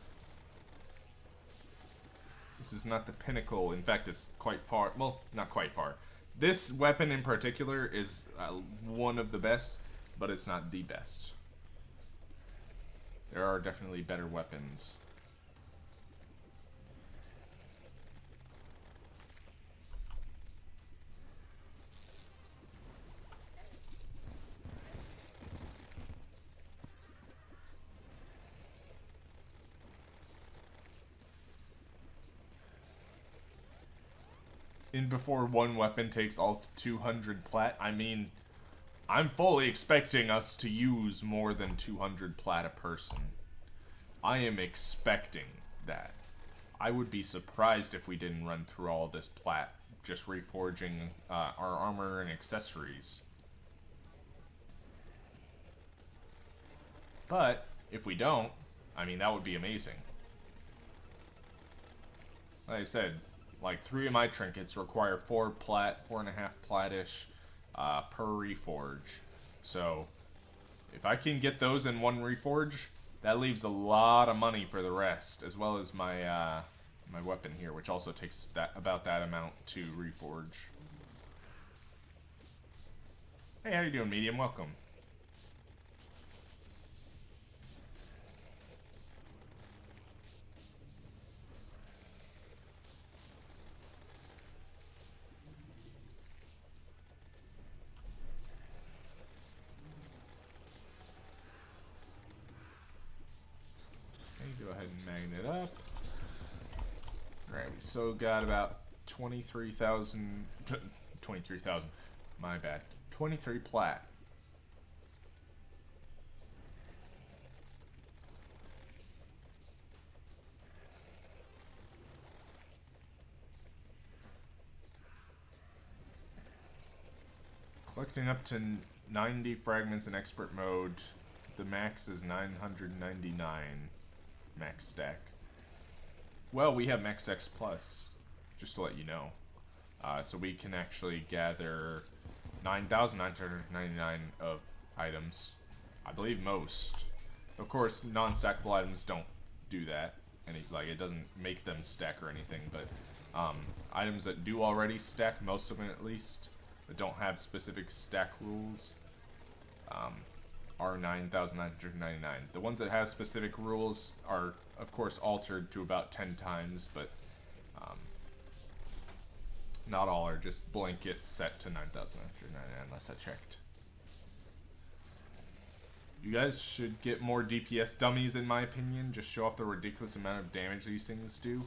This is not the pinnacle. In fact, it's quite far. Well, not quite far. This weapon in particular is one of the best, but it's not the best. There are definitely better weapons. in before one weapon takes all to 200 plat. I mean, I'm fully expecting us to use more than 200 plat a person. I am expecting that. I would be surprised if we didn't run through all this plat, just reforging our armor and accessories. But, if we don't, I mean, that would be amazing. Like I said, like 3 of my trinkets require 4 plat, 4.5 platish per reforge. So, if I can get those in one reforge, that leaves a lot of money for the rest, as well as my my weapon here, which also takes about that amount to reforge. Hey, how you doing, medium? Welcome. Go ahead and magnet up. Alright, we still got about 23,000. 23,000. My bad. 23 plat. Collecting up to 90 fragments in expert mode. The max is 999. Max stack. Well, we have Max X Plus, just to let you know. So we can actually gather 9,999 of items. I believe most. Of course, non-stackable items don't do that. Like, it doesn't make them stack or anything, but items that do already stack, most of them at least, that don't have specific stack rules, are 9,999. The ones that have specific rules are, of course, altered to about 10 times, but not all are just blanket set to 9,999 unless I checked. You guys should get more DPS dummies, in my opinion. Just show off the ridiculous amount of damage these things do.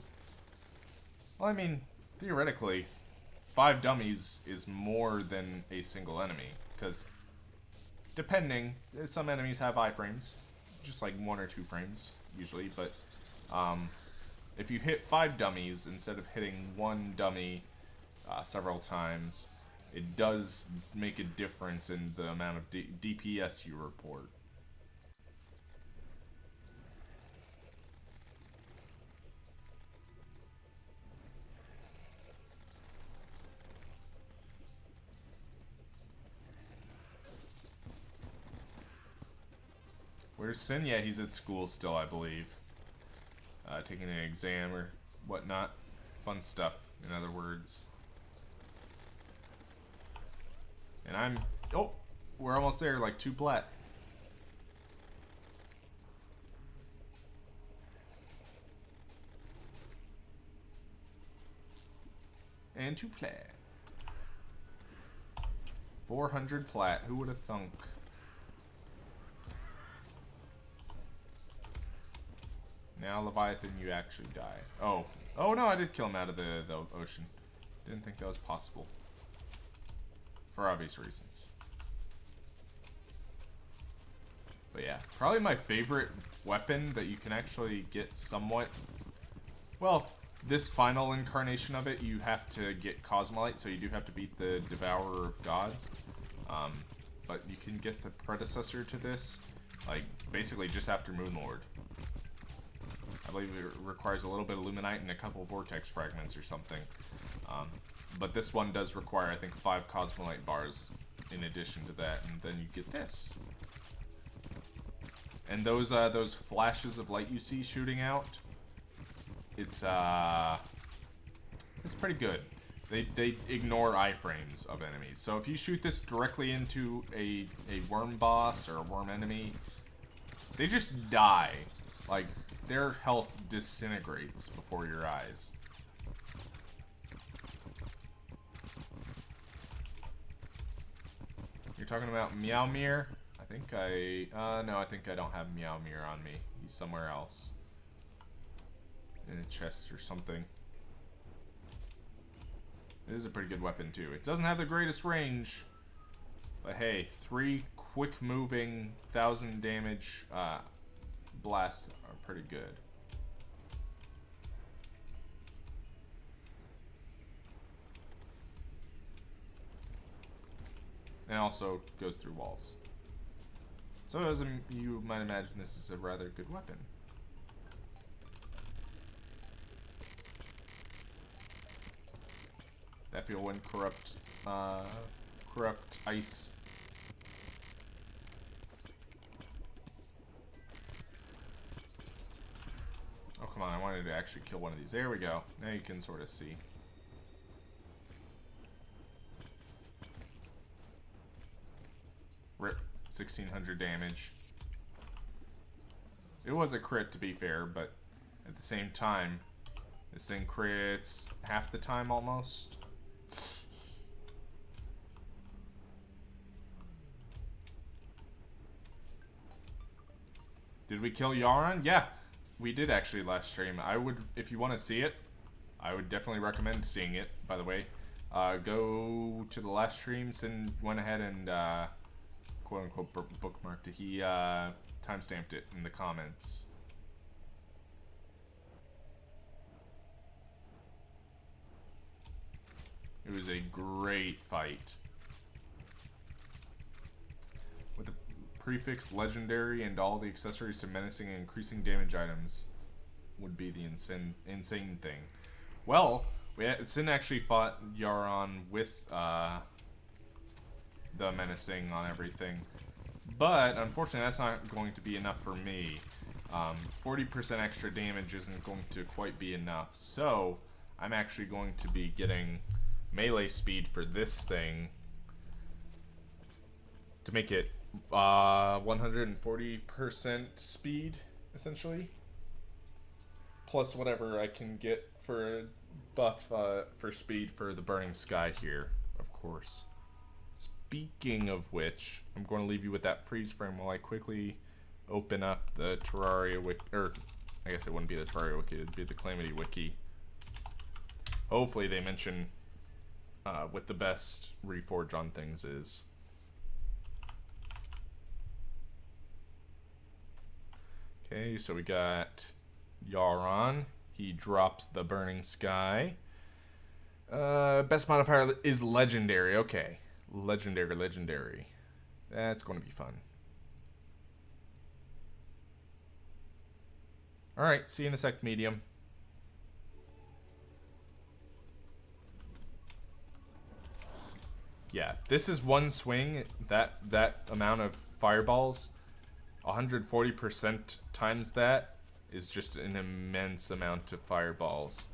Well, I mean, theoretically, 5 dummies is more than a single enemy, because depending, some enemies have iframes, just like 1 or 2 frames, usually, but if you hit 5 dummies instead of hitting 1 dummy several times, it does make a difference in the amount of DPS you report. Where's Sin? Yeah, he's at school still, I believe. Taking an exam or whatnot. Fun stuff, in other words. And I'm... Oh! We're almost there, like 2 plat. And 2 plat. 400 plat. Who would have thunk? Now, Leviathan, you actually die. Oh. Oh, no, I did kill him out of the ocean. Didn't think that was possible. For obvious reasons. But yeah, probably my favorite weapon that you can actually get somewhat... Well, this final incarnation of it, you have to get Cosmolite, so you do have to beat the Devourer of Gods. But you can get the predecessor to this, like, basically just after Moonlord. I believe it requires a little bit of Luminite and a couple Vortex Fragments or something. But this one does require, I think, 5 Cosmolite bars in addition to that, and then you get this. And those flashes of light you see shooting out, it's pretty good. They ignore iframes of enemies. So if you shoot this directly into a worm boss or a worm enemy, they just die. Like, their health disintegrates before your eyes. You're talking about Meowmere? I think no, I think I don't have Meowmere on me. He's somewhere else. In a chest or something. It is a pretty good weapon too. It doesn't have the greatest range, but hey, 3 quick moving 1000 damage blasts are pretty good. And also goes through walls. So as you might imagine, this is a rather good weapon. That feel when corrupt ice. Oh come on! I wanted to actually kill one of these. There we go. Now you can sort of see. Rip. 1600 damage. It was a crit to be fair, but at the same time, this thing crits half the time almost. Did we kill Yaron? Yeah, we did actually last stream. I would, if you want to see it, I would definitely recommend seeing it, by the way. Go to the last stream. Sin went ahead and quote-unquote bookmarked it. He timestamped it in the comments. It was a great fight. With the prefix legendary and all the accessories to menacing and increasing damage items would be the insane thing. Well, Sin actually fought Yaron with the menacing on everything. But, unfortunately, that's not going to be enough for me. 40% extra damage isn't going to quite be enough. So, I'm actually going to be getting melee speed for this thing to make it 140% speed, essentially. Plus whatever I can get for a buff for speed for the Burning Sky here, of course. Speaking of which, I'm going to leave you with that freeze frame while I quickly open up the Terraria wiki, or I guess it wouldn't be the Terraria wiki, it'd be the Calamity wiki. Hopefully they mention what the best reforge on things is. Okay, so we got Yaron. He drops the Burning Sky. Best modifier is legendary. Okay. Legendary. That's going to be fun. Alright, see you in a sec, medium. Yeah, this is one swing. That amount of fireballs, 140% times that is just an immense amount of fireballs.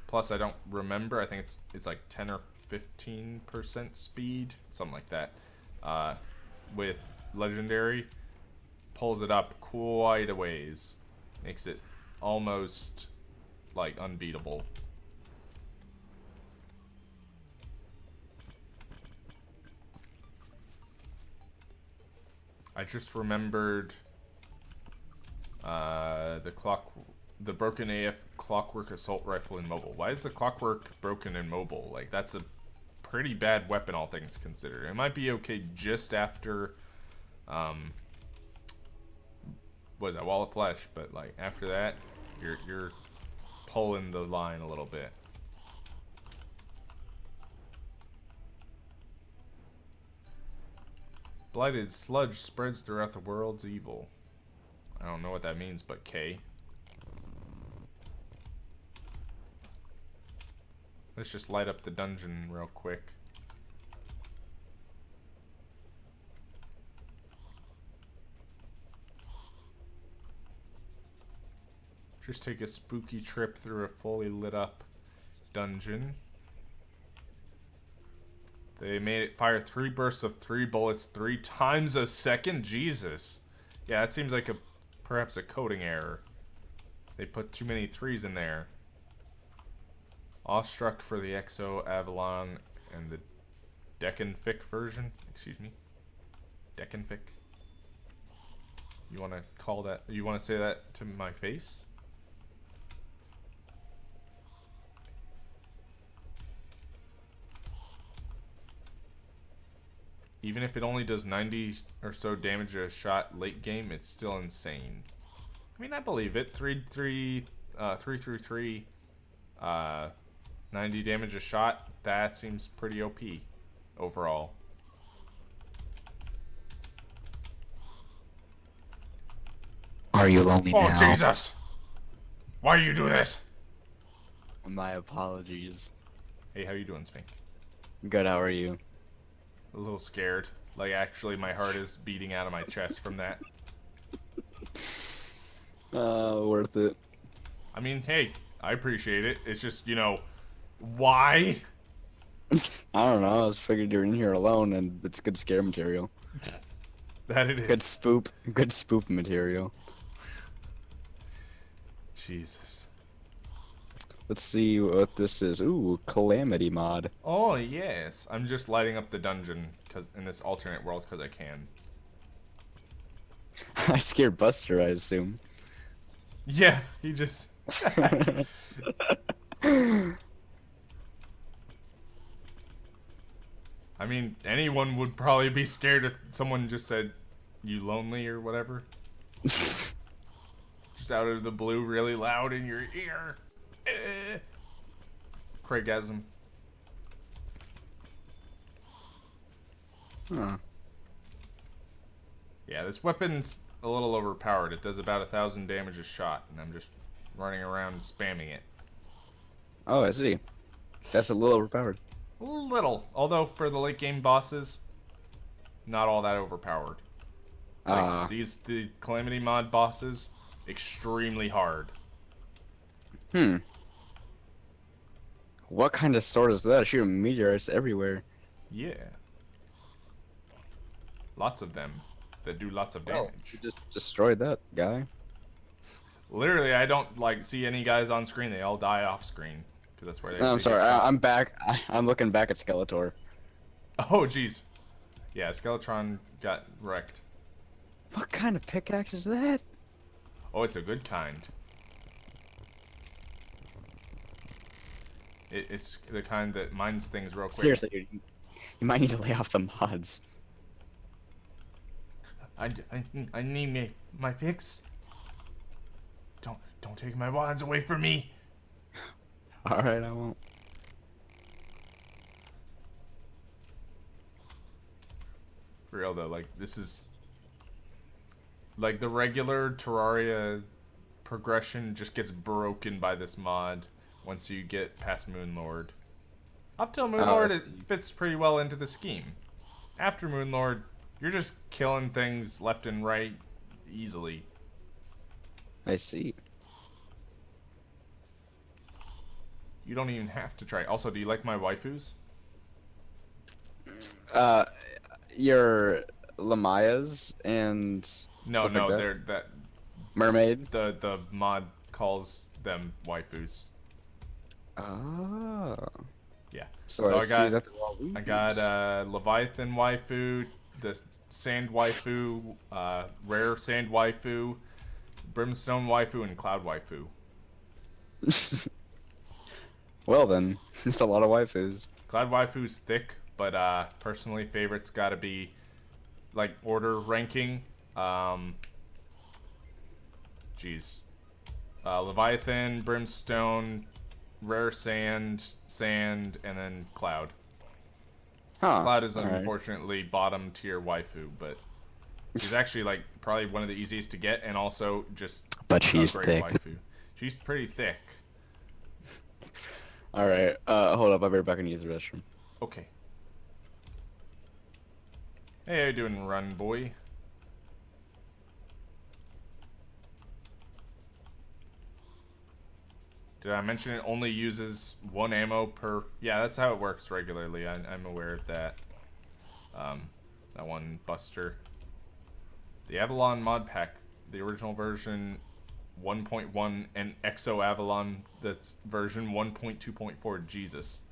Plus, I don't remember. I think it's like 10 or 15% speed, something like that. With legendary, pulls it up quite a ways, makes it almost like unbeatable. I just remembered the broken AF clockwork assault rifle in mobile. Why is the clockwork broken in mobile? Like, that's a pretty bad weapon, all things considered. It might be okay just after, what is that, Wall of Flesh, but like after that, you're pulling the line a little bit. Blighted sludge spreads throughout the world's evil. I don't know what that means, but K. Let's just light up the dungeon real quick. Just take a spooky trip through a fully lit up dungeon. They made it fire 3 bursts of 3 bullets 3 times a second? Jesus. Yeah, that seems like perhaps a coding error. They put too many 3s in there. Awestruck for the Exo Avalon and the Deckenfic version. Excuse me. Deckenfic. You want to call that? You want to say that to my face? Even if it only does 90 or so damage a shot late game, it's still insane. I mean, I believe it. 3 through 3, 90 damage a shot. That seems pretty OP overall. Are you lonely now? Oh, Jesus! Why you do this? My apologies. Hey, how you doing, Spink? Good, how are you? A little scared. Like, actually, my heart is beating out of my chest from that. Worth it. I mean, hey, I appreciate it. It's just, you know, why? I don't know, I just figured you're in here alone and it's good scare material. That it Good is. good spoof material. Jesus. Let's see what this is. Ooh, Calamity mod. Oh, yes. I'm just lighting up the dungeon cause in this alternate world because I can. I scared Buster, I assume. Yeah, he just... I mean, anyone would probably be scared if someone just said, "You lonely?" or whatever. Just out of the blue, really loud in your ear. Craigasm. Huh. Yeah, this weapon's a little overpowered. It does about 1,000 damage a shot, and I'm just running around spamming it. Oh, I see. That's a little overpowered. A little, although for the late game bosses, not all that overpowered. Like the Calamity mod bosses, extremely hard. What kind of sword is that? Shooting meteorites everywhere. Yeah. Lots of them that do lots of Oh, damage. you just destroyed that guy. Literally, I don't like see any guys on screen. They all die off screen because that's where they. No, I'm they sorry. get shot. I'm back. I'm looking back at Skeletor. Oh, jeez. Yeah, Skeletron got wrecked. What kind of pickaxe is that? Oh, it's a good kind. It's the kind that mines things real quick. Seriously, dude, you might need to lay off the mods. I need my fix. Don't take my wands away from me. All right, I won't. For real though, like this is like the regular Terraria progression just gets broken by this mod once you get past Moonlord. Up till Moonlord, it fits pretty well into the scheme. After Moonlord, you're just killing things left and right easily. I see. You don't even have to try. Also, do you like my waifus? Your Lamayas and No, stuff no, like that? they're that Mermaid. the mod calls them waifus. Oh. Yeah. So I got that they're all Leviathan waifu, the sand waifu, rare sand waifu, brimstone waifu, and cloud waifu. Well then, it's a lot of waifus. Cloud waifu's thick, but personally favorites gotta be like order ranking. Leviathan, brimstone, rare sand, and then cloud. Huh. Cloud is all right. unfortunately bottom tier waifu, but she's actually like probably one of the easiest to get, and also just But a she's great thick. waifu. She's pretty thick. All right. Hold up. I'll be right back and use the restroom. Okay. Hey, how you doing, run boy? Did I mention it only uses 1 ammo per... Yeah, that's how it works regularly. I'm aware of that. That one buster. The Avalon mod pack, the original version 1.1, and Exo Avalon that's version 1.2.4. Jesus.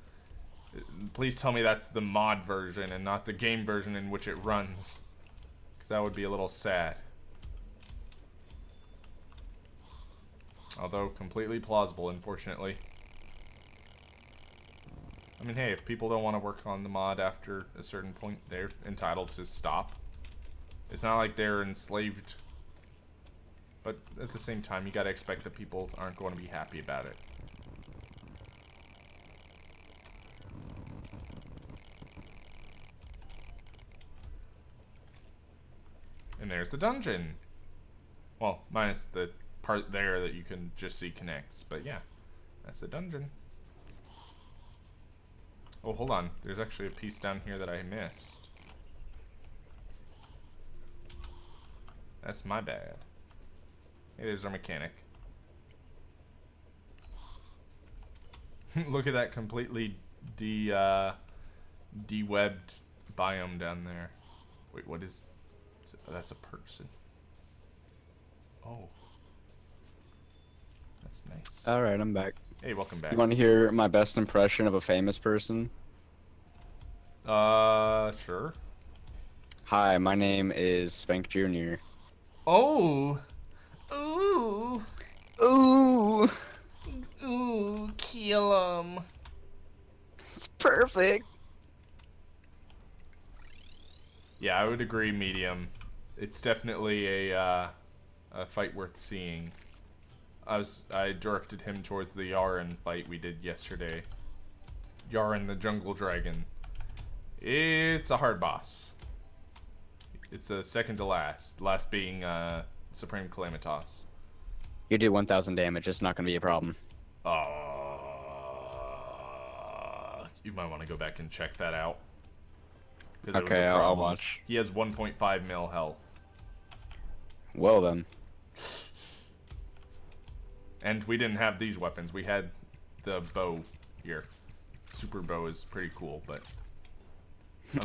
Please tell me that's the mod version and not the game version in which it runs. Because that would be a little sad. Although completely plausible, unfortunately. I mean, hey, if people don't want to work on the mod after a certain point, they're entitled to stop. It's not like they're enslaved. But at the same time, you gotta expect that people aren't going to be happy about it. And there's the dungeon. Well, minus the part there that you can just see connects. But yeah, that's the dungeon. Oh, hold on. There's actually a piece down here that I missed. That's my bad. Hey, there's our mechanic. Look at that completely de-webbed biome down there. Wait, what is... Oh, that's a person. Oh. That's nice. Alright, I'm back. Hey, welcome back. You want to hear my best impression of a famous person? Sure. Hi, my name is Spank Jr. Oh! Ooh! Ooh! Ooh, kill him. It's perfect! Yeah, I would agree, medium. It's definitely a fight worth seeing. I directed him towards the Yaren fight we did yesterday. Yaren the Jungle Dragon. It's a hard boss. It's the second to last. Last being Supreme Calamitas. You do 1,000 damage, it's not going to be a problem. You might want to go back and check that out. Okay, I'll watch. He has 1.5 mil health. Well then. And we didn't have these weapons. We had the bow here. Super bow is pretty cool, but...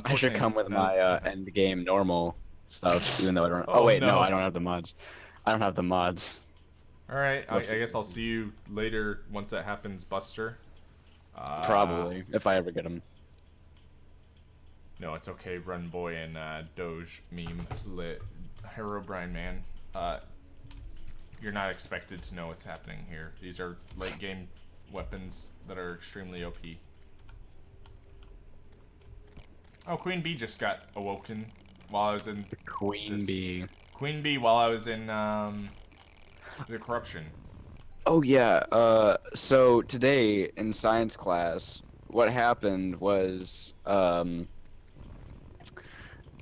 I should come with my end game normal stuff, even though I don't... Oh, wait, no, I don't have the mods. I don't have the mods. Alright, I guess I'll see you later once that happens, Buster. Probably, if I ever get them. No, it's okay, Run Boy and Doge meme. Herobrine, man. You're not expected to know what's happening here. These are late game weapons that are extremely OP. Oh, Queen Bee just got awoken while I was in... The Queen Bee. Queen Bee while I was in the corruption. Oh yeah, so today in science class, what happened was,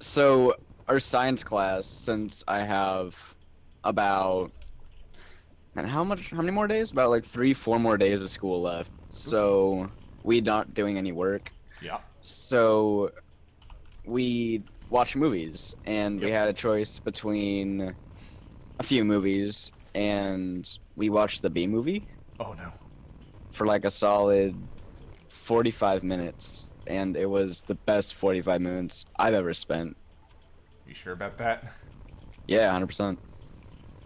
so our science class, since I have about, and how many more days? About like 3-4 more days of school left. So we not doing any work. Yeah. So we watched movies, and we had a choice between a few movies, and we watched the B movie. Oh no. For like a solid 45 minutes, and it was the best 45 minutes I've ever spent. You sure about that? Yeah, 100%.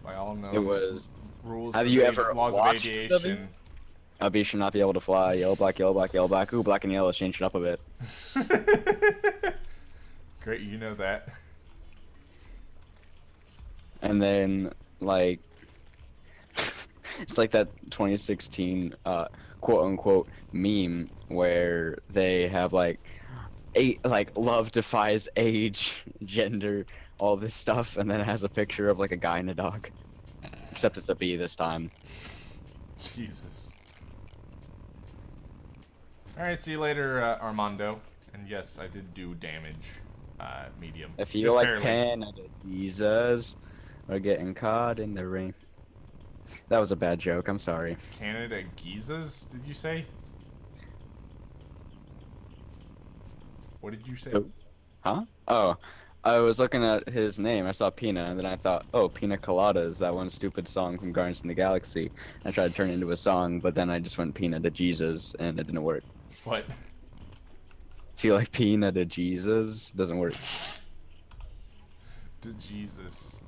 By all known It was. rules Have of you ever laws watched of the aviation. A bee should not be able to fly. Yellow, black, yellow, black, yellow, black. Ooh, black and yellow. Change it up a bit. Great, you know that. And then, like, it's like that 2016 quote-unquote meme where they have like love defies age, gender, all this stuff, and then it has a picture of like a guy and a dog. Except it's a bee this time. Jesus. Alright, see you later, Armando. And yes, I did do damage. Medium. If you Just like barely. pen, Jesus, or getting caught in the rain. That was a bad joke, I'm sorry. Canada Geezas, did you say? What did you say? Oh. Huh? Oh, I was looking at his name. I saw Pina, and then I thought, oh, Pina Colada is that one stupid song from Guardians of the Galaxy. I tried to turn it into a song, but then I just went Pina to Jesus, and it didn't work. What? Feel like Pina to Jesus doesn't work. To Jesus.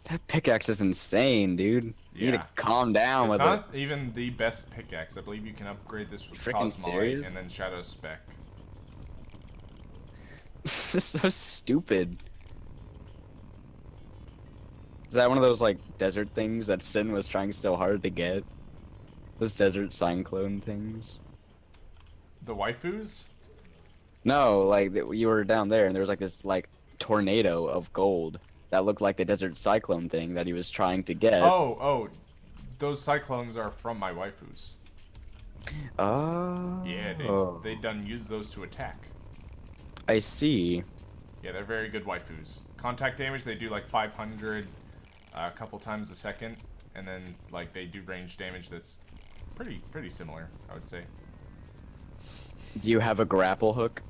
That pickaxe is insane, dude. You need Yeah. to calm down It's with not even the best pickaxe. I believe you can upgrade this with Freaking Cosmolite serious? and then Shadow Spec. This is so stupid. Is that one of those like desert things that Sin was trying so hard to get? Those desert cyclone things? The waifus? No, like you were down there and there was like this like tornado of gold that looked like the desert cyclone thing that he was trying to get. Oh, those cyclones are from my waifus. Oh. Yeah, they done use those to attack. I see. Yeah, they're very good waifus. Contact damage, they do like 500 a couple times a second, and then like they do range damage that's pretty similar, I would say. Do you have a grapple hook?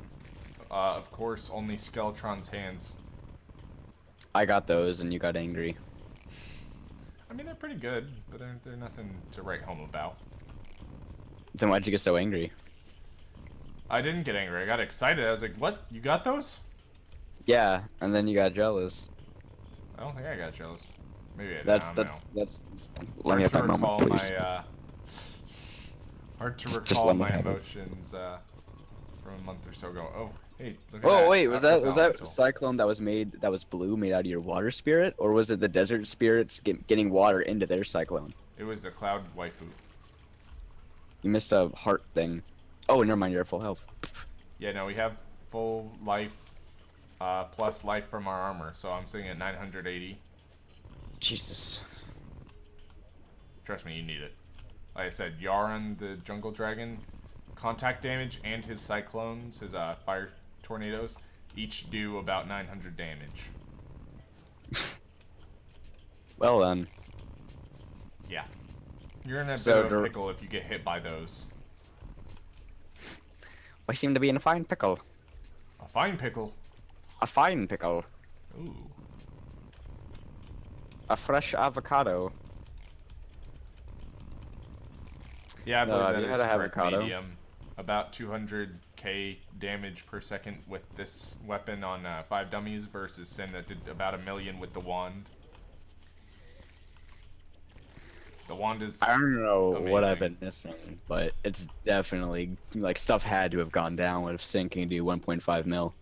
Of course, only Skeletron's hands. I got those and you got angry. I mean, they're pretty good, but they're nothing to write home about. Then why'd you get so angry? I didn't get angry. I got excited. I was like, "What? You got those?" Yeah, and then you got jealous. I don't think I got jealous. Maybe I did. That's I don't know. let me have that moment, please. Hard to Just recall let me my have it. emotions from a month or so ago. Oh, hey, look at that. Oh wait, was that Elemental. cyclone that was blue made out of your water spirit, or was it the desert spirits getting water into their cyclone? It was the cloud waifu. You missed a heart thing. Oh, never mind, you're at full health. Yeah, no, we have full life plus life from our armor, so I'm sitting at 980. Jesus. Trust me, you need it. Like I said, Yaron, the jungle dragon, contact damage and his cyclones, his fire tornadoes, each do about 900 damage. Well then. Yeah. You're in a So bit of a pickle if you get hit by those. I seem to be in a fine pickle. A fine pickle. A fine pickle. Ooh. A fresh avocado. Yeah, I No, believe have that you is had a correct avocado? medium. About 200k damage per second with this weapon on 5 dummies versus Sin that did about 1 million with the wand. The wand is I don't know what I've amazing. been missing, but it's definitely like stuff had to have gone down with sinking to 1.5 mil.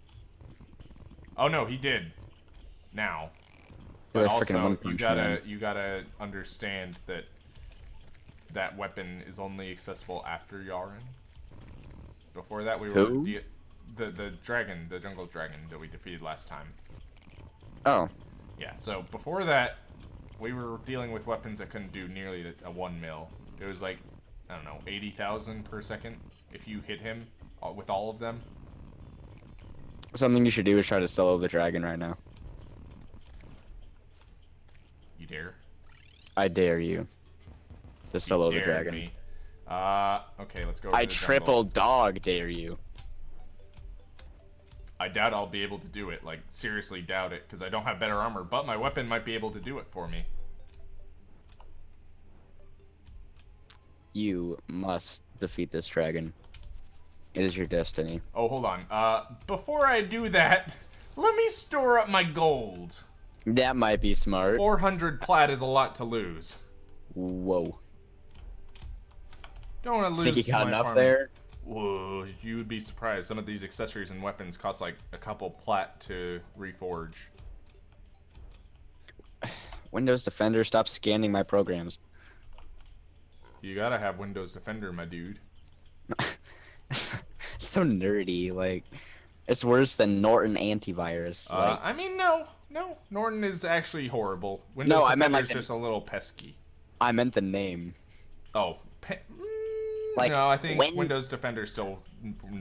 Oh no, he did. Now. Because But I freaking also, one punch man. you gotta understand that that weapon is only accessible after Yaren. Before that, we were Who? the dragon, the jungle dragon that we defeated last time. Oh, Yeah. So before that, we were dealing with weapons that couldn't do nearly a 1 mil. It was like, I don't know, 80,000 per second if you hit him with all of them. something you should do is try to solo the dragon right now. You dare? I dare you to solo the Dared dragon. me. Okay, let's go over I to the jungle. triple dog dare you. I doubt I'll be able to do it. Like, seriously doubt it, because I don't have better armor, but my weapon might be able to do it for me. You must defeat this dragon. It is your destiny. Oh, hold on. Before I do that, let me store up my gold. That might be smart. 400 plat is a lot to lose. Whoa. Don't want to lose Think you got my enough farm. there? Whoa, you would be surprised. Some of these accessories and weapons cost like a couple plat to reforge. Windows Defender, stop scanning my programs. You gotta have Windows Defender, my dude. So nerdy, like it's worse than Norton antivirus. Like, I mean, no. Norton is actually horrible. Windows No, I Defender meant like is just a little pesky. I meant the name. Oh, Like, no, I think when- Windows Defender still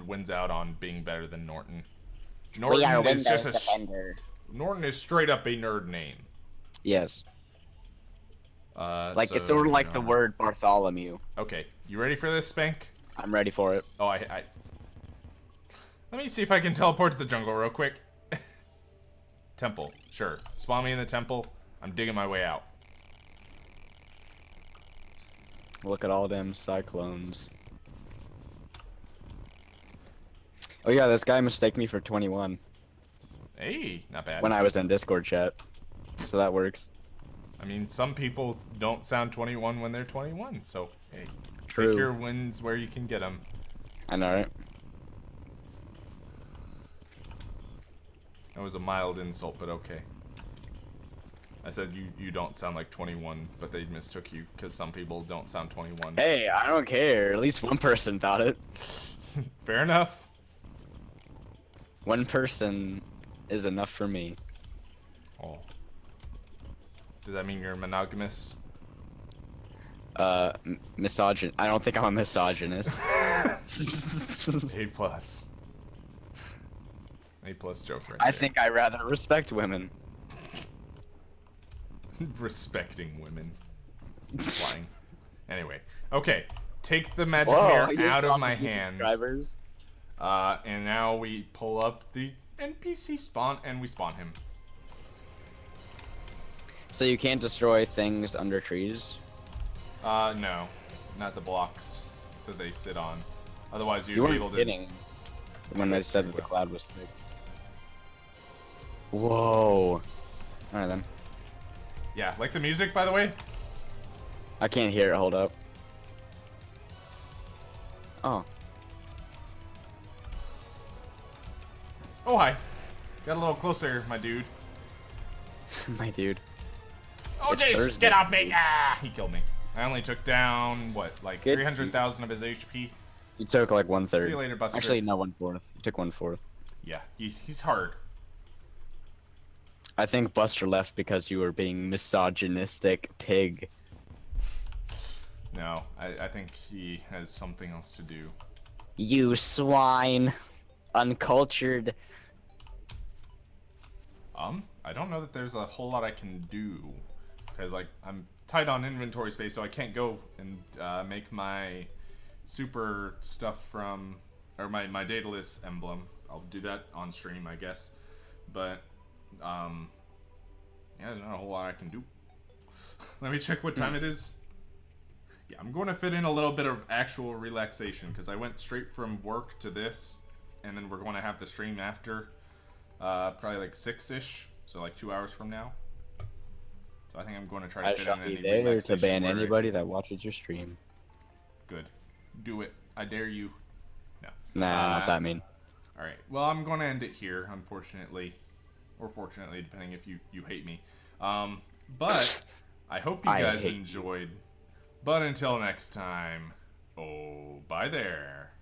wins out on being better than Norton. We Norton are is Windows just a Defender. Norton is straight up a nerd name. Yes. Like So, it's sort of like the word Bartholomew. Okay, you ready for this, Spank? I'm ready for it. Oh, I. Let me see if I can teleport to the jungle real quick. Temple, sure. Spawn me in the temple. I'm digging my way out. Look at all them cyclones. Oh yeah, this guy mistaked me for 21 Hey, not bad. when I was in Discord chat. So that works. I mean, some people don't sound 21 when they're 21, so hey, True. take your wins where you can get them. I know, right? That was a mild insult, but okay. I said you don't sound like 21, but they mistook you because some people don't sound 21. Hey, I don't care. At least one person thought it. Fair enough. One person is enough for me. Oh. Does that mean you're monogamous? Misogyn. I don't think I'm a misogynist. A plus. A plus joke right I there. think I rather respect women. Respecting women. Flying. Anyway. Okay. Take the magic Whoa, mirror you out saw of my some hand. subscribers. And now we pull up the NPC spawn and we spawn him. So you can't destroy things under trees? No. Not the blocks that they sit on. Otherwise you'd You be weren't able to... kidding when they said that the cloud was thick. Whoa. Alright then. Yeah, like the music, by the way? I can't hear it, hold up. Oh. Oh, hi. Got a little closer, my dude. My dude. Oh, It's jeez, Thursday. get off me! Ah, he killed me. I only took down, what, like Good. 300,000 of his HP? You took like 1/3. See you later, Buster. Actually, no, 1/4. You took 1/4. Yeah, he's hard. I think Buster left because you were being misogynistic pig. No, I think he has something else to do. You swine. Uncultured. I don't know that there's a whole lot I can do. Because, like, I'm tight on inventory space, so I can't go and make my super stuff from... Or my Daedalus emblem. I'll do that on stream, I guess. But, yeah, there's not a whole lot I can do. Let me check what time it is. Yeah, I'm going to fit in a little bit of actual relaxation, because I went straight from work to this, and then we're going to have the stream after, probably like 6-ish, so like 2 hours from now. So I think I'm going to try to I fit shall in be any there to relaxation ban where I anybody can. that watches your stream. Good. Do it. I dare you. No. Nah, not that mean. Alright, well, I'm going to end it here, unfortunately. Or fortunately, depending if you hate me. But I hope you I guys hate enjoyed. But until next time, oh, bye there.